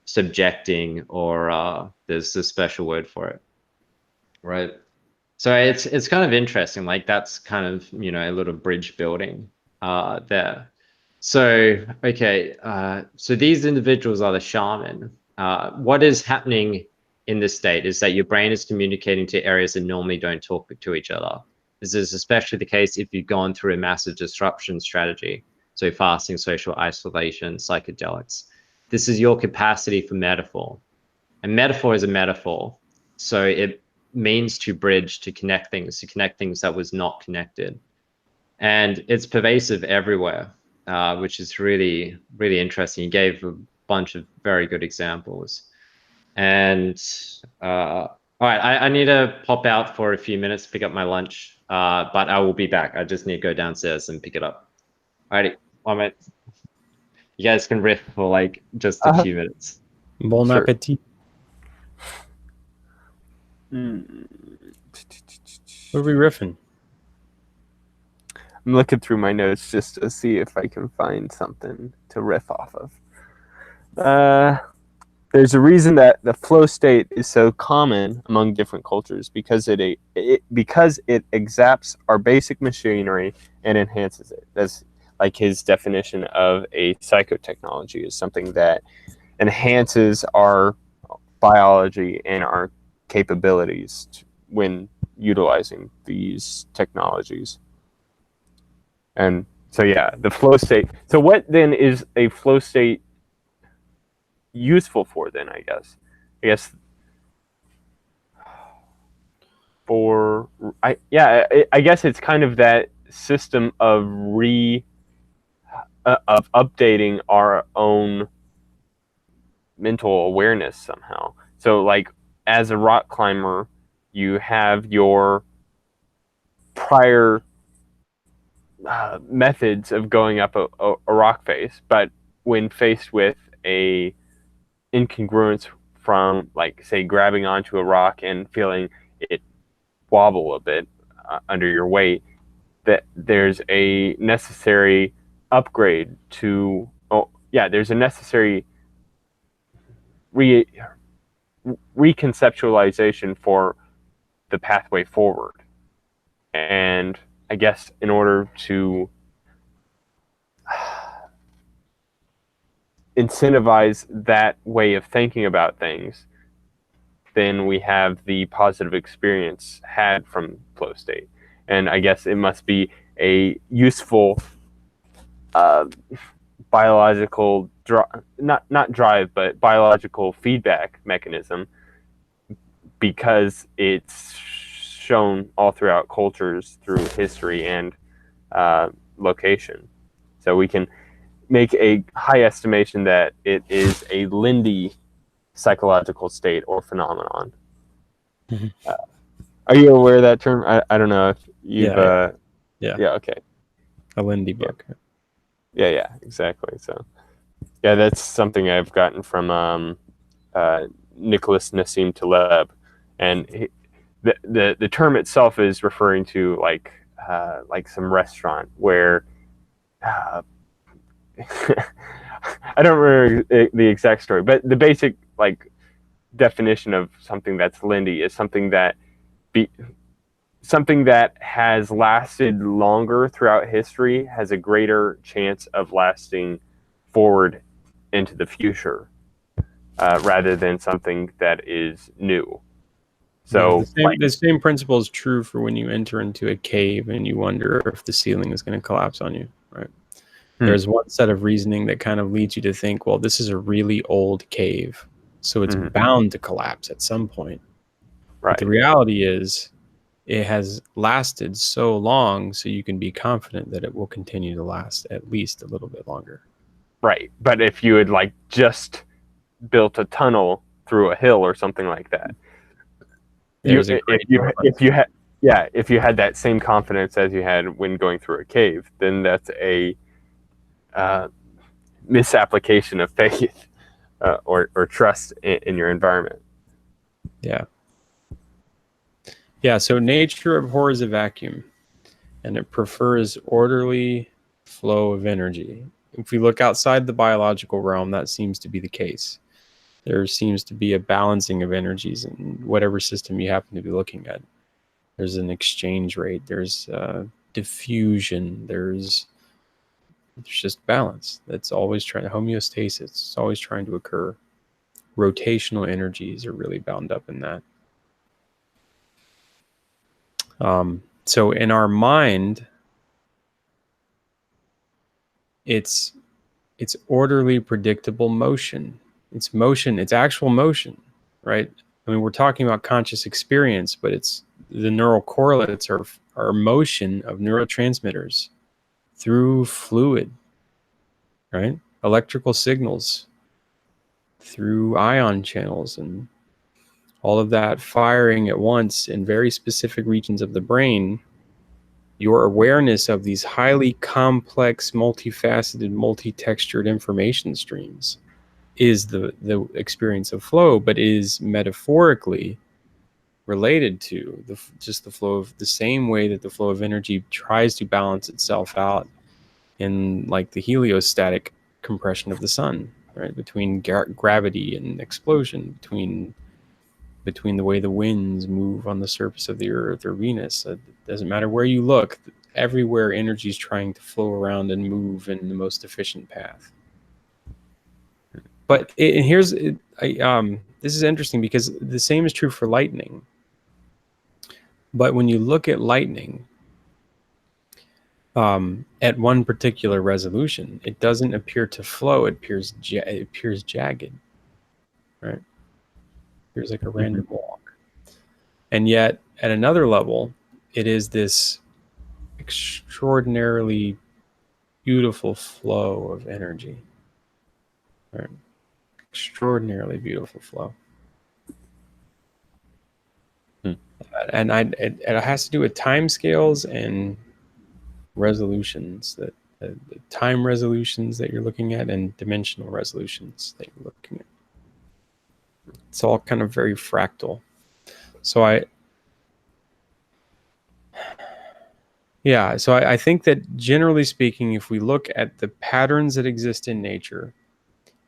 Subjecting, or there's a special word for it, right? So it's kind of interesting. Like that's kind of, you know, a little bridge building there. So okay, so these individuals are the shaman. What is happening in this state is that your brain is communicating to areas that normally don't talk to each other. This is especially the case if you've gone through a massive disruption strategy. So fasting, social isolation, psychedelics. This is your capacity for metaphor. And metaphor is a metaphor. So it means to bridge, to connect things that was not connected. And it's pervasive everywhere, which is really, really interesting. You gave a bunch of very good examples. And all right, I need to pop out for a few minutes to pick up my lunch, but I will be back. I just need to go downstairs and pick it up. All righty, 1 minute. You guys can riff for like just a few minutes. Bon Sure. appetit. What are we riffing? I'm looking through my notes just to see if I can find something to riff off of. There's a reason that the flow state is so common among different cultures because because it exapts our basic machinery and enhances it. That's like his definition of a psychotechnology is something that enhances our biology and our capabilities when utilizing these technologies. And so yeah, the flow state. So what then is a flow state useful for then, I guess I guess it's kind of that system of of updating our own mental awareness somehow. So like as a rock climber, you have your prior methods of going up a rock face, but when faced with a incongruence from, like, say, grabbing onto a rock and feeling it wobble a bit under your weight, that there's a necessary upgrade to, there's a necessary reconceptualization for the pathway forward. And I guess in order to incentivize that way of thinking about things, then we have the positive experience had from flow state. And I guess it must be a useful biological not drive, but biological feedback mechanism, because it's shown all throughout cultures through history and location. So we can make a high estimation that it is a Lindy psychological state or phenomenon. Mm-hmm. Are you aware of that term? I don't know if you've... Yeah, okay. A Lindy book. Yeah, exactly. So, yeah, that's something I've gotten from Nicholas Nassim Taleb, and the term itself is referring to like some restaurant where I don't remember the exact story, but the basic like definition of something that's Lindy is something that has lasted longer throughout history has a greater chance of lasting forward into the future, rather than something that is new. So the same principle is true for when you enter into a cave and you wonder if the ceiling is going to collapse on you, right? There's one set of reasoning that kind of leads you to think, well, this is a really old cave, so it's bound to collapse at some point. Right. But the reality is it has lasted so long, so you can be confident that it will continue to last at least a little bit longer. Right. But if you had like just built a tunnel through a hill or something like that, if you had that same confidence as you had when going through a cave, then that's a misapplication of faith or trust in your environment. Yeah, so nature abhors a vacuum, and it prefers orderly flow of energy. If we look outside the biological realm, that seems to be the case. There seems to be a balancing of energies in whatever system you happen to be looking at. There's an exchange rate, there's diffusion, there's just balance. That's always trying to homeostasis. It's always trying to occur. Rotational energies are really bound up in that. So in our mind, it's orderly, predictable motion. It's motion. It's actual motion, right? I mean, we're talking about conscious experience, but it's the neural correlates are motion of neurotransmitters through fluid, right? Electrical signals through ion channels and all of that firing at once in very specific regions of the brain. Your awareness of these highly complex, multifaceted, multi-textured information streams is the experience of flow, but is metaphorically related to just the flow of the same way that the flow of energy tries to balance itself out in like the heliostatic compression of the sun. right? Between gravity and explosion, between the way the winds move on the surface of the Earth or Venus. It doesn't matter where you look. Everywhere, energy is trying to flow around and move in the most efficient path. But this is interesting because the same is true for lightning. But when you look at lightning, at one particular resolution, it doesn't appear to flow. It appears jagged, right? It appears like a random walk. And yet, at another level, it is this extraordinarily beautiful flow of energy, right? Extraordinarily beautiful flow. And it has to do with time scales and resolutions, the time resolutions that you're looking at and dimensional resolutions that you're looking at. It's all kind of very fractal. So I think that generally speaking, if we look at the patterns that exist in nature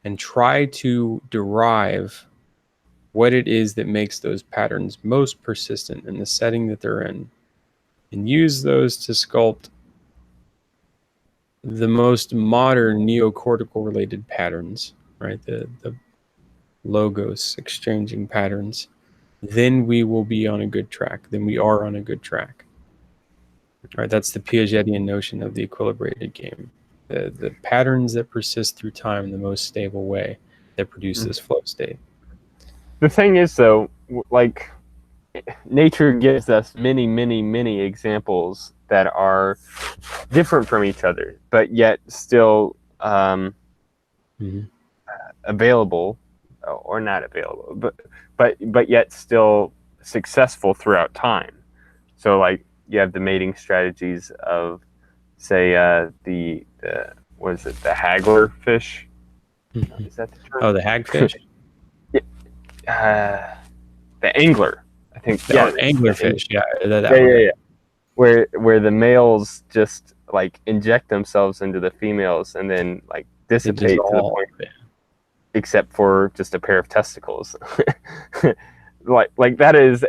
and try to derive what it is that makes those patterns most persistent in the setting that they're in, and use those to sculpt the most modern neocortical related patterns, right? The logos exchanging patterns, then we will be on a good track. Then we are on a good track. Right? That's the Piagetian notion of the equilibrated game. The patterns that persist through time in the most stable way that produce this flow state. The thing is, though, like, nature gives us many, many, many examples that are different from each other, but yet still available, or not available, but yet still successful throughout time. So, like, you have the mating strategies of, say, the what is it, the haggler fish? Is that the term? Oh, the hagfish? The angler, I think. Anglerfish. Yeah. Yeah. Where the males just like inject themselves into the females and then like dissipate to the point, except for just a pair of testicles. like that is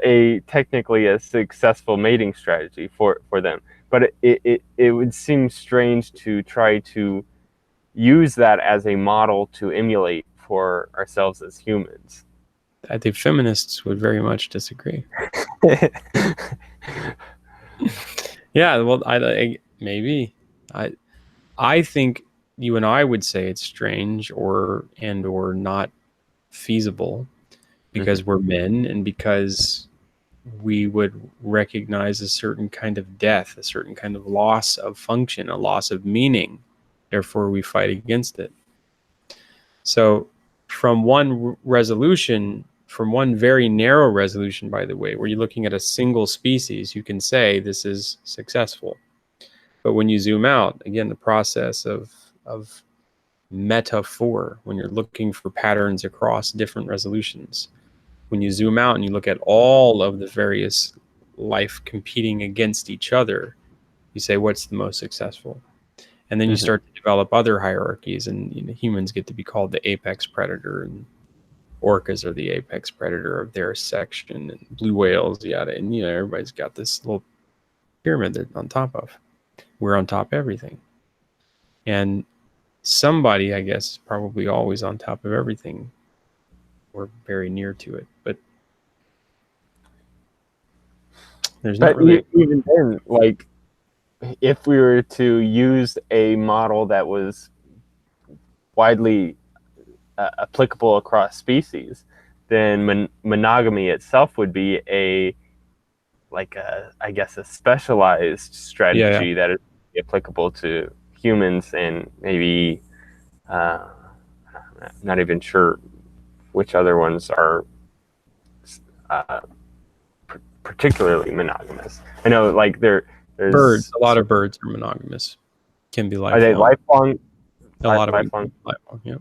technically a successful mating strategy for them. But it would seem strange to try to use that as a model to emulate for ourselves as humans. I think feminists would very much disagree. Yeah, well, maybe. I think you and I would say it's strange or not feasible because we're men and because we would recognize a certain kind of death, a certain kind of loss of function, a loss of meaning. Therefore, we fight against it. So from one very narrow resolution, by the way, where you're looking at a single species, you can say this is successful. But when you zoom out, again, the process of metaphor, when you're looking for patterns across different resolutions, when you zoom out and you look at all of the various life competing against each other, you say, what's the most successful? And then you start to develop other hierarchies, and humans get to be called the apex predator, and orcas are the apex predator of their section, and blue whales, yada. And everybody's got this little pyramid they're on top of. We're on top of everything, and somebody, I guess, is probably always on top of everything, or very near to it. But there's not really even then, like, if we were to use a model that was widely applicable across species, then monogamy itself would be a specialized strategy that is applicable to humans, and maybe not even sure which other ones are particularly monogamous. I know, like, there's birds. A lot of birds are monogamous. Can be lifelong. Are they lifelong? A lot of lifelong. Yeah.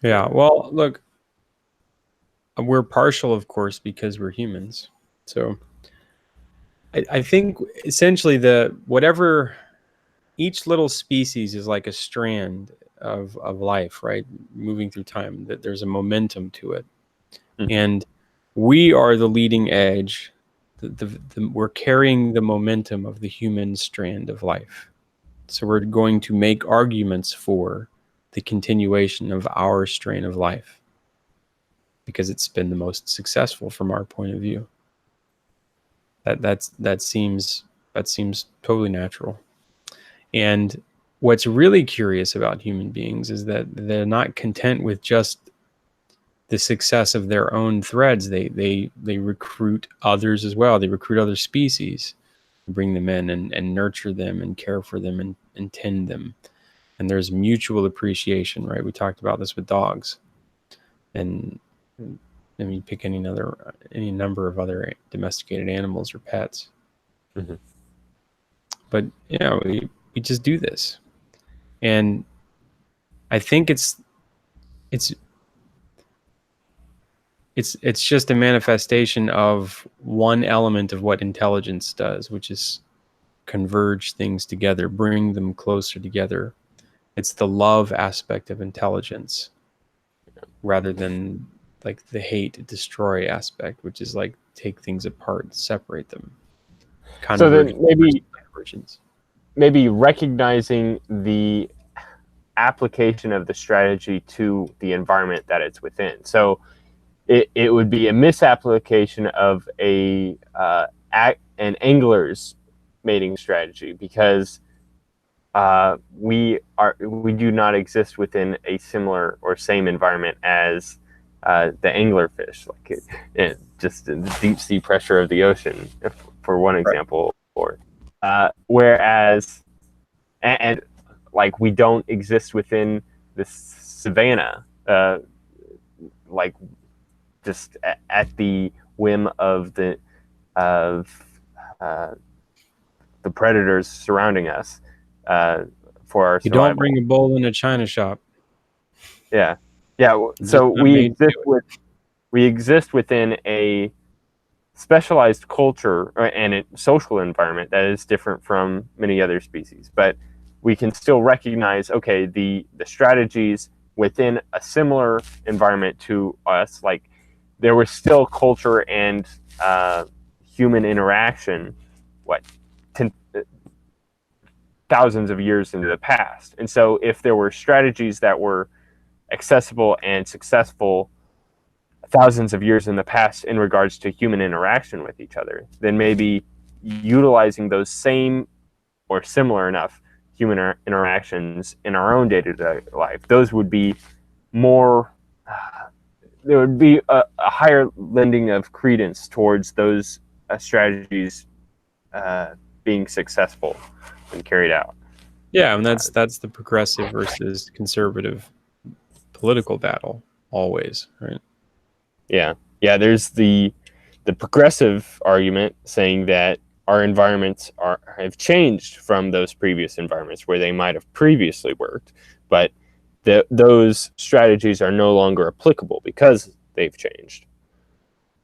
Yeah. Well, look, we're partial, of course, because we're humans. So I think essentially whatever each little species is like a strand of life, right? Moving through time, that there's a momentum to it. And we are the leading edge. We're carrying the momentum of the human strand of life. So we're going to make arguments for the continuation of our strain of life because it's been the most successful from our point of view. That seems totally natural. And what's really curious about human beings is that they're not content with just the success of their own threads. They recruit others as well. They recruit other species, bring them in and nurture them and care for them and tend them. And there's mutual appreciation, right? We talked about this with dogs. And I mean, pick any number of other domesticated animals or pets. Mm-hmm. But we just do this. And I think it's just a manifestation of one element of what intelligence does, which is converge things together, bring them closer together. It's the love aspect of intelligence rather than like the hate, destroy aspect, which is like take things apart, separate them. So then maybe recognizing the application of the strategy to the environment that it's within. So it would be a misapplication of an angler's mating strategy because we do not exist within a similar or same environment as the anglerfish, like just in the deep sea pressure of the ocean, for one example. Or whereas and like we don't exist within the savannah, like just at the whim of the predators surrounding us for our survival. You don't bring a bowl in a china shop. Yeah. So we exist within a specialized culture and a social environment that is different from many other species, but we can still recognize, okay, the strategies within a similar environment to us, like there was still culture and human interaction, thousands of years into the past. And so if there were strategies that were accessible and successful thousands of years in the past in regards to human interaction with each other, then maybe utilizing those same or similar enough human interactions in our own day-to-day life, those would be more, there would be a higher lending of credence towards those strategies being successful and carried out. Yeah, and that's the progressive versus conservative political battle always, right? Yeah. There's the progressive argument saying that our environments have changed from those previous environments where they might have previously worked, but those strategies are no longer applicable because they've changed.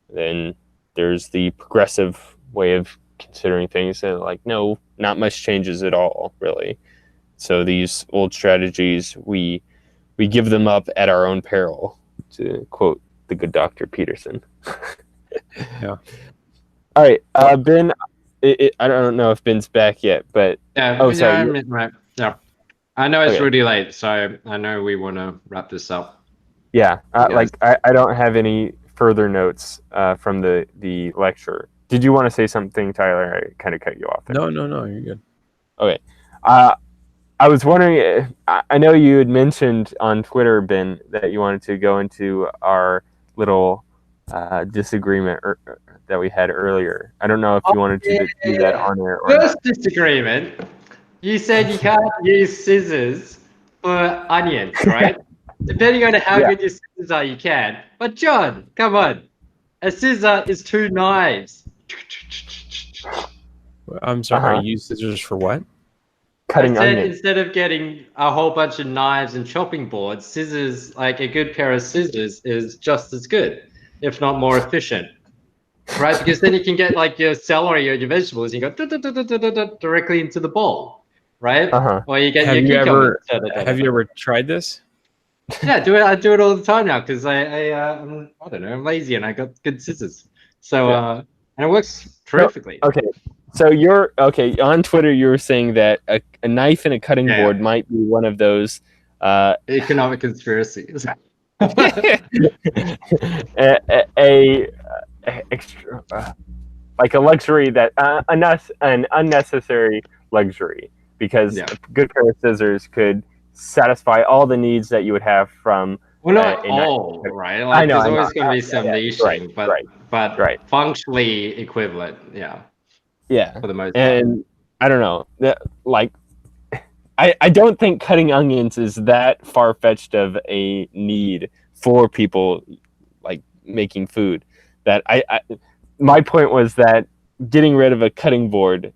Then there's the progressive way of considering things that like, no, not much changes at all, really. So these old strategies, we give them up at our own peril, to quote the good Dr. Peterson. Yeah. All right, Ben. I don't know if Ben's back yet, but sorry. Yeah, I know it's Okay. really late, so I know we want to wrap this up. Yeah, Yes. I don't have any further notes from the lecture. Did you want to say something, Tyler? I kind of cut you off there. No, you're good. Okay. I was wondering, I know you had mentioned on Twitter, Ben, that you wanted to go into our little disagreement that we had earlier. I don't know if you wanted to do that on air or First not. disagreement. You said you can't use scissors for onions, right? Depending on how good your scissors are, you can. But John, come on. A scissor is 2 knives. I'm sorry, Uh-huh. you use scissors for what? Cutting I said onions. instead of getting a whole bunch of knives and chopping boards, scissors, like a good pair of scissors, is just as good, if not more efficient. Right? Because then you can get like your celery or your vegetables and you go directly into the bowl. right? Uh-huh. Or you get Have your you cucumber. ever tried this? Yeah, do it. I do it all the time now because I don't know, I'm lazy and I got good scissors. So Yeah. and it works So, terrifically. okay. So you're okay on Twitter. You were saying that a knife and a cutting Yeah. board might be one of those Economic conspiracies. a extra, like a luxury that an unnecessary luxury because Yeah. a good pair of scissors could satisfy all the needs that you would have from Well, not a knife. all, right? I Like know, there's I know. always going to be Yeah, some yeah, right, niching, right, but right. functionally equivalent. Yeah, Yeah, for the most part. and I don't know. Like, I don't think cutting onions is that far fetched of a need for people like making food. That my point was that getting rid of a cutting board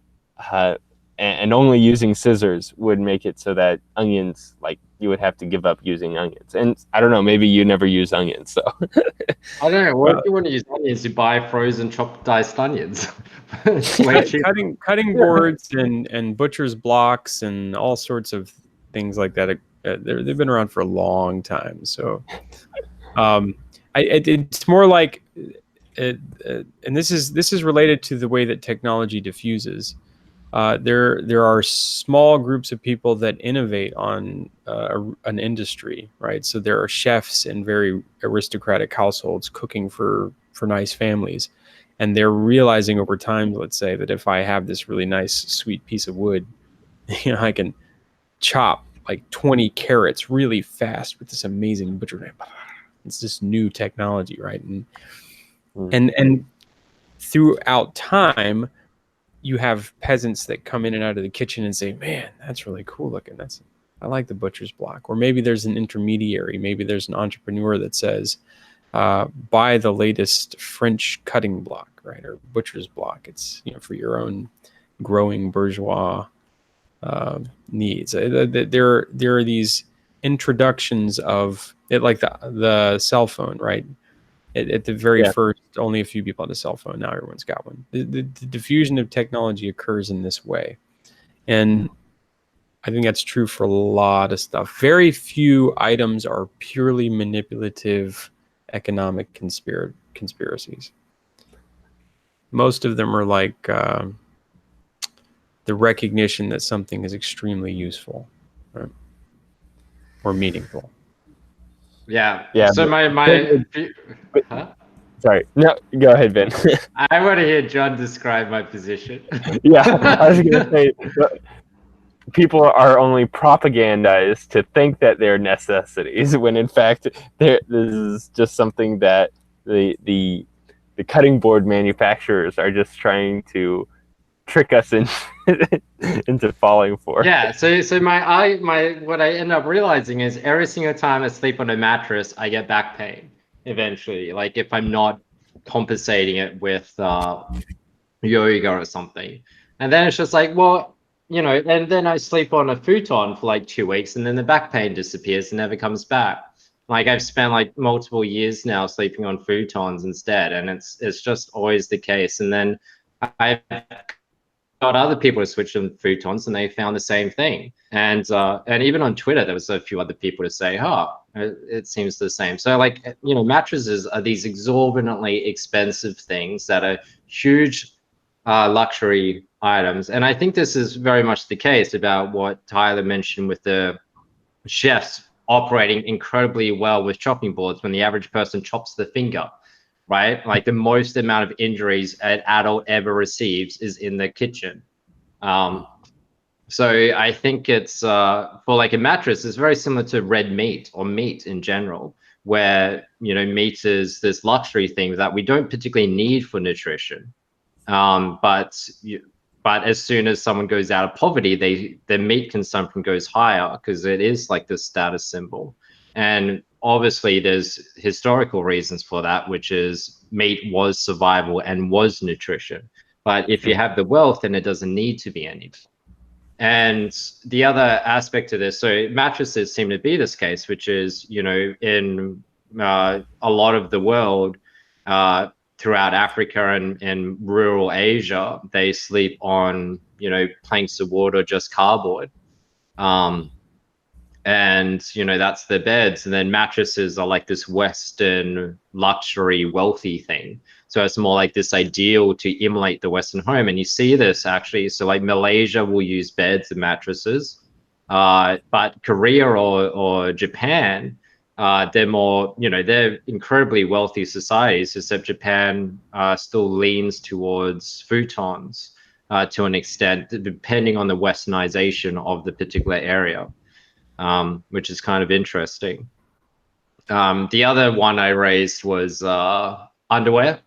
and only using scissors would make it so that onions, like, you would have to give up using onions. And I don't know, maybe you never use onions, so. I don't know. What if you want to use onions? You buy frozen chopped diced onions. It's way cheaper. Cutting boards and butcher's blocks and all sorts of things like that. They've been around for a long time. So, it's more like, and this is related to the way that technology diffuses. There are small groups of people that innovate on an industry, right? So there are chefs in very aristocratic households cooking for nice families, and they're realizing over time, let's say, that if I have this really nice sweet piece of wood, I can chop like 20 carrots really fast with this amazing butcher knife. It's this new technology, right? And throughout time, you have peasants that come in and out of the kitchen and say, "Man, that's really cool looking. I like the butcher's block." Or maybe there's an intermediary. Maybe there's an entrepreneur that says, "Buy the latest French cutting block, right, or butcher's block. It's for your own growing bourgeois needs." There are these introductions of it, like the cell phone, right? At the very first, only a few people had a cell phone. Now everyone's got one. The diffusion of technology occurs in this way. And I think that's true for a lot of stuff. Very few items are purely manipulative economic conspiracies. Most of them are like the recognition that something is extremely useful, right? Or meaningful. Yeah. Yeah. So huh? Sorry. No, go ahead, Ben. I want to hear John describe my position. Yeah, I was going to say, people are only propagandized to think that they're necessities, when in fact, this is just something that the cutting board manufacturers are just trying to trick us into falling for. Yeah, so my what I end up realizing is every single time I sleep on a mattress, I get back pain eventually. Like if I'm not compensating it with yoga or something, and then it's just like, well, and then I sleep on a futon for like 2 weeks, and then the back pain disappears and never comes back. Like I've spent like multiple years now sleeping on futons instead, and it's just always the case. And then I've got other people to switch them futons and they found the same thing. And even on Twitter, there was a few other people to say, oh, it seems the same. So like, mattresses are these exorbitantly expensive things that are huge luxury items. And I think this is very much the case about what Tyler mentioned with the chefs operating incredibly well with chopping boards when the average person chops the finger, right? Like the most amount of injuries an adult ever receives is in the kitchen. So I think it's for like a mattress, it's very similar to red meat or meat in general, where meat is this luxury thing that we don't particularly need for nutrition. But as soon as someone goes out of poverty, their meat consumption goes higher because it is like this status symbol. And obviously there's historical reasons for that, which is meat was survival and was nutrition. But if you have the wealth, then it doesn't need to be any. And the other aspect to this, so mattresses seem to be this case, which is, in a lot of the world, throughout Africa and rural Asia, they sleep on, you know, planks of wood or just cardboard. And, you know, that's their beds. And then mattresses are like this Western luxury, wealthy thing. So it's more like this ideal to emulate the Western home. And you see this actually. So like Malaysia will use beds and mattresses. But Korea or Japan, they're more, you know, they're incredibly wealthy societies, except Japan still leans towards futons to an extent, depending on the westernization of the particular area, which is kind of interesting. The other one I raised was underwear.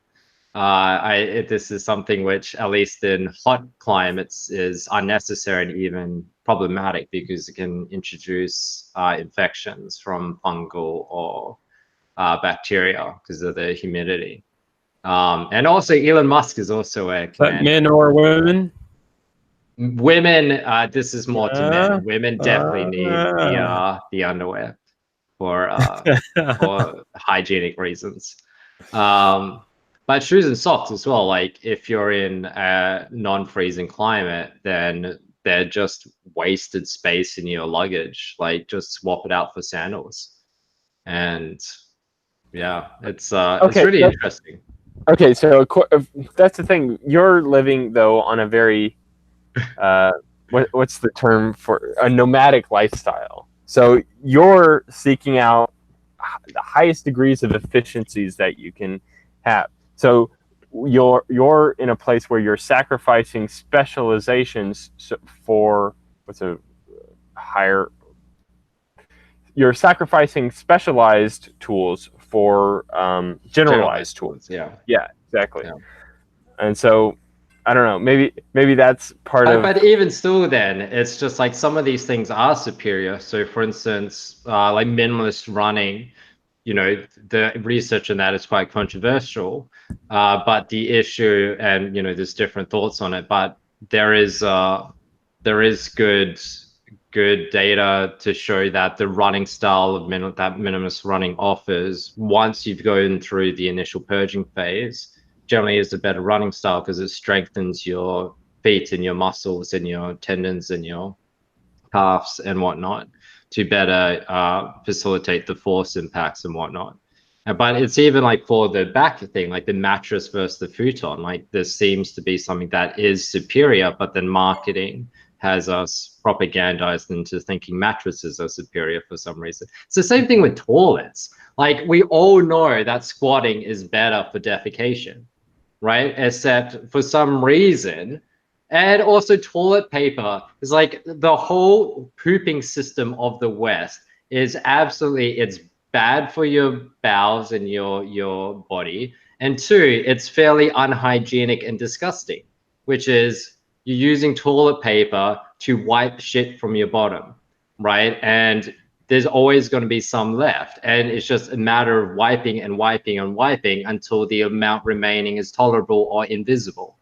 This is something which, at least in hot climates, is unnecessary and even problematic because it can introduce infections from fungal or bacteria because of the humidity. And also, Elon Musk is also a But men or women? Women, this is more to men. Women definitely need the underwear for hygienic reasons. But shoes and socks as well. Like if you're in a non-freezing climate, then they're just wasted space in your luggage. Like just swap it out for sandals. And yeah, it's really interesting. Okay, so that's the thing. You're living though on a very what's the term for a nomadic lifestyle. So you're seeking out the highest degrees of efficiencies that you can have. So you're in a place where you're sacrificing specializations for you're sacrificing specialized tools for generalized tools. Yeah, exactly. Yeah. And so I don't know, maybe that's part of. But even still, then it's just like some of these things are superior. So for instance, like minimalist running, you know, the research in that is quite controversial, but the issue, and you know, there's different thoughts on it, but there is good data to show that the running style of that minimalist running offers, once you've gone through the initial purging phase, generally is a better running style because it strengthens your feet and your muscles and your tendons and your calves and whatnot to better facilitate the force impacts and whatnot. But it's even like for the back thing, like the mattress versus the futon, like there seems to be something that is superior, but then marketing has us propagandized into thinking mattresses are superior for some reason. It's the same thing with toilets. Like we all know that squatting is better for defecation, right? Except for some reason. And also toilet paper is like the whole pooping system of the West is absolutely, it's bad for your bowels and your body. And two, it's fairly unhygienic and disgusting, which is you're using toilet paper to wipe shit from your bottom, right? And there's always going to be some left. And it's just a matter of wiping and wiping and wiping until the amount remaining is tolerable or invisible,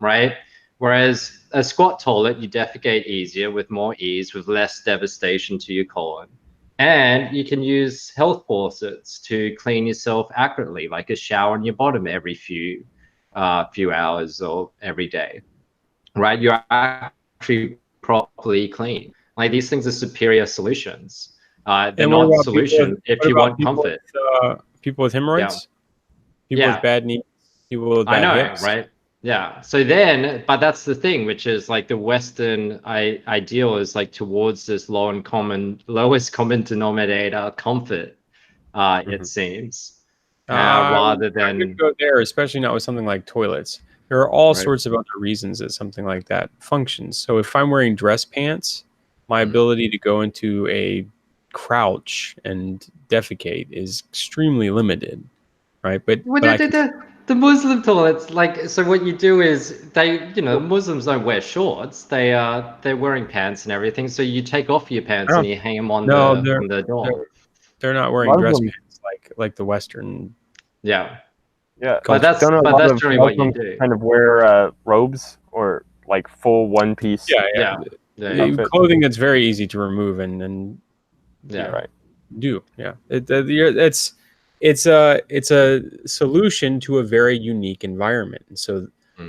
right? Whereas a squat toilet, you defecate easier with more ease, with less devastation to your colon. And you can use health faucets to clean yourself accurately, like a shower on your bottom every few hours or every day, right? You're actually properly clean. Like these things are superior solutions. They're not a solution if you want comfort. People with hemorrhoids? People with bad knees? People with bad hips? Right? Yeah. So then, but that's the thing, which is like the Western ideal is like towards this lowest common denominator comfort, it seems, rather than. I could go there, especially not with something like toilets. There are all sorts of other reasons that something like that functions. So if I'm wearing dress pants, my ability to go into a crouch and defecate is extremely limited, right? But the Muslim toilets, like, so what you do is Muslims don't wear shorts. They're wearing pants and everything. So you take off your pants and you hang them on the door. They're not wearing dress pants like the Western. Yeah. But that's generally what you do. Kind of wear robes or like full one piece. Yeah. Clothing that's very easy to remove and right. It's it's a solution to a very unique environment. And so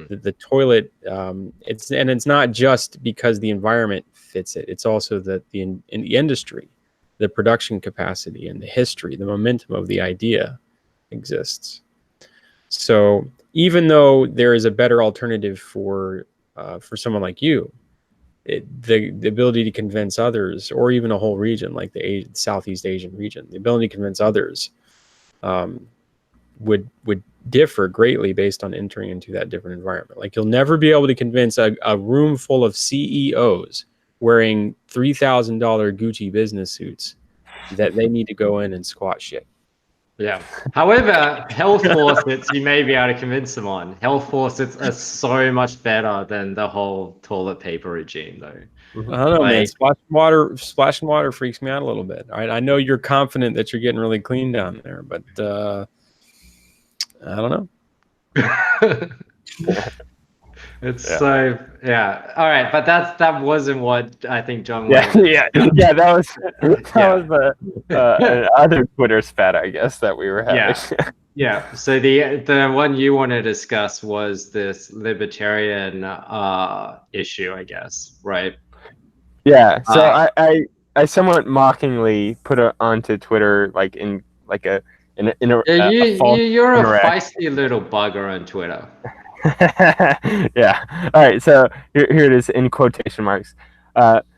the toilet, it's not just because the environment fits it. It's also that in the industry, the production capacity and the history, the momentum of the idea exists. So even though there is a better alternative for someone like you, the ability to convince others, or even a whole region like the Southeast Asian region, the ability to convince others would differ greatly based on entering into that different environment. Like you'll never be able to convince a room full of CEOs wearing $3,000 Gucci business suits that they need to go in and squat shit. Yeah. However, health faucets, you may be able to convince them on. Health faucets are so much better than the whole toilet paper regime, though. I don't know, man. Splashing water freaks me out a little bit. All right, I know you're confident that you're getting really clean down there, but I don't know. So all right, but that wasn't what I think John Yeah, wanted. yeah. That was other Twitter spat, I guess, that we were having. Yeah. So the one you want to discuss was this libertarian issue, I guess, right? Yeah. So I somewhat mockingly put it onto Twitter, like in a false you're a interaction. feisty little bugger on Twitter. Yeah. All right. So here it is in quotation marks.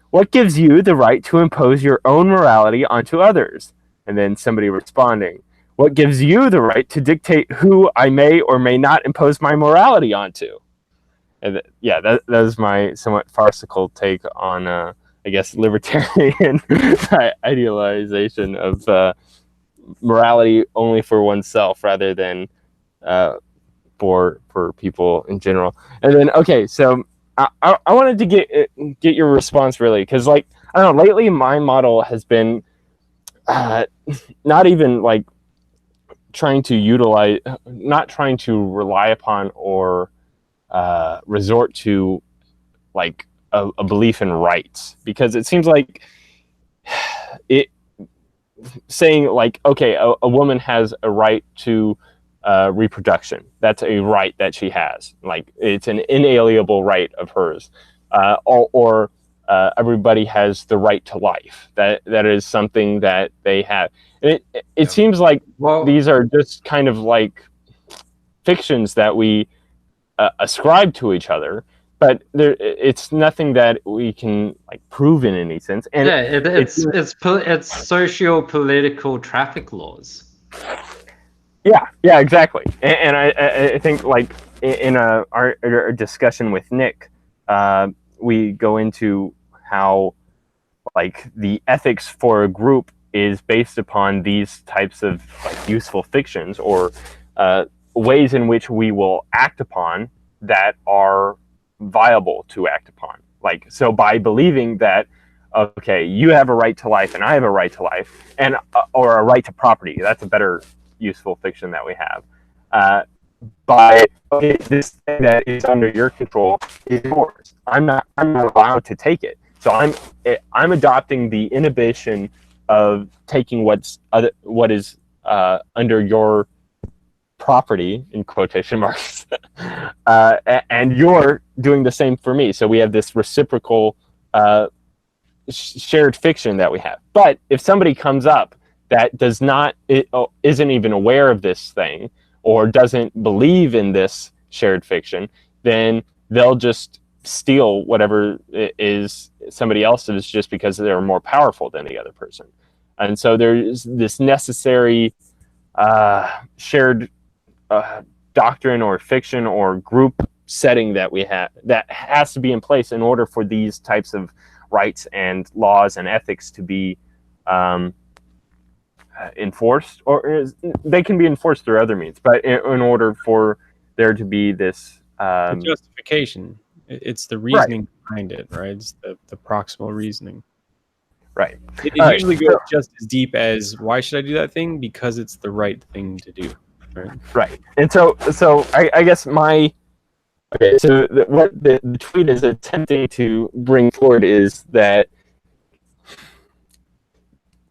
What gives you the right to impose your own morality onto others? And then somebody responding, what gives you the right to dictate who I may or may not impose my morality onto? And that was my somewhat farcical take on, I guess, libertarian idealization of morality only for oneself rather than for people in general. And then, okay, so I wanted to get your response, really, because, like, I don't know, lately my model has been not even like not trying to rely upon or resort to like a belief in rights, because it seems like it saying like, okay, a woman has a right to reproduction. That's a right that she has. Like, it's an inalienable right of hers. Or everybody has the right to life. That is something that they have. And it seems like these are just kind of like fictions that we ascribe to each other, but it's nothing that we can like prove in any sense. And it's socio-political traffic laws. Yeah, exactly. And I think, like, in our discussion with Nick, we go into how, like, the ethics for a group is based upon these types of like useful fictions or ways in which we will act upon that are viable to act upon. Like, so by believing that, okay, you have a right to life and I have a right to life, and or a right to property. That's a better useful fiction that we have. By, okay, this thing that is under your control is yours. I'm not allowed to take it. So I'm adopting the inhibition of taking what is under your property, in quotation marks, and you're doing the same for me. So we have this reciprocal shared fiction that we have. But if somebody comes up that isn't even aware of this thing or doesn't believe in this shared fiction, then they'll just steal whatever is somebody else's just because they're more powerful than the other person. And so there's this necessary shared doctrine or fiction or group setting that we have that has to be in place in order for these types of rights and laws and ethics to be enforced, or they can be enforced through other means, but in order for there to be this the justification, it's the reasoning behind it, right? It's the proximal reasoning, right? It usually goes just as deep as, why should I do that thing? Because it's the right thing to do, right? And so I guess what the tweet is attempting to bring forward is that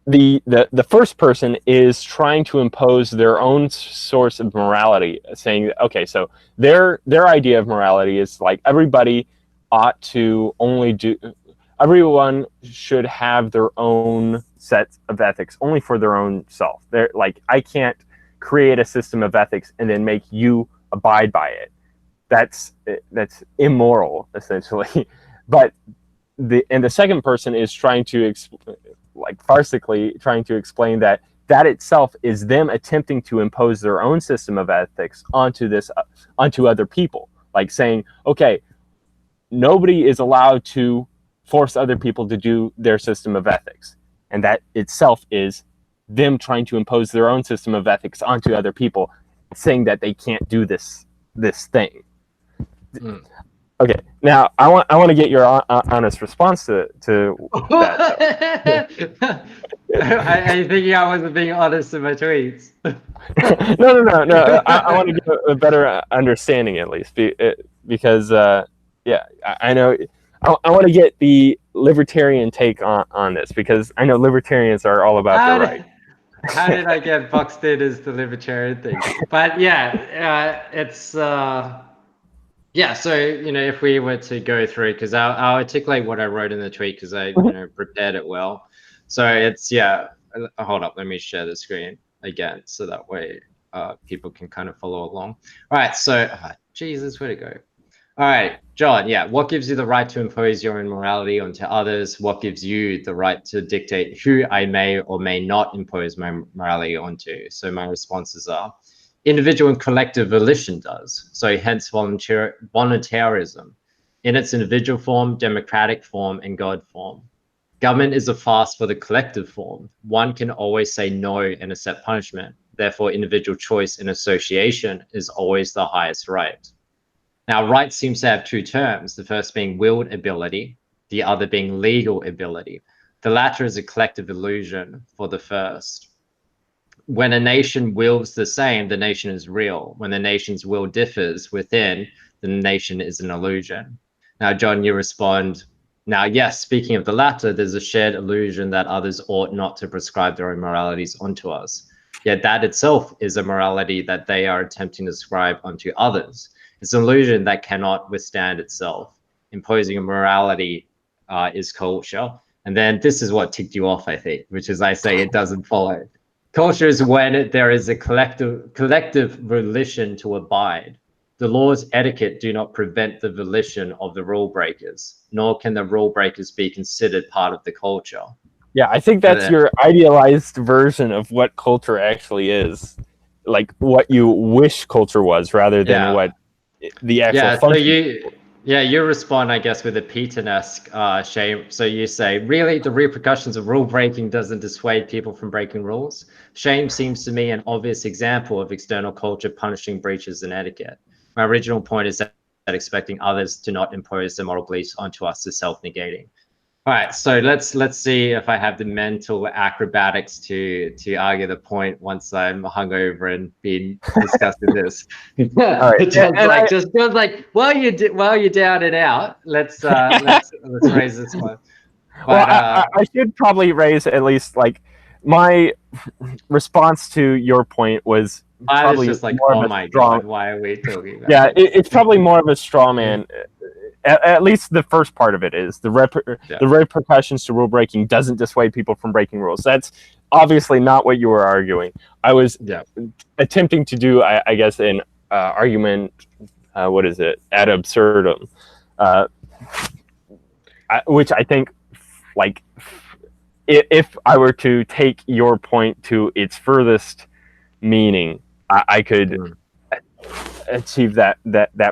the first person is trying to impose their own source of morality, saying, okay, so their idea of morality is like everybody ought to only do, everyone should have their own set of ethics only for their own self. They're like, I can't create a system of ethics and then make you abide by it. That's immoral, essentially. But the second person is trying to like farcically trying to explain that itself is them attempting to impose their own system of ethics onto other people, like saying, okay, nobody is allowed to force other people to do their system of ethics, and that itself is them trying to impose their own system of ethics onto other people, saying that they can't do this thing. Okay, now I want to get your honest response to that. I think I wasn't being honest in my tweets. No. I want to get a better understanding, at least, because I know I want to get the libertarian take on this, because I know libertarians are all about their right. How did I get boxed in as the libertarian thing? But yeah, it's. Yeah, so if we were to go through, because I'll articulate what I wrote in the tweet, because I prepared it well. So it's hold up, let me share the screen again, so that way people can kind of follow along. All right, so Jesus, where'd it go? All right, John. Yeah, what gives you the right to impose your own morality onto others? What gives you the right to dictate who I may or may not impose my morality onto? So my responses are: individual and collective volition does. So hence voluntarism in its individual form, democratic form, and God form. Government is a farce for the collective form. One can always say no and accept punishment. Therefore, individual choice and association is always the highest right. Now, right seems to have two terms, the first being willed ability, the other being legal ability. The latter is a collective illusion for the first. When a nation wills the same, the nation is real. When the nation's will differs within, the nation is an illusion. Now, John, you respond, now, yes, speaking of the latter, there's a shared illusion that others ought not to prescribe their own moralities onto us. Yet that itself is a morality that they are attempting to ascribe onto others. It's an illusion that cannot withstand itself. Imposing a morality is culture. And then this is what ticked you off, I think, which is I say it doesn't follow. Culture is when there is a collective volition to abide. The laws etiquette do not prevent the volition of the rule breakers, nor can the rule breakers be considered part of the culture. Yeah, I think that's your idealized version of what culture actually is, like what you wish culture was, rather than what the actual function. So you respond, I guess, with a Peyton-esque shame. So you say, really, the repercussions of rule breaking doesn't dissuade people from breaking rules. Shame seems to me an obvious example of external culture punishing breaches in etiquette. My original point is that expecting others to not impose their moral beliefs onto us is self-negating. All right, so let's see if I have the mental acrobatics to argue the point once I'm hungover and been discussing this. All right. Just like while you're down and out, let's raise this one. But, well, I should probably raise at least like my response to your point was probably just like, more oh of a my strong, God, why are we talking about? Yeah, it's probably more of a straw man. At least the first part of it is the repercussions to rule breaking doesn't dissuade people from breaking rules. That's obviously not what you were arguing. I was attempting to do, I guess, an argument. What is it? Ad absurdum, which I think, like, if I were to take your point to its furthest meaning, I could achieve that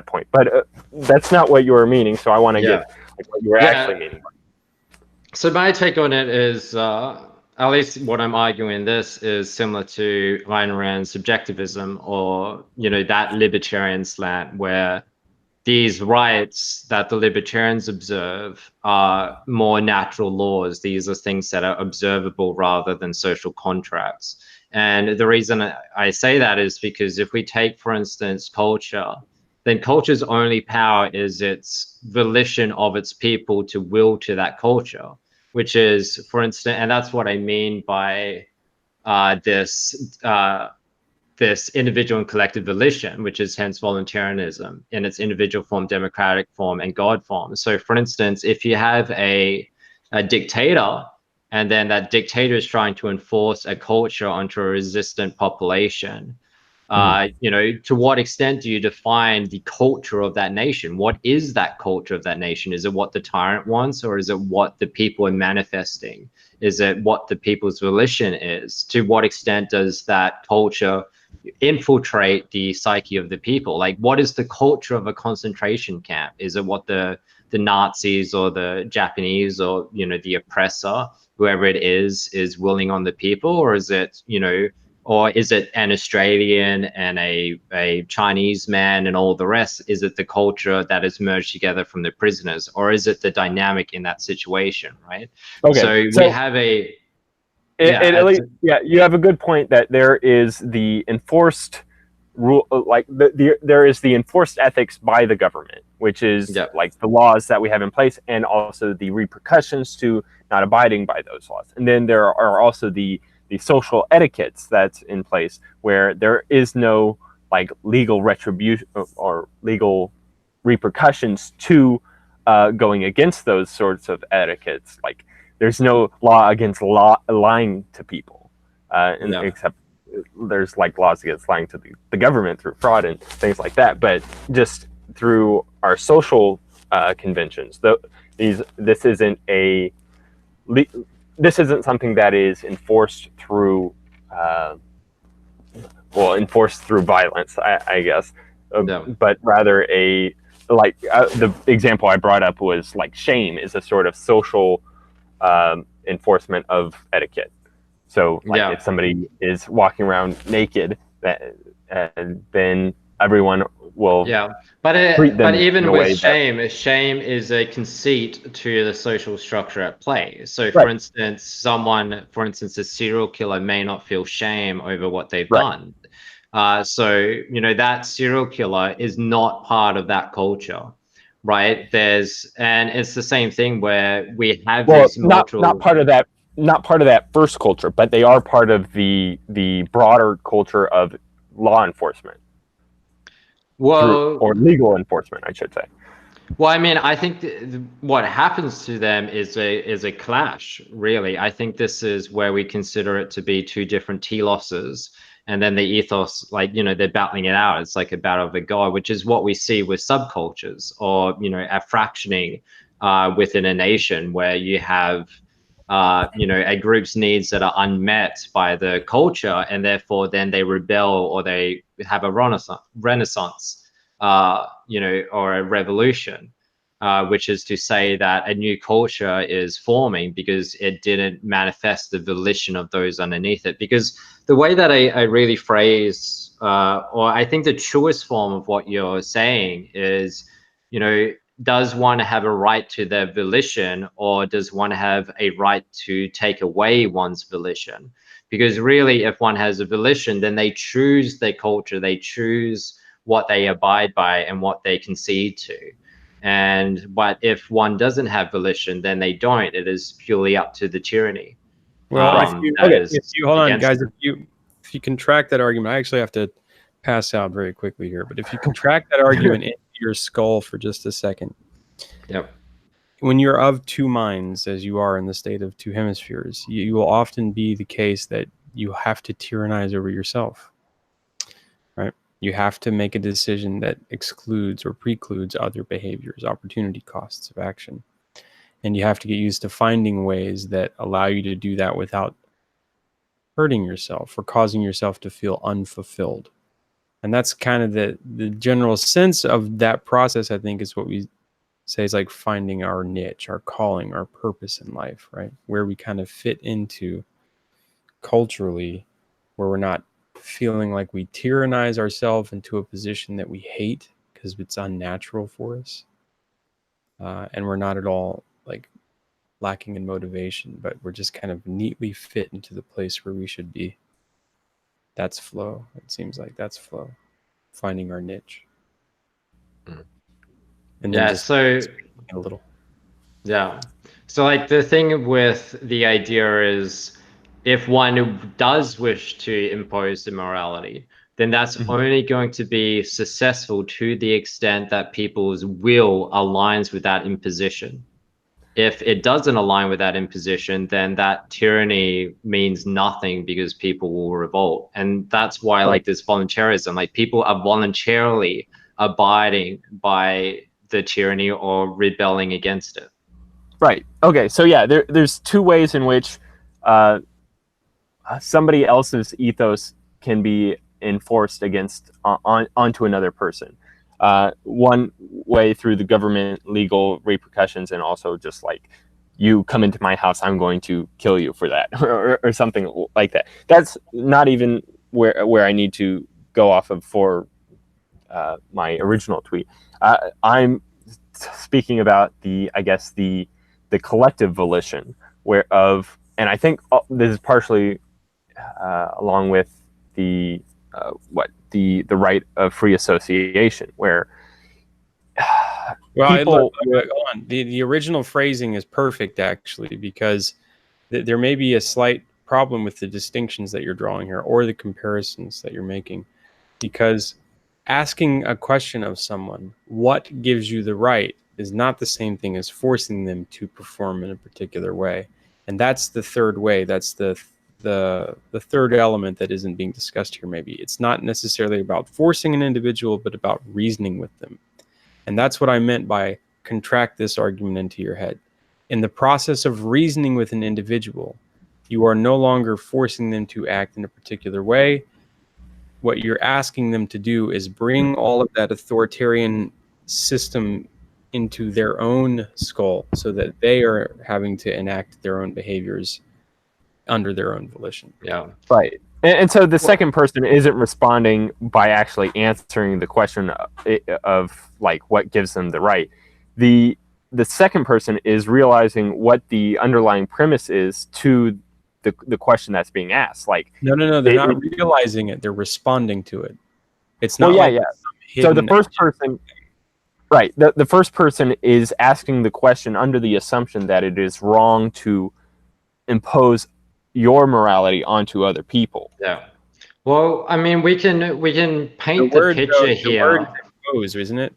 point, but that's not what you were meaning, so I want to get like, what you were actually meaning. So my take on it is at least what I'm arguing in this is similar to Ayn Rand's subjectivism, or that libertarian slant, where these rights that the libertarians observe are more natural laws. These are things that are observable rather than social contracts. And the reason I say that is because if we take, for instance, culture, then culture's only power is its volition of its people to will to that culture. which is, for instance, and that's what I mean by this individual and collective volition, which is hence voluntarism in its individual form, democratic form, and God form. So, for instance, if you have a dictator, and then that dictator is trying to enforce a culture onto a resistant population, to what extent do you define the culture of that nation? What is that culture of that nation? Is it what the tyrant wants, or is it what the people are manifesting? Is it what the people's volition is? To what extent does that culture infiltrate the psyche of the people? Like, what is the culture of a concentration camp? Is it what the Nazis or the Japanese or the oppressor, whoever it is willing on the people? Or is it or is it an Australian and a Chinese man and all the rest? Is it the culture that is merged together from the prisoners, or is it the dynamic in that situation, right? Okay, So we have a you have a good point that there is the enforced rule, like there is the enforced ethics by the government, which is like the laws that we have in place, and also the repercussions to not abiding by those laws. And then there are also the social etiquettes that's in place, where there is no like legal retribution or legal repercussions to going against those sorts of etiquettes. Like, there's no law against lying to people, except there's like laws against lying to the government through fraud and things like that. But just through our social conventions, this isn't something that is enforced through violence, I guess, but rather the example I brought up was like shame is a sort of social enforcement of etiquette. So if somebody is walking around naked, then everyone will but even with shame is a conceit to the social structure at play. So for instance, a serial killer may not feel shame over what they've done. So that serial killer is not part of that culture, right? And it's the same thing where we have these not part of that first culture, but they are part of the broader culture of law enforcement. Or legal enforcement, I should say. Well, I mean, I think what happens to them is a clash, really. I think this is where we consider it to be two different teloses, and then the ethos, they're battling it out. It's like a battle of the god, which is what we see with subcultures, or a fractioning within a nation, where you have a group's needs that are unmet by the culture, and therefore then they rebel, or they have a renaissance, or a revolution, which is to say that a new culture is forming because it didn't manifest the volition of those underneath it. Because the way that I really phrase, or I think the truest form of what you're saying is, does one have a right to their volition, or does one have a right to take away one's volition? Because really, if one has a volition, then they choose their culture, they choose what they abide by and what they concede to. But if one doesn't have volition, then they don't. It is purely up to the tyranny. Well, if you hold on, guys, if you contract that argument, I actually have to pass out very quickly here, but if you contract that argument into your skull for just a second. When you're of two minds, as you are in the state of two hemispheres, you will often be the case that you have to tyrannize over yourself, right? You have to make a decision that excludes or precludes other behaviors, opportunity costs of action. And you have to get used to finding ways that allow you to do that without hurting yourself or causing yourself to feel unfulfilled. And that's kind of the general sense of that process, I think, is what we say is like finding our niche, our calling, our purpose in life, right? Where we kind of fit into culturally, where we're not feeling like we tyrannize ourselves into a position that we hate because it's unnatural for us. And we're not at all like lacking in motivation, but we're just kind of neatly fit into the place where we should be. That's flow. It seems like that's flow. Finding our niche. And then just a little. Yeah. So like the thing with the idea is if one does wish to impose immorality, then that's only going to be successful to the extent that people's will aligns with that imposition. If it doesn't align with that imposition, then that tyranny means nothing because people will revolt. And that's why like this voluntarism, like people are voluntarily abiding by the tyranny or rebelling against it. Right. Okay. So yeah, there's two ways in which uh, somebody else's ethos can be enforced against onto another person. One way through the government legal repercussions, and also just like you come into my house, I'm going to kill you for that, or something like that. That's not even where I need to go off of for my original tweet. I'm speaking about I guess the collective volition and I think this is partially along with the the right of free association, where Well, the original phrasing is perfect actually, because there may be a slight problem with the distinctions that you're drawing here or the comparisons that you're making, because asking a question of someone, what gives you the right, is not the same thing as forcing them to perform in a particular way. And that's the third way. That's the third element that isn't being discussed here. Maybe it's not necessarily about forcing an individual, but about reasoning with them. And that's what I meant by contract this argument into your head. In the process of reasoning with an individual, you are no longer forcing them to act in a particular way. What you're asking them to do is bring all of that authoritarian system into their own skull so that they are having to enact their own behaviors under their own volition. Yeah. Right. And so the second person isn't responding by actually answering the question of like what gives them the right. The second person is realizing what the underlying premise is to the question that's being asked. Like no, they're not realizing it; they're responding to it. It's not So the first person, right? The first person is asking the question under the assumption that it is wrong to impose your morality onto other people. Yeah. Well, I mean, we can paint the picture here. The word is impose, isn't it?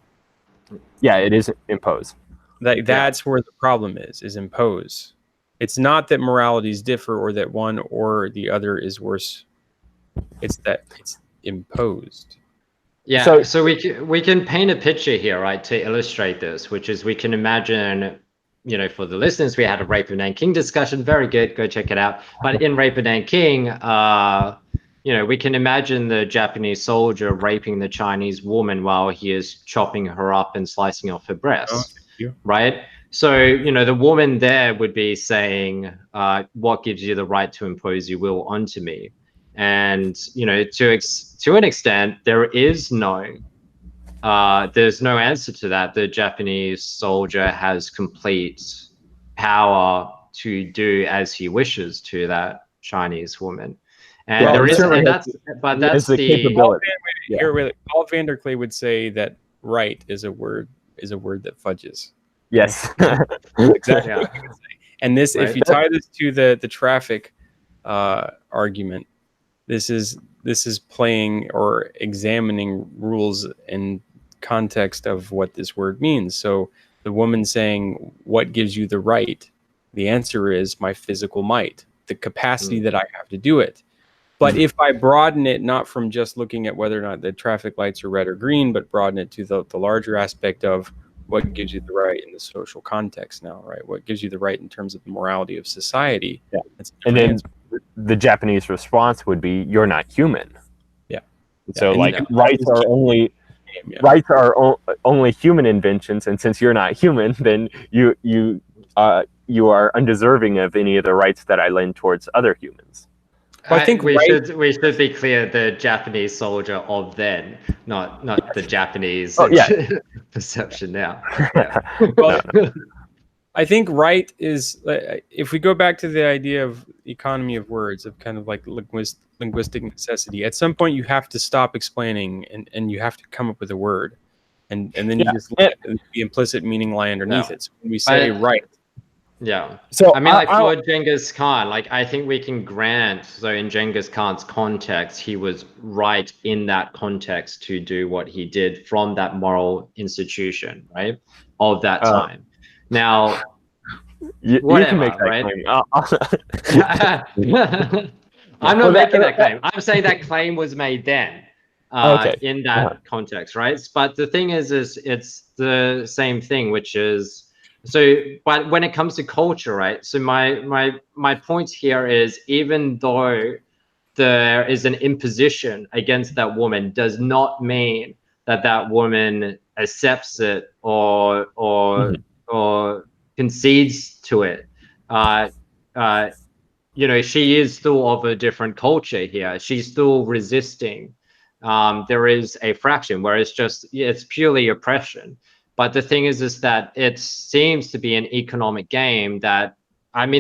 Yeah, it is impose. That's where the problem is impose. It's not that moralities differ or that one or the other is worse. It's that it's imposed. Yeah. So we can paint a picture here, right, to illustrate this, which is we can imagine, you know, for the listeners, we had a Rape of Nanking discussion. Very good. Go check it out. But in Rape of Nanking, you know, we can imagine the Japanese soldier raping the Chinese woman while he is chopping her up and slicing off her breasts, right? So, you know, the woman there would be saying, what gives you the right to impose your will onto me? And, you know, to an extent, there's no answer to that. The Japanese soldier has complete power to do as he wishes to that Chinese woman. And that's the capability. Paul Vanderklay would say that right is a word that fudges. Yes. Exactly. Yeah. And this, right? If you tie this to the traffic argument, this is playing or examining rules in context of what this word means. So the woman saying, what gives you the right? The answer is my physical might, the capacity that I have to do it. But if I broaden it, not from just looking at whether or not the traffic lights are red or green, but broaden it to the larger aspect of what gives you the right in the social context now, right? What gives you the right in terms of the morality of society? Yeah. And then the Japanese response would be, "You're not human." Yeah. So rights are only human inventions, and since you're not human, then you are undeserving of any of the rights that I lend towards other humans. Well, I think we should be clear, the Japanese soldier of then, not the Japanese perception now. Yeah. Well, I think right is, if we go back to the idea of economy of words, of kind of like linguistic necessity, at some point you have to stop explaining and you have to come up with a word. And then you just let the implicit meaning lie underneath it. So when we say right, Yeah. So I mean, like for Genghis Khan, like I think we can grant, so in Genghis Khan's context, he was right in that context to do what he did from that moral institution, right? Of that time. Now, you whatever, can make that right? claim. I'm not making that claim. I'm saying that claim was made then, Okay. in that context, right? But the thing is it's the same thing, which is but when it comes to culture, right? So my point here is, even though there is an imposition against that woman, does not mean that that woman accepts it or concedes to it. She is still of a different culture here. She's still resisting. There is a fraction where it's purely oppression. But the thing is that it seems to be an economic game the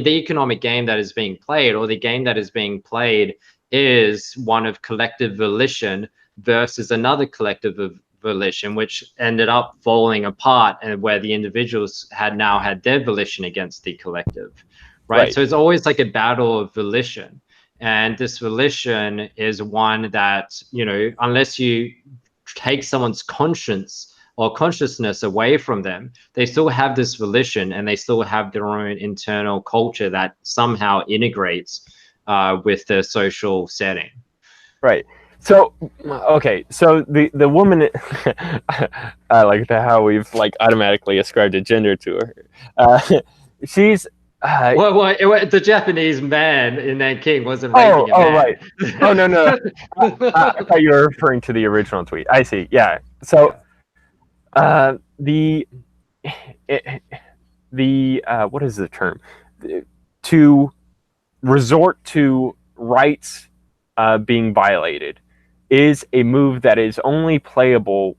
economic game that is being played, or the game that is being played, is one of collective volition versus another collective volition, which ended up falling apart, and where the individuals had their volition against the collective. Right. So it's always like a battle of volition. And this volition is one that, unless you take someone's conscience or consciousness away from them, they still have this volition, and they still have their own internal culture that somehow integrates with the social setting. Right. So, okay. So the woman, I like how we've like automatically ascribed a gender to her. She's. The Japanese man in Nanking wasn't raping a man. Right. Oh, no. I thought you were referring to the original tweet. I see. Yeah. So, the what is the term? To resort to rights being violated is a move that is only playable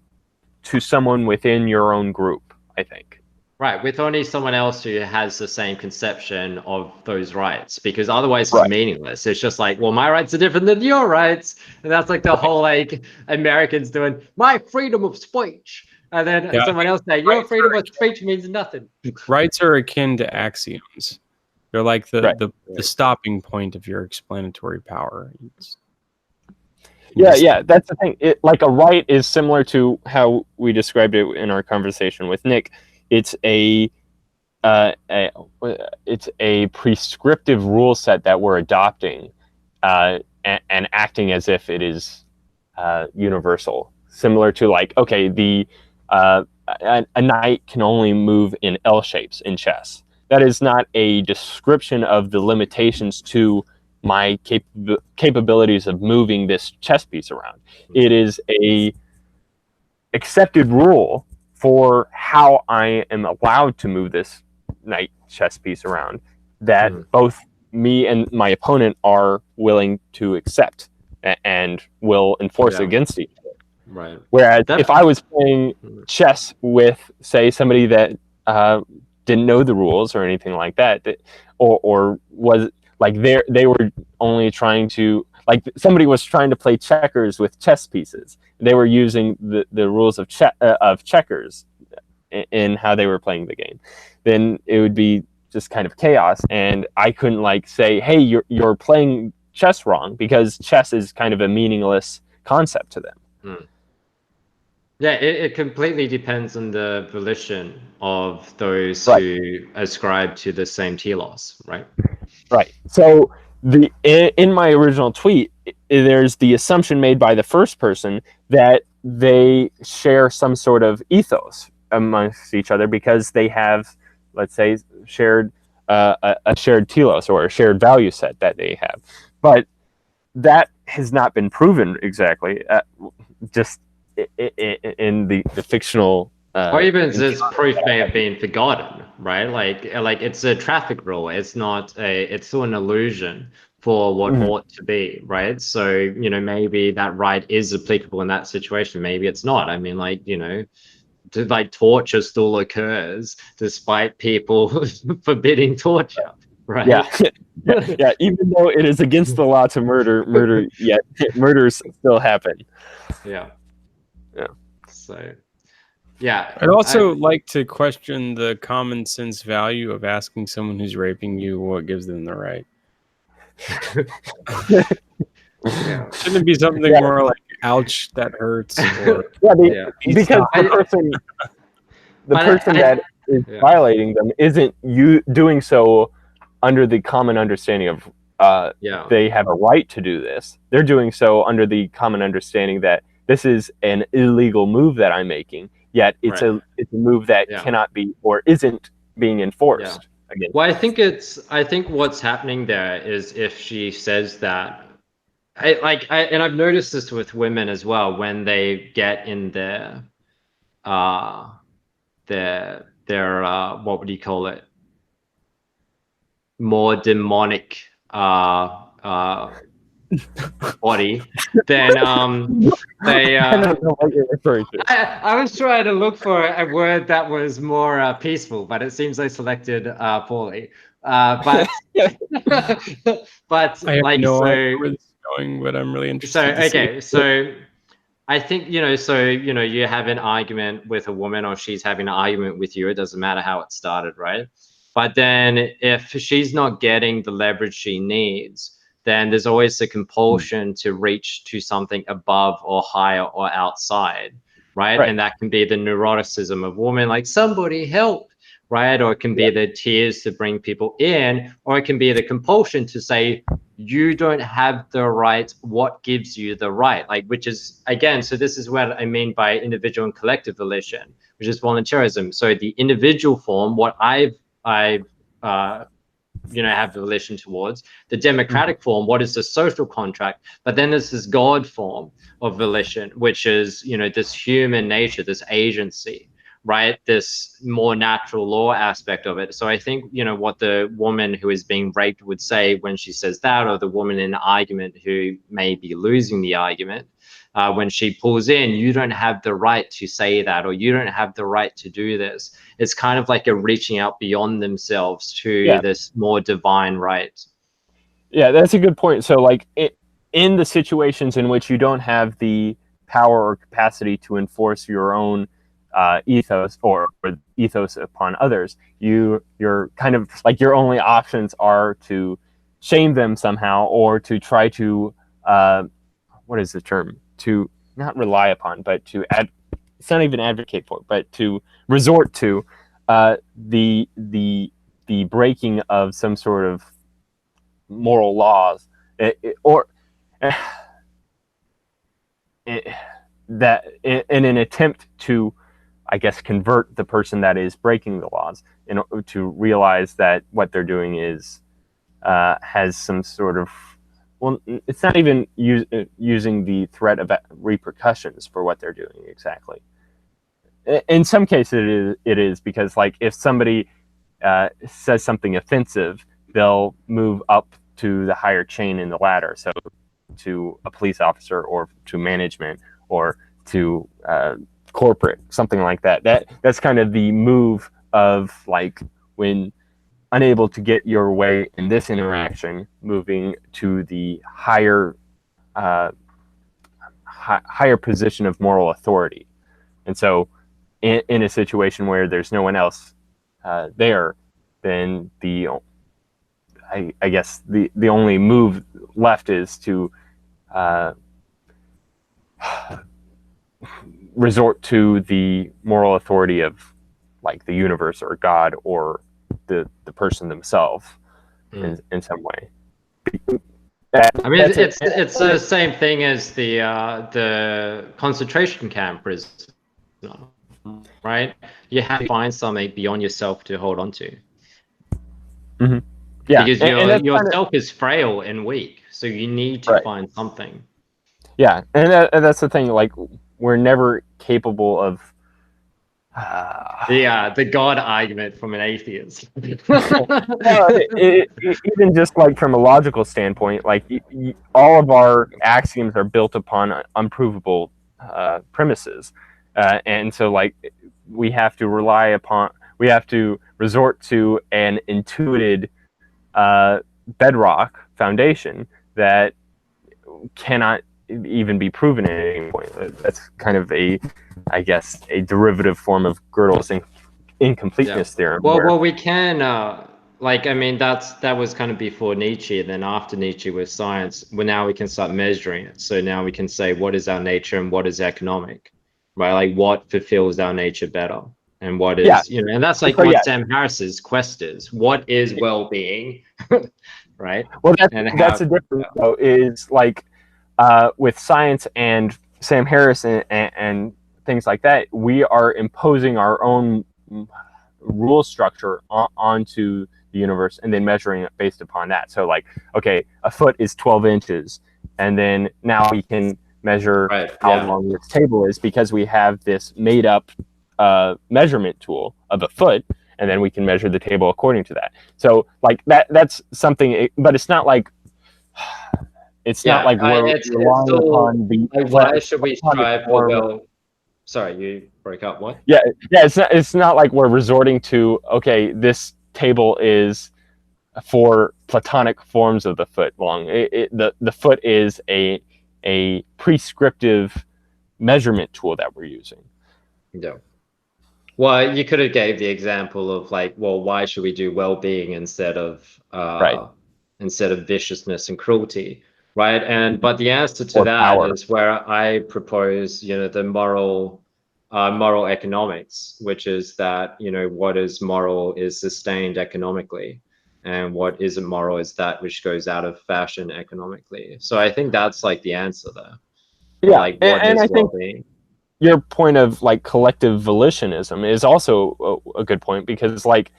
to someone within your own group, I think. Right, with only someone else who has the same conception of those rights, because otherwise it's meaningless. It's just like, well, my rights are different than your rights, and that's like the whole like Americans doing my freedom of speech, and then someone else saying your freedom of speech means nothing. Rights are akin to axioms. They're like the stopping point of your explanatory power. Yeah, that's the thing. Like a right is similar to how we described it in our conversation with Nick. It's a prescriptive rule set that we're adopting and acting as if it is universal. Similar to like, okay, a knight can only move in L shapes in chess. That is not a description of the limitations to my capabilities of moving this chess piece around. It is a accepted rule for how I am allowed to move this knight chess piece around that both me and my opponent are willing to accept and will enforce against each other. Right. Whereas if I was playing chess with, say, somebody that didn't know the rules or anything like that, or was like they were only trying to, like somebody was trying to play checkers with chess pieces. They were using the rules of checkers in how they were playing the game. Then it would be just kind of chaos, and I couldn't like say, "Hey, you're playing chess wrong," because chess is kind of a meaningless concept to them. Yeah, it completely depends on the volition of those who ascribe to the same telos, right? Right. So in my original tweet, there's the assumption made by the first person that they share some sort of ethos amongst each other because they have, let's say, shared a shared telos or a shared value set that they have. But that has not been proven exactly. Just in the fictional. Or even this proof may have been forgotten, right? Like it's a traffic rule. It's not it's still an illusion for what ought to be, right? So, maybe that right is applicable in that situation. Maybe it's not. I mean, torture still occurs despite people forbidding torture, right? Yeah. Even though it is against the law to murder, yet murders still happen. Yeah. So Yeah. I'd also like to question the common sense value of asking someone who's raping you what gives them the right. Yeah. Shouldn't it be something more like, ouch, that hurts, or Yeah. Because the But person that is yeah. violating them isn't you doing so under the common understanding of they have a right to do this. They're doing so under the common understanding that this is an illegal move that I'm making. Yet it's a move that cannot be or isn't being enforced against. Well, I think what's happening there is if she says that, and I've noticed this with women as well when they get in their what would you call it? More demonic body, then they I don't know what you're referring to. I was trying to look for a word that was more peaceful, but it seems I selected poorly. But but I have like no so idea where this is going, but I'm really interested. so I think you have an argument with a woman or she's having an argument with you. It doesn't matter how it started, right? But then if she's not getting the leverage she needs, then there's always the compulsion to reach to something above or higher or outside, right? And that can be the neuroticism of women, like somebody help, right? Or it can be the tears to bring people in, or it can be the compulsion to say, you don't have the right, what gives you the right? Like, which is, again, so this is what I mean by individual and collective volition, which is voluntarism. So the individual form, what I have volition towards, the democratic form, what is the social contract, but then there's this God form of volition, which is this human nature, this agency, right? This more natural law aspect of it. So I think what the woman who is being raped would say when she says that, or the woman in an argument who may be losing the argument, when she pulls in, you don't have the right to say that, or you don't have the right to do this. It's kind of like a reaching out beyond themselves to this more divine right. Yeah, that's a good point. So like in the situations in which you don't have the power or capacity to enforce your own ethos or ethos upon others, you're kind of like your only options are to shame them somehow, or to try to what is the term, to not rely upon, but to it's not even advocate for, but to resort to the breaking of some sort of moral laws, that in an attempt to, I guess, convert the person that is breaking the laws to realize that what they're doing is has some sort of, well, it's not even using the threat of repercussions for what they're doing exactly. In some cases, it is because, like, if somebody says something offensive, they'll move up to the higher chain in the ladder. So to a police officer, or to management, or to corporate, something like that. That's kind of the move of, like, when unable to get your way in this interaction, moving to the higher higher position of moral authority. And so in a situation where there's no one else there, then I guess the only move left is to resort to the moral authority of, like, the universe or God or the person themselves in some way. I mean, it's the same thing as the concentration camp prisoner, right? You have to find something beyond yourself to hold on to. Mm-hmm. Yeah, because yourself is frail and weak, so you need to find something. Yeah, and that's the thing. Like, we're never capable of the God argument from an atheist. Even just, like, from a logical standpoint, like, all of our axioms are built upon unprovable premises, and so, like, we have to resort to an intuited bedrock foundation that cannot even be proven at any point. That's kind of I guess, a derivative form of Gödel's incompleteness theorem. Well, we can I mean that was kind of before Nietzsche, and then after Nietzsche with science. Well, now we can start measuring it. So now we can say what is our nature and what is economic, right? Like what fulfills our nature better, and what is and that's like what Sam Harris's quest is. What is well-being, right? Well, that's a difference though. Is like with science and Sam Harris and things like that, we are imposing our own rule structure onto the universe and then measuring it based upon that. So like, okay, a foot is 12 inches, and then now we can measure how long this table is because we have this made up measurement tool of a foot, and then we can measure the table according to that. So like that's something, but it's not like we're relying upon the. Why should we strive for Sorry, you broke up. What? Yeah. It's not like we're resorting to, okay, this table is for platonic forms of the foot long. The foot is a prescriptive measurement tool that we're using. Yeah. Well, you could have gave the example of like, well, why should we do well-being instead of viciousness and cruelty, right? But the answer to that is where I propose, the moral economics, which is that what is moral is sustained economically, and what isn't moral is that which goes out of fashion economically. So I think that's like the answer there. Yeah, like what and is I think well-being. Your point of like collective volitionism is also a good point, because like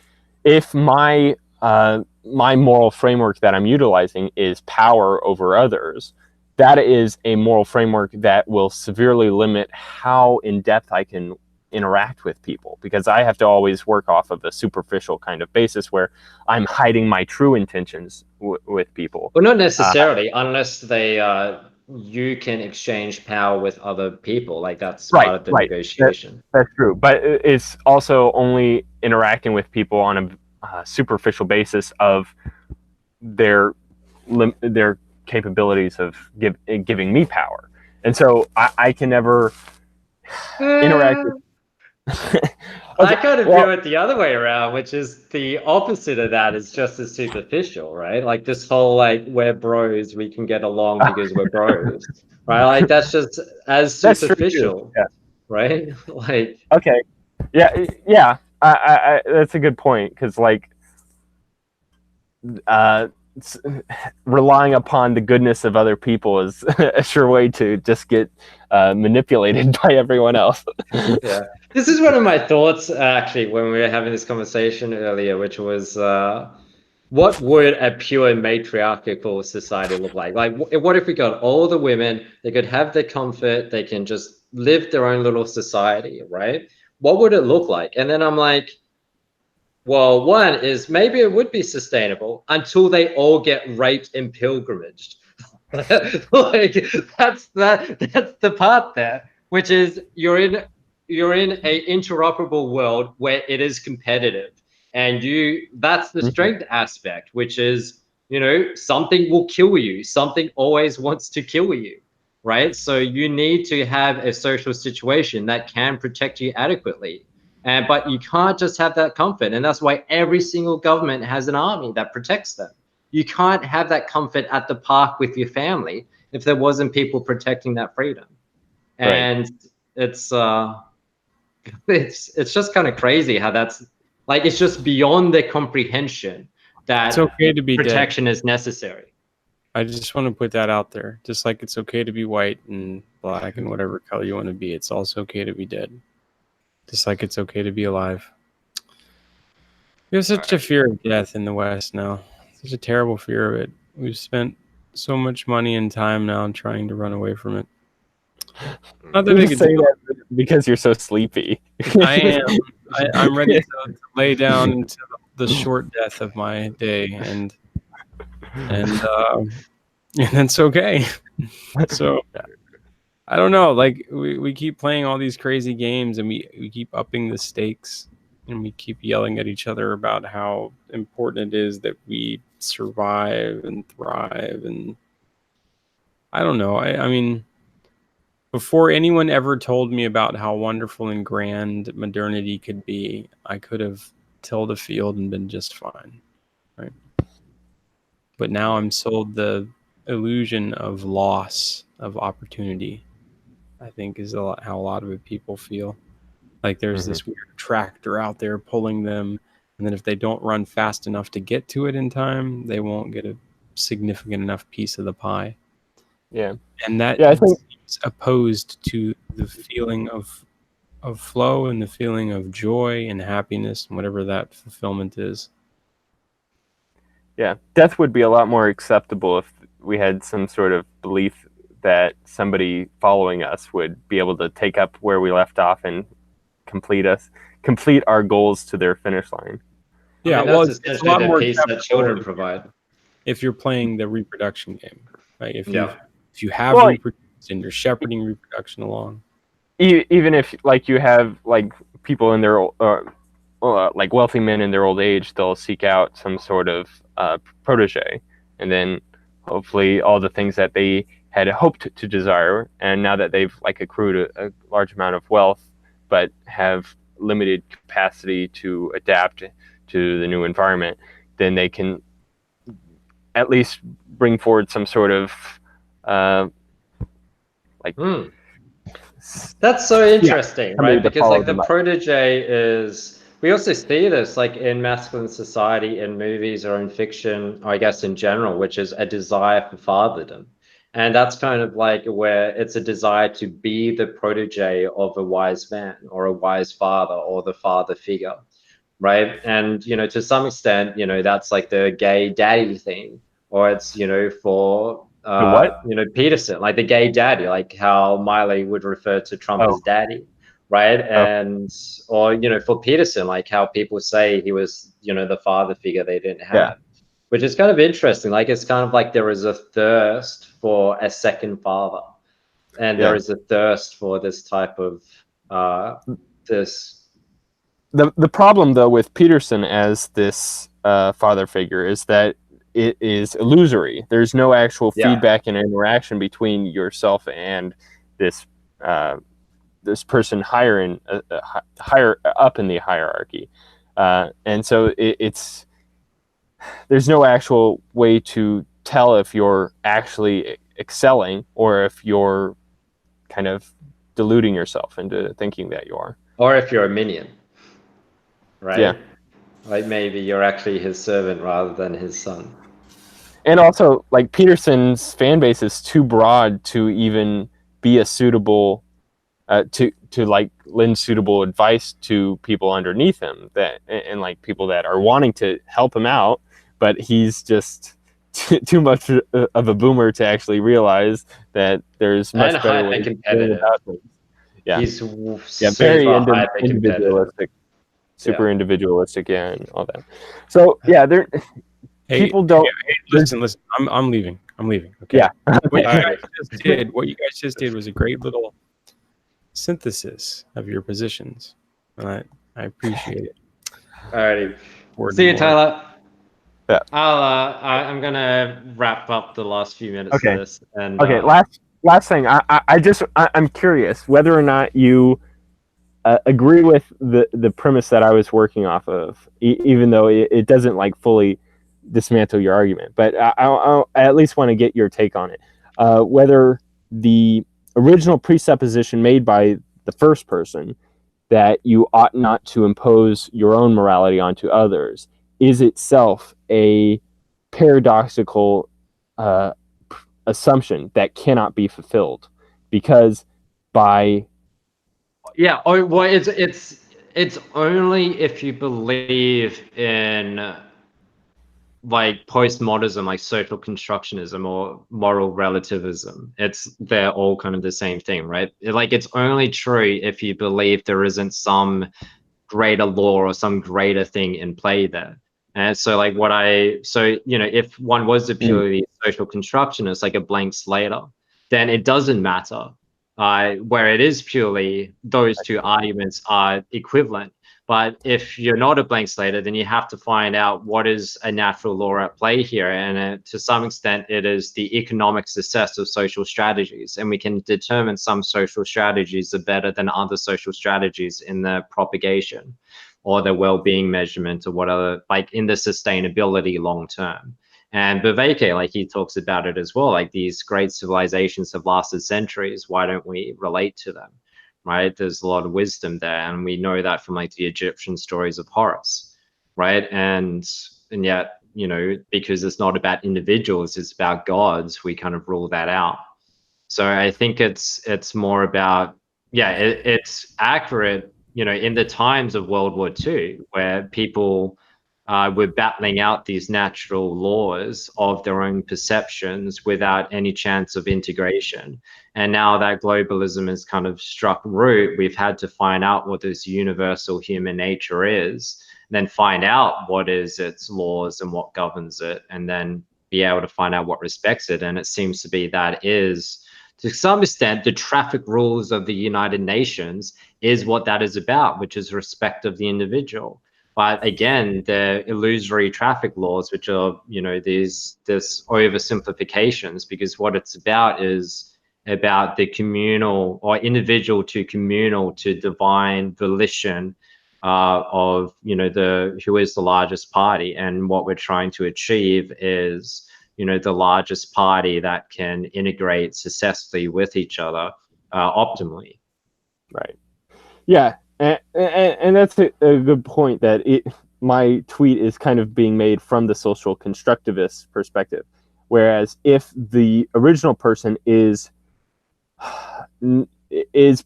if my my moral framework that I'm utilizing is power over others, that is a moral framework that will severely limit how in depth I can interact with people, because I have to always work off of a superficial kind of basis where I'm hiding my true intentions with people. Well, not necessarily, unless they you can exchange power with other people. Like that's part of the negotiation. That's true, but it's also only interacting with people on a superficial basis of their capabilities of giving me power, and so I can never interact with. I kind of view it the other way around, which is the opposite of that is just as superficial, right? Like this whole like we're bros, we can get along because we're bros, right? Like that's just as superficial, right? Like okay, yeah. I that's a good point, because like relying upon the goodness of other people is a sure way to just get manipulated by everyone else. Yeah, this is one of my thoughts actually when we were having this conversation earlier, which was what would a pure matriarchal society look like? Like what if we got all the women, they could have their comfort, they can just live their own little society, right? What would it look like? And then I'm like, well, one is maybe it would be sustainable until they all get raped and pilgrimaged. Like that's the part there, which is you're in a interoperable world where it is competitive, and that's the strength aspect, which is something will kill you, something always wants to kill you, right? So you need to have a social situation that can protect you adequately. But you can't just have that comfort. And that's why every single government has an army that protects them. You can't have that comfort at the park with your family if there wasn't people protecting that freedom. And it's just kind of crazy how that's like, it's just beyond their comprehension that it's okay to be protection dead. is necessary. I just want to put that out there. Just like it's okay to be white and black and whatever color you want to be, it's also okay to be dead. Just like it's okay to be alive. We have such a fear of death in the West now. Such a terrible fear of it. We've spent so much money and time now trying to run away from it. Not that big a deal. Because you're so sleepy. I am. I'm ready to lay down into the short death of my day, and it's okay. So I don't know. Like we keep playing all these crazy games, and we keep upping the stakes, and we keep yelling at each other about how important it is that we survive and thrive, and I don't know. I mean, before anyone ever told me about how wonderful and grand modernity could be, I could have tilled a field and been just fine, right? But now I'm sold the illusion of loss of opportunity, I think is how a lot of people feel. Like there's this weird tractor out there pulling them, and then if they don't run fast enough to get to it in time, they won't get a significant enough piece of the pie. Yeah. And that Yeah, I think seems opposed to the feeling of flow and the feeling of joy and happiness and whatever that fulfillment is. yeah, death would be a lot more acceptable if we had some sort of belief that somebody following us would be able to take up where we left off and complete our goals to their finish line. Yeah, I mean, well, that's it's a lot essentially the more peace that acceptable children provide. if you're playing the reproduction game, right? If you have Well, reproduced and you're shepherding reproduction along. Even if like you have like people in their like wealthy men in their old age, they'll seek out some sort of protege, and then hopefully all the things that they had hoped to desire, and now that they've like accrued a large amount of wealth, but have limited capacity to adapt to the new environment, then they can at least bring forward some sort of That's so interesting, somebody right? to Because follow like the them up. protege is, we also see this like in masculine society in movies or in fiction, or I guess in general, which is a desire for fatherdom. And that's kind of like where it's a desire to be the protege of a wise man or a wise father or the father figure, right? And, you know, to some extent, you know, that's like the gay daddy thing, or it's, you know, for The what? you know, Peterson, like the gay daddy, like how Miley would refer to Trump as daddy, right? And or you know, for Peterson, like how people say he was, you know, the father figure they didn't have, which is kind of interesting. Like it's kind of like there is a thirst for a second father, and there is a thirst for this type of this. The problem though with Peterson as this father figure is that it is illusory. There's no actual feedback and interaction between yourself and this this person higher up in the hierarchy, and so it's there's no actual way to tell if you're actually excelling or if you're kind of deluding yourself into thinking that you are, or if you're a minion, right? Yeah. Like maybe you're actually his servant rather than his son. And also, like Peterson's fan base is too broad to even be a suitable to like lend suitable advice to people underneath him, that and like people that are wanting to help him out, but he's just too much of a boomer to actually realize that there's much And better ways of going about things. Yeah, he's very super individualistic, super individualistic, and all that. So yeah, there. People don't listen. I'm leaving. Okay. Yeah. What you guys just did was a great little synthesis of your positions, and I appreciate it. Alrighty. See you, Tyler. Yeah. I'm gonna wrap up the last few minutes of this. And last thing. I'm curious whether or not you agree with the premise that I was working off of, even though it doesn't like fully dismantle your argument, but I at least want to get your take on it. Whether the original presupposition made by the first person that you ought not to impose your own morality onto others is itself a paradoxical assumption that cannot be fulfilled, because by it's only if you believe in like postmodernism, like social constructionism or moral relativism. They're all kind of the same thing, right? It's only true if you believe there isn't some greater law or some greater thing in play there. And so you know, if one was a purely social constructionist, like a blank slater, then it doesn't matter where it is purely those two arguments are equivalent. But if you're not a blank slater, then you have to find out what is a natural law at play here. And to some extent, it is the economic success of social strategies. And we can determine some social strategies are better than other social strategies in the propagation or the well-being measurement or whatever, like in the sustainability long term. And Vervaeke, like he talks about it as well, like these great civilizations have lasted centuries. Why don't we relate to them? Right? There's a lot of wisdom there. And we know that from like the Egyptian stories of Horus, right? And yet, you know, because it's not about individuals, it's about gods, we kind of rule that out. So I think it's more about, yeah, it's accurate, you know, in the times of World War II, where people were battling out these natural laws of their own perceptions without any chance of integration. And now that globalism has kind of struck root, we've had to find out what this universal human nature is, then find out what is its laws and what governs it, and then be able to find out what respects it. And it seems to be that is, to some extent, the traffic rules of the United Nations is what that is about, which is respect of the individual. But again, the illusory traffic laws, which are, you know, this oversimplifications, because what it's about is about the communal or individual to communal to divine volition of, you know, who is the largest party. And what we're trying to achieve is, you know, the largest party that can integrate successfully with each other optimally. Right. Yeah. And that's a good point, that my tweet is kind of being made from the social constructivist perspective. Whereas if the original person is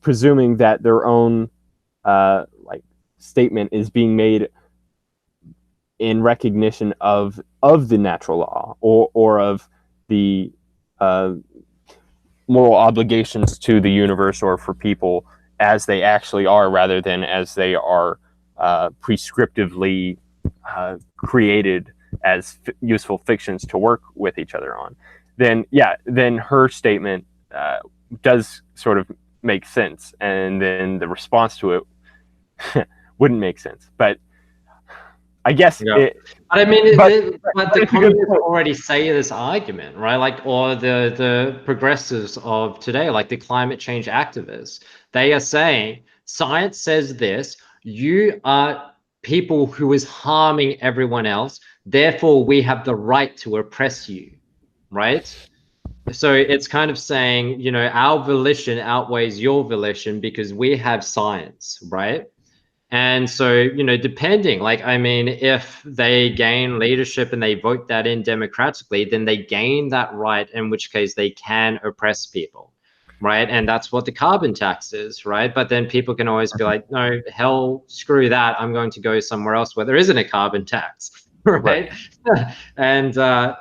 presuming that their own like statement is being made in recognition of the natural law or of the moral obligations to the universe or for people as they actually are, rather than as they are prescriptively created as useful fictions to work with each other on, then her statement does sort of make sense, and then the response to it wouldn't make sense. But I guess, but the communists already say this argument, right? Like, or the progressives of today, like the climate change activists, they are saying science says this. You are people who is harming everyone else. Therefore, we have the right to oppress you, right? So it's kind of saying, you know, our volition outweighs your volition because we have science, right? And so, you know, depending, like, I mean, if they gain leadership and they vote that in democratically, then they gain that right, in which case they can oppress people, right? And that's what the carbon tax is, right? But then people can always be like, no, hell, screw that. I'm going to go somewhere else where there isn't a carbon tax, right? And,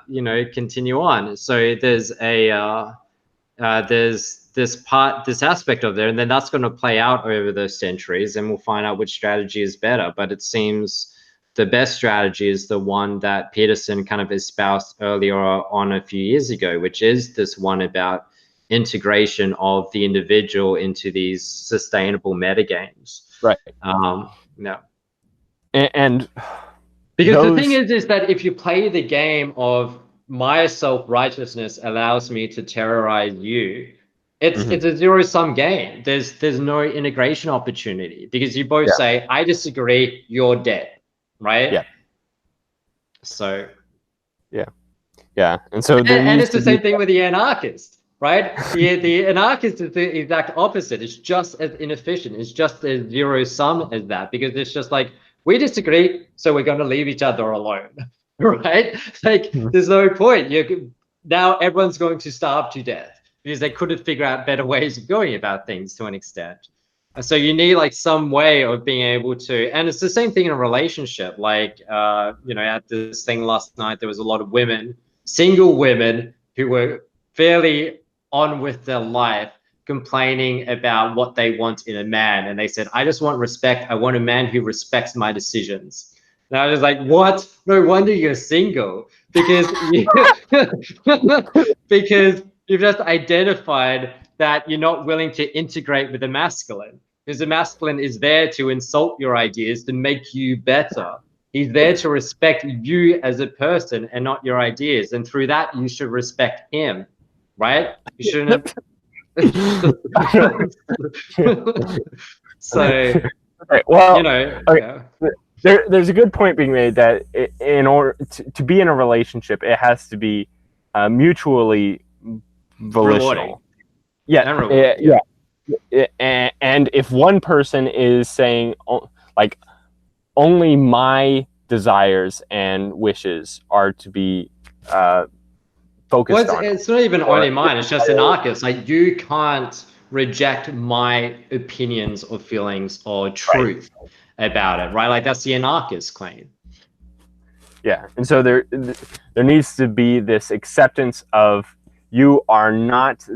you know, continue on. So there's this aspect of there, and then that's going to play out over the centuries, and we'll find out which strategy is better. But it seems the best strategy is the one that Peterson kind of espoused earlier on a few years ago, which is this one about integration of the individual into these sustainable metagames. Right. No. And because the thing is that if you play the game of my self-righteousness allows me to terrorize you, it's a zero-sum game. There's no integration opportunity because you both say, I disagree, you're dead, right? Yeah. So. Yeah. And so and it's the same thing with the anarchist, right? the anarchist is the exact opposite. It's just as inefficient. It's just as zero-sum as that, because it's just like, we disagree, so we're going to leave each other alone, right? Like, there's no point. Now everyone's going to starve to death because they couldn't figure out better ways of going about things to an extent. So you need like some way of being able to, and it's the same thing in a relationship. Like, you know, at this thing last night, there was a lot of women, single women, who were fairly on with their life, complaining about what they want in a man. And they said, I just want respect. I want a man who respects my decisions. And I was like, what? No wonder you're single, because because you've just identified that you're not willing to integrate with the masculine, Because the masculine is there to insult your ideas, to make you better. He's there to respect you as a person and not your ideas. And through that, you should respect him, right? You shouldn't. So, okay, well, you know, okay. There's a good point being made that in order to be in a relationship, it has to be mutually volitional. Rewarding. Yeah. And if one person is saying like only my desires and wishes are to be focused on, it's not even only mine. It's just anarchist. Like, you can't reject my opinions or feelings or truth about it, right? Like, that's the anarchist claim. Yeah, and so there needs to be this acceptance of you are not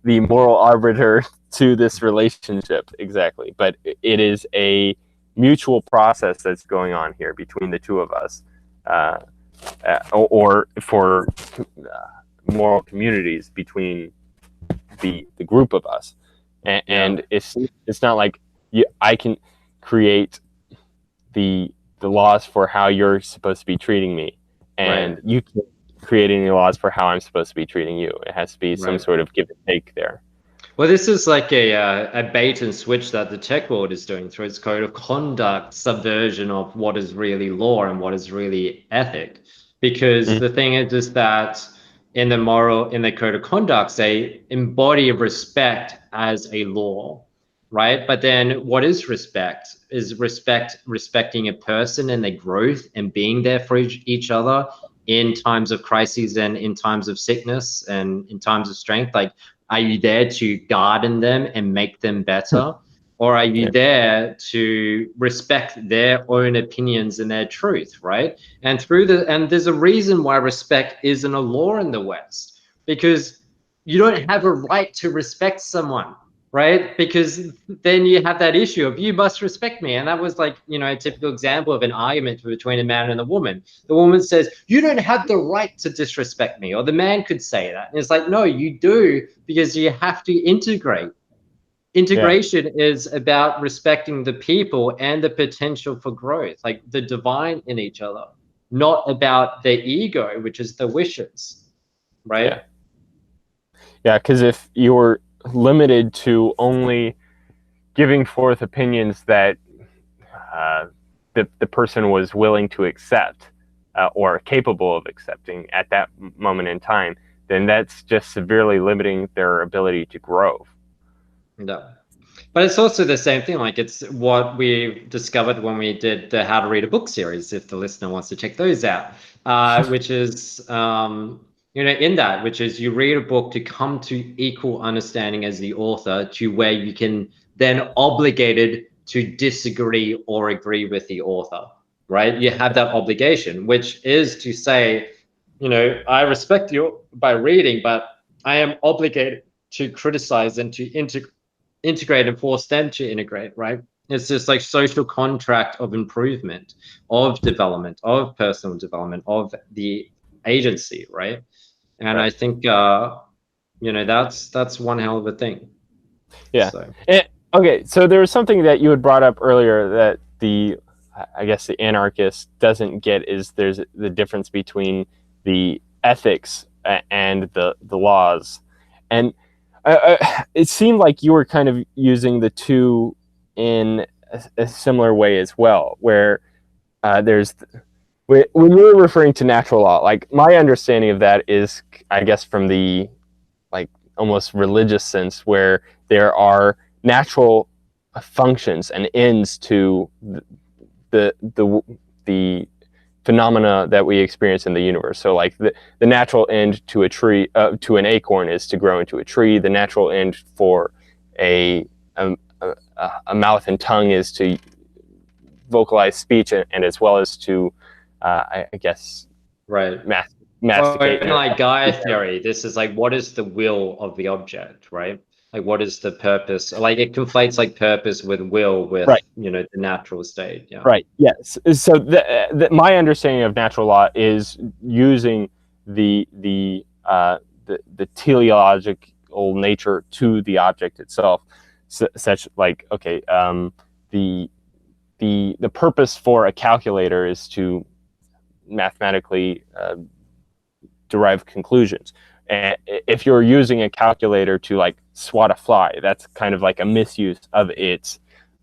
the moral arbiter to this relationship, exactly, but it is a mutual process that's going on here between the two of us, or for moral communities between the group of us, and it's not like I can create the laws for how you're supposed to be treating me, and you can't create any laws for how I'm supposed to be treating you. It has to be some sort of give and take there. Well, this is like a bait and switch that the tech world is doing through its code of conduct, subversion of what is really law and what is really ethic. Because the thing is that in the code of conduct, they embody respect as a law, right? But then what is respect? Is respecting a person and their growth and being there for each other in times of crises and in times of sickness and in times of strength. Like, are you there to garden them and make them better? Or are you there to respect their own opinions and their truth, right? And there's a reason why respect isn't a law in the West, because you don't have a right to respect someone, right? Because then you have that issue of you must respect me. And that was like, you know, a typical example of an argument between a man and a woman. The woman says, you don't have the right to disrespect me. Or the man could say that. And it's like, no, you do, because you have to integrate. Integration is about respecting the people and the potential for growth, like the divine in each other, not about their ego, which is the wishes, right? Yeah, because if you're limited to only giving forth opinions that the person was willing to accept or capable of accepting at that moment in time, then that's just severely limiting their ability to grow. No. But it's also the same thing. Like, it's what we discovered when we did the How to Read a Book series, if the listener wants to check those out, which is, you know, in that, which is you read a book to come to equal understanding as the author, to where you can then obligated to disagree or agree with the author, right? You have that obligation, which is to say, you know, I respect you by reading, but I am obligated to criticize and to integrate and force them to integrate, right? It's just like social contract of improvement, of development, of personal development, of the agency, right? And I think, you know, that's one hell of a thing. Yeah. So. Okay, so there was something that you had brought up earlier that I guess the anarchist doesn't get, is there's the difference between the ethics and the laws. And it seemed like you were kind of using the two in a similar way as well, where when you were referring to natural law, like my understanding of that is, I guess, from the like almost religious sense, where there are natural functions and ends to the phenomena that we experience in the universe. So like the natural end to a tree, to an acorn, is to grow into a tree. The natural end for a mouth and tongue is to vocalize speech, and as well as to I guess masticate. Well, like Gaia theory, this is like, what is the will of the object, right? Like, what is the purpose? Like, it conflates like purpose with will with, you know, the natural state. Yeah. Right. Yes. So my understanding of natural law is using the teleological nature to the object itself. such like, okay, the purpose for a calculator is to mathematically derive conclusions. And if you're using a calculator to like swat a fly, that's kind of like a misuse of its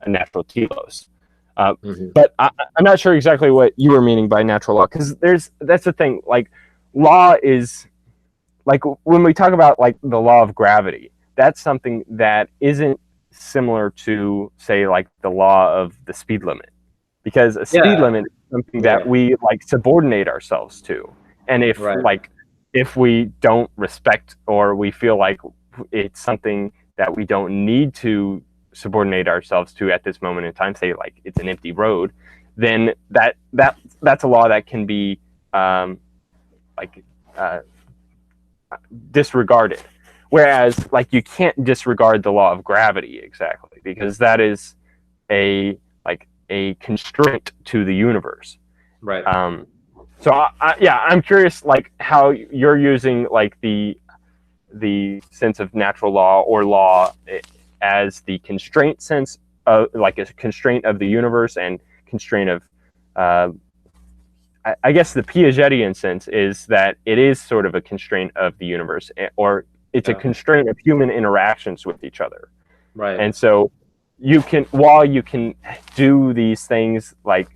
natural telos. But I'm not sure exactly what you were meaning by natural law, because that's the thing. Like, law is like when we talk about like the law of gravity, that's something that isn't similar to, say, like the law of the speed limit, because a speed limit is something that we like subordinate ourselves to, and if we don't respect, or we feel like it's something that we don't need to subordinate ourselves to at this moment in time, say like it's an empty road, then that's a law that can be disregarded. Whereas like you can't disregard the law of gravity exactly, because that is a constraint to the universe. Right. So I'm curious like how you're using like the sense of natural law or law as the constraint sense of like a constraint of the universe, and constraint of I guess the Piagetian sense is that it is sort of a constraint of the universe, or it's a constraint of human interactions with each other. Right. And so while you can do these things, like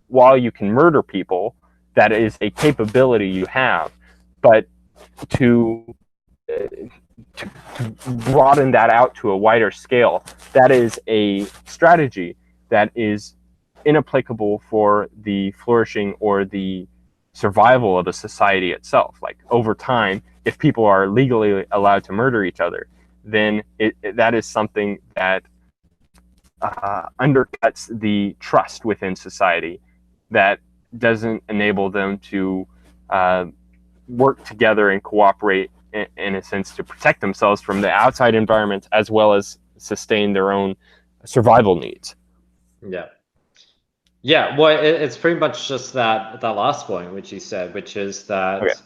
while you can murder people, that is a capability you have, but to broaden that out to a wider scale, that is a strategy that is inapplicable for the flourishing or the survival of a society itself. Like over time, if people are legally allowed to murder each other, then that is something that undercuts the trust within society, that doesn't enable them to work together and cooperate in a sense to protect themselves from the outside environment, as well as sustain their own survival needs. Yeah, well, it's pretty much just that last point which you said, which is that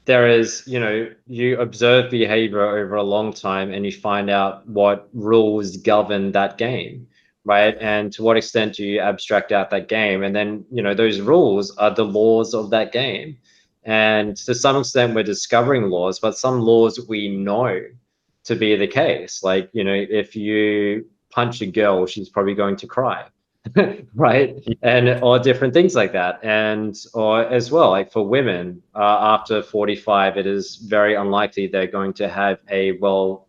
there is, you observe behavior over a long time and you find out what rules govern that game, right? And to what extent do you abstract out that game? And then, those rules are the laws of that game. And to some extent, we're discovering laws, but some laws we know to be the case. Like, if you punch a girl, she's probably going to cry. Right, or different things like that, or as well, like for women, after 45, it is very unlikely they're going to have a well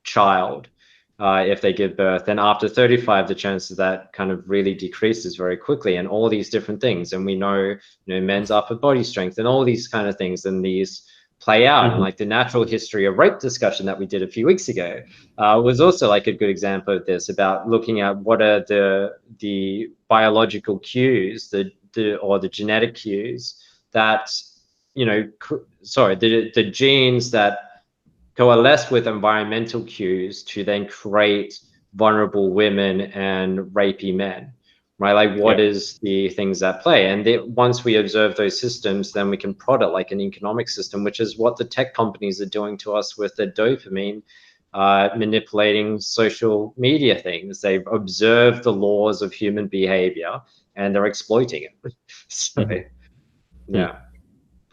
child if they give birth. And after 35, the chance of that kind of really decreases very quickly, and all these different things. And we know, men's upper body strength and all these kind of things, and these play out. And like the natural history of rape discussion that we did a few weeks ago was also like a good example of this, about looking at what are the biological cues, or the genetic cues that, the genes that coalesce with environmental cues to then create vulnerable women and rapey men. Right, like what is the things that play, and once we observe those systems, then we can plot it like an economic system, which is what the tech companies are doing to us with their dopamine, manipulating social media things. They've observed the laws of human behavior and they're exploiting it. So,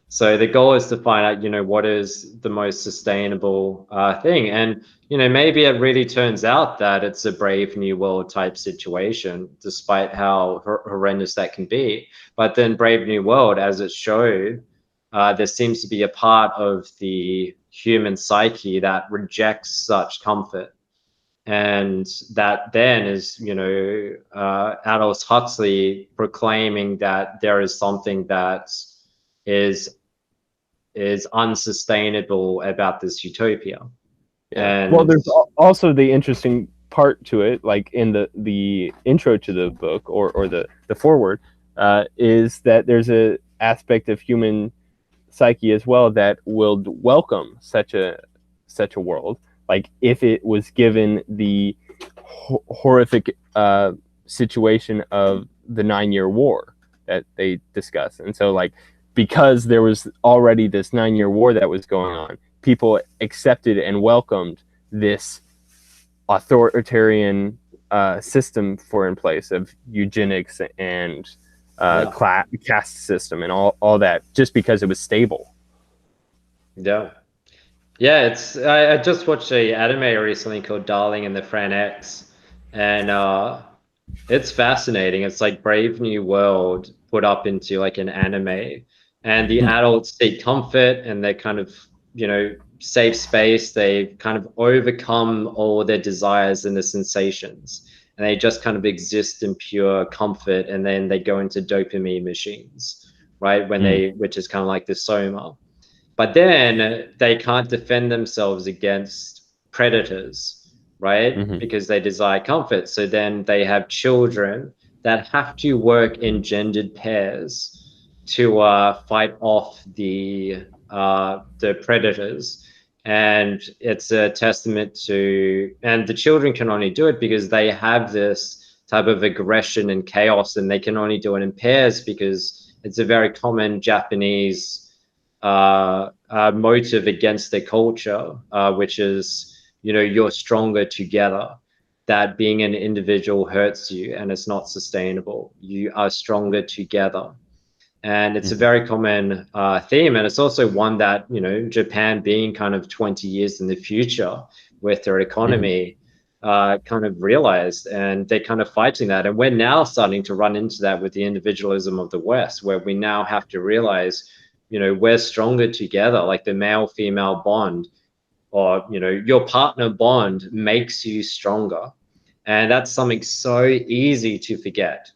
So the goal is to find out, what is the most sustainable thing. And, maybe it really turns out that it's a Brave New World type situation, despite how horrendous that can be. But then Brave New World, as it showed, there seems to be a part of the human psyche that rejects such comfort. And that then is, Aldous Huxley proclaiming that there is something that is unsustainable about this utopia. And well, there's also the interesting part to it, like in the intro to the book, or the foreword, is that there's a aspect of human psyche as well that will welcome such a world, like if it was given the horrific situation of the 9-year war that they discuss. And so like, because there was already this 9-year war that was going on, people accepted and welcomed this authoritarian system for in place of eugenics and caste system and all that, just because it was stable. Yeah. Yeah, I just watched a anime recently called Darling and the Fran X, and it's fascinating. It's like Brave New World put up into like an anime, and the adults seek comfort and they kind of, safe space. They kind of overcome all their desires and the sensations, and they just kind of exist in pure comfort, and then they go into dopamine machines, right? Which is kind of like the soma. But then they can't defend themselves against predators, right? Because they desire comfort. So then they have children that have to work in gendered pairs to fight off the predators. And it's a testament to, and the children can only do it because they have this type of aggression and chaos, and they can only do it in pairs because it's a very common Japanese motive against their culture, which is, you're stronger together. That being an individual hurts you and it's not sustainable. You are stronger together. And it's a very common theme. And it's also one that, Japan being kind of 20 years in the future with their economy, kind of realized, and they're kind of fighting that. And we're now starting to run into that with the individualism of the West, where we now have to realize, we're stronger together. Like the male-female bond, or your partner bond makes you stronger, and that's something so easy to forget.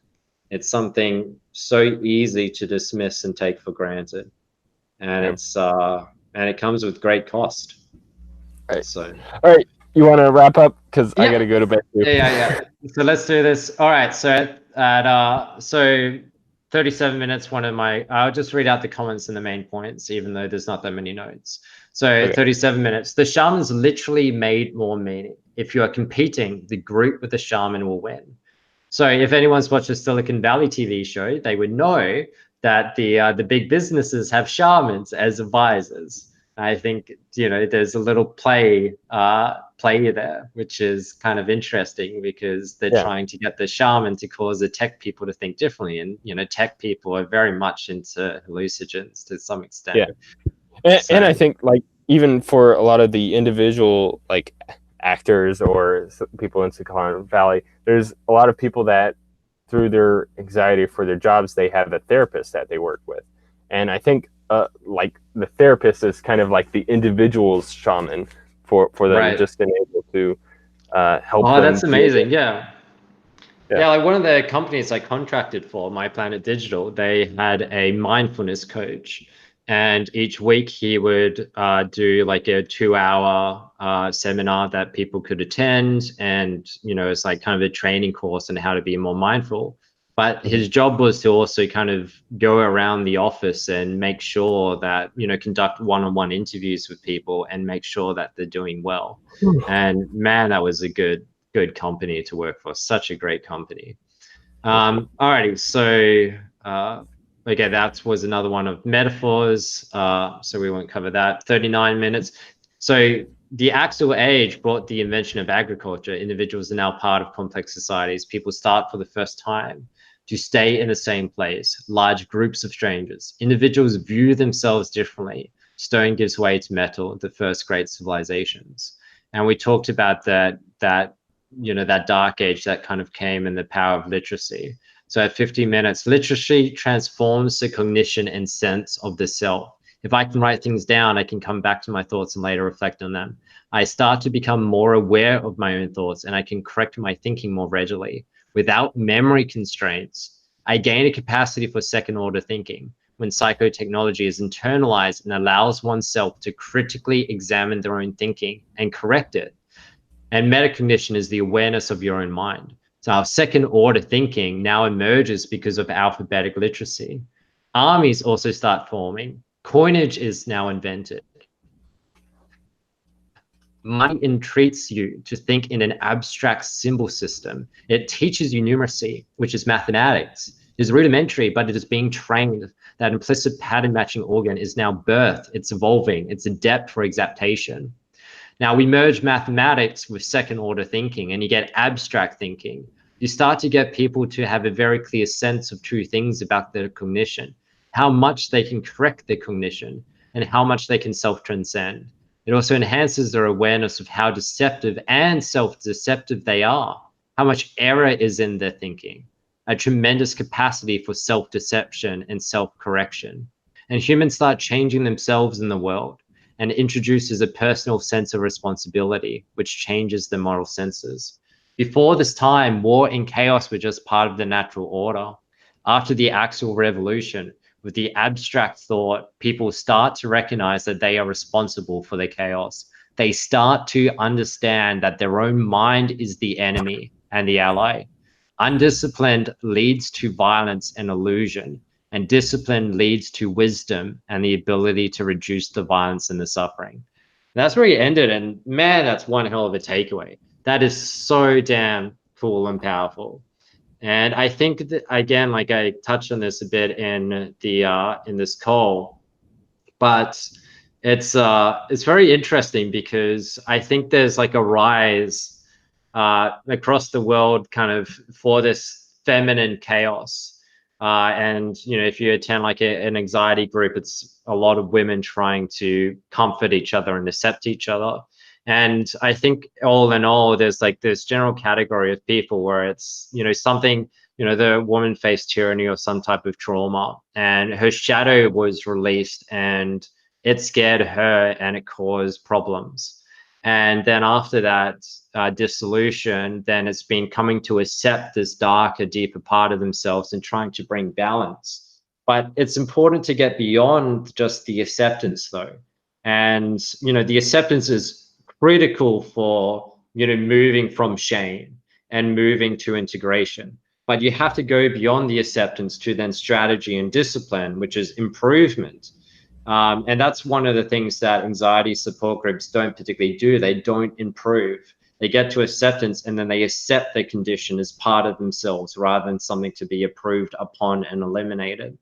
It's something so easy to dismiss and take for granted, and it comes with great cost. Right. So, all right, you want to wrap up because I got to go to bed too. Yeah. So let's do this. All right. So so 37 minutes. I'll just read out the comments and the main points, even though there's not that many notes. So 37 minutes. The shamans literally made more meaning. If you are competing, the group with the shaman will win. So if anyone's watched the Silicon Valley TV show, they would know that the big businesses have shamans as advisors. I think, there's a little play there, which is kind of interesting because they're trying to get the shaman to cause the tech people to think differently. And, tech people are very much into hallucinogens to some extent. Yeah. And I think like even for a lot of the individual like actors or people in Silicon Valley, there's a lot of people that through their anxiety for their jobs, they have a therapist that they work with. And I think like the therapist is kind of like the individual's shaman for them, just being able to help them. Oh, that's amazing. Yeah, like one of the companies I contracted for, My Planet Digital, they had a mindfulness coach, and each week he would do like a 2-hour seminar that people could attend, and it's like kind of a training course on how to be more mindful. But his job was to also kind of go around the office and make sure that, conduct one-on-one interviews with people and make sure that they're doing well. And man, that was a good company to work for. Such a great company. Alrighty, so okay, that was another one of metaphors. So we won't cover that. 39 minutes. So the Axel age brought the invention of agriculture. Individuals are now part of complex societies. People start for the first time to stay in the same place, large groups of strangers. Individuals view themselves differently. Stone gives way to metal, the first great civilizations. And we talked about that dark age that kind of came in the power of literacy. So at 50 minutes, literacy transforms the cognition and sense of the self. If I can write things down, I can come back to my thoughts and later reflect on them. I start to become more aware of my own thoughts, and I can correct my thinking more readily. Without memory constraints, I gain a capacity for second-order thinking. When psychotechnology is internalized and allows oneself to critically examine their own thinking and correct it. And metacognition is the awareness of your own mind. So our second-order thinking now emerges because of alphabetic literacy. Armies also start forming. Coinage is now invented. Money entreats you to think in an abstract symbol system. It teaches you numeracy, which is mathematics. is rudimentary, but it is being trained. That implicit pattern matching organ is now birthed. It's evolving. It's adept for exaptation. Now we merge mathematics with second order thinking, and you get abstract thinking. You start to get people to have a very clear sense of two things about their cognition, how much they can correct their cognition and how much they can self-transcend. It also enhances their awareness of how deceptive and self-deceptive they are, how much error is in their thinking, a tremendous capacity for self-deception and self-correction. And humans start changing themselves in the world, and introduces a personal sense of responsibility, which changes the moral senses. Before this time, war and chaos were just part of the natural order. After the actual revolution, with the abstract thought, people start to recognize that they are responsible for the chaos. They start to understand that their own mind is the enemy and the ally. Undisciplined leads to violence and illusion, and discipline leads to wisdom and the ability to reduce the violence and the suffering. And that's where he ended, and man, that's one hell of a takeaway. That is so damn cool and powerful. And I think that, again, like I touched on this a bit in this call, but it's very interesting because I think there's like a rise across the world kind of for this feminine chaos. And if you attend like an anxiety group, it's a lot of women trying to comfort each other and accept each other. And I think all in all, there's like this general category of people where it's, something, the woman faced tyranny or some type of trauma, and her shadow was released and it scared her and it caused problems. And then after that dissolution, then it's been coming to accept this darker, deeper part of themselves and trying to bring balance. But it's important to get beyond just the acceptance though. And, the acceptance is critical for, moving from shame and moving to integration. But you have to go beyond the acceptance to then strategy and discipline, which is improvement. And that's one of the things that anxiety support groups don't particularly do. They don't improve. They get to acceptance and then they accept their condition as part of themselves rather than something to be approved upon and eliminated.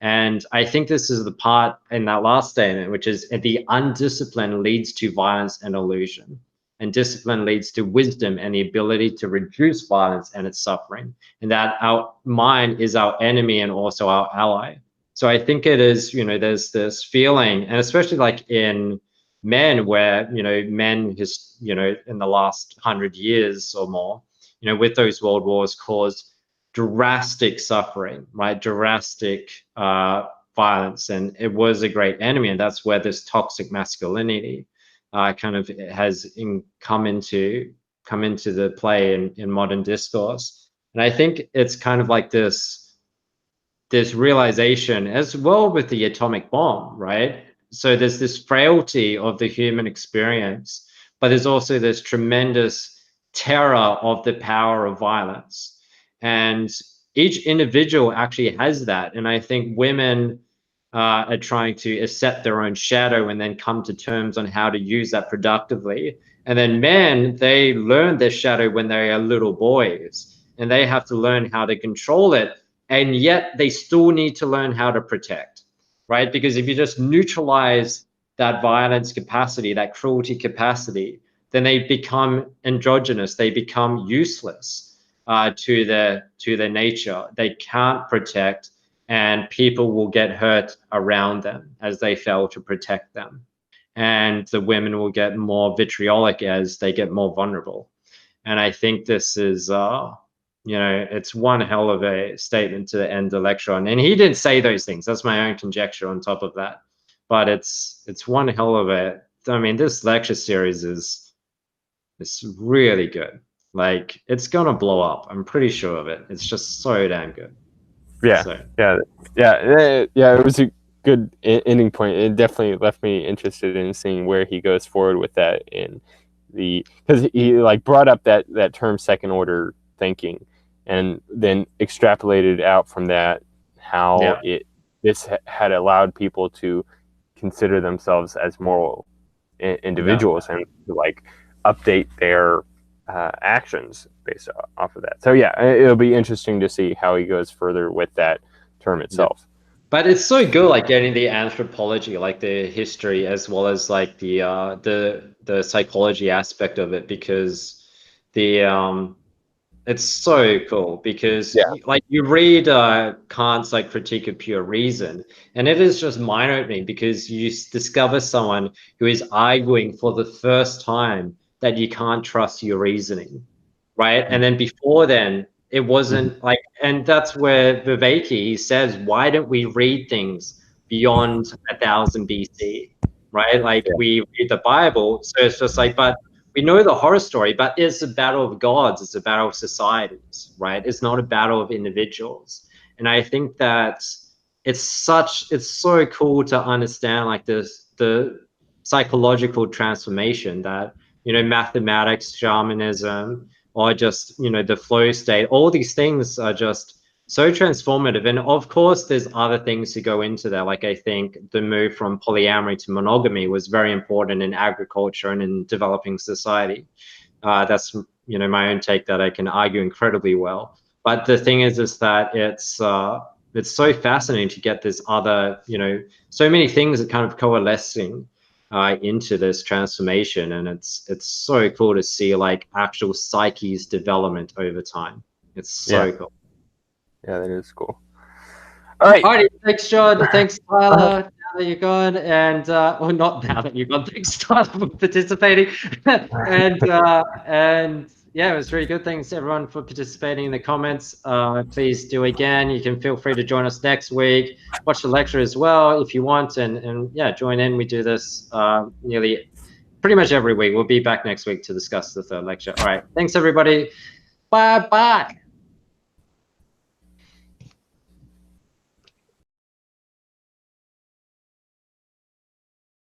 And I think this is the part in that last statement, which is the undisciplined leads to violence and illusion. And discipline leads to wisdom and the ability to reduce violence and its suffering. And that our mind is our enemy and also our ally. So I think it is, there's this feeling, and especially like in men where, men just, in the last 100 years or more, with those world wars caused drastic suffering, right? Drastic violence. And it was a great enemy. And that's where this toxic masculinity kind of has come into the play in modern discourse. And I think it's kind of like this realization as well with the atomic bomb, right? So there's this frailty of the human experience, but there's also this tremendous terror of the power of violence. And each individual actually has that. And I think women are trying to accept their own shadow and then come to terms on how to use that productively. And then men, they learn their shadow when they are little boys, and they have to learn how to control it. And yet they still need to learn how to protect, right? Because if you just neutralize that violence capacity, that cruelty capacity, then they become androgynous. They become useless to their nature. They can't protect, and people will get hurt around them as they fail to protect them. And the women will get more vitriolic as they get more vulnerable. And I think this is, it's one hell of a statement to end the lecture on. And he didn't say those things. That's my own conjecture on top of that. But it's one hell of a, this lecture series is really good. Like, it's gonna blow up. I'm pretty sure of it. It's just so damn good. Yeah, So. yeah. It was a good ending point. It definitely left me interested in seeing where he goes forward with that because he like brought up that term second order thinking, and then extrapolated out from that how this had allowed people to consider themselves as moral individuals and to like update their actions based off of that. So yeah, it'll be interesting to see how he goes further with that term itself. But it's so good, like getting the anthropology, like the history, as well as like the psychology aspect of it, because it's so cool because like you read Kant's like Critique of Pure Reason, and it is just mind-opening because you discover someone who is arguing for the first time that you can't trust your reasoning, right? And then before then, it wasn't like, and that's where Vervaeke says, why don't we read things beyond 1000 BC, right? Like we read the Bible, so it's just like, but we know the horror story, but it's a battle of gods. It's a battle of societies, right? It's not a battle of individuals. And I think that it's so cool to understand like the psychological transformation that, you know, mathematics, shamanism, or just, you know, the flow state, all these things are just so transformative. And of course, there's other things to go into there. Like I think the move from polyamory to monogamy was very important in agriculture and in developing society. That's, you know, my own take that I can argue incredibly well. But the thing is that it's so fascinating to get this other, you know, so many things that kind of coalescing into this transformation, and it's so cool to see like actual psyche's development over time. It's so cool. Yeah, that is cool. All right. Alrighty, thanks, John. Thanks, Tyler. Now that you're gone, and or not now that you're gone. Thanks, Tyler, for participating. and yeah, it was really good. Thanks everyone for participating in the comments. Please do again. You can feel free to join us next week. Watch the lecture as well if you want, and yeah, join in. We do this pretty much every week. We'll be back next week to discuss the third lecture. All right, thanks everybody. Bye bye.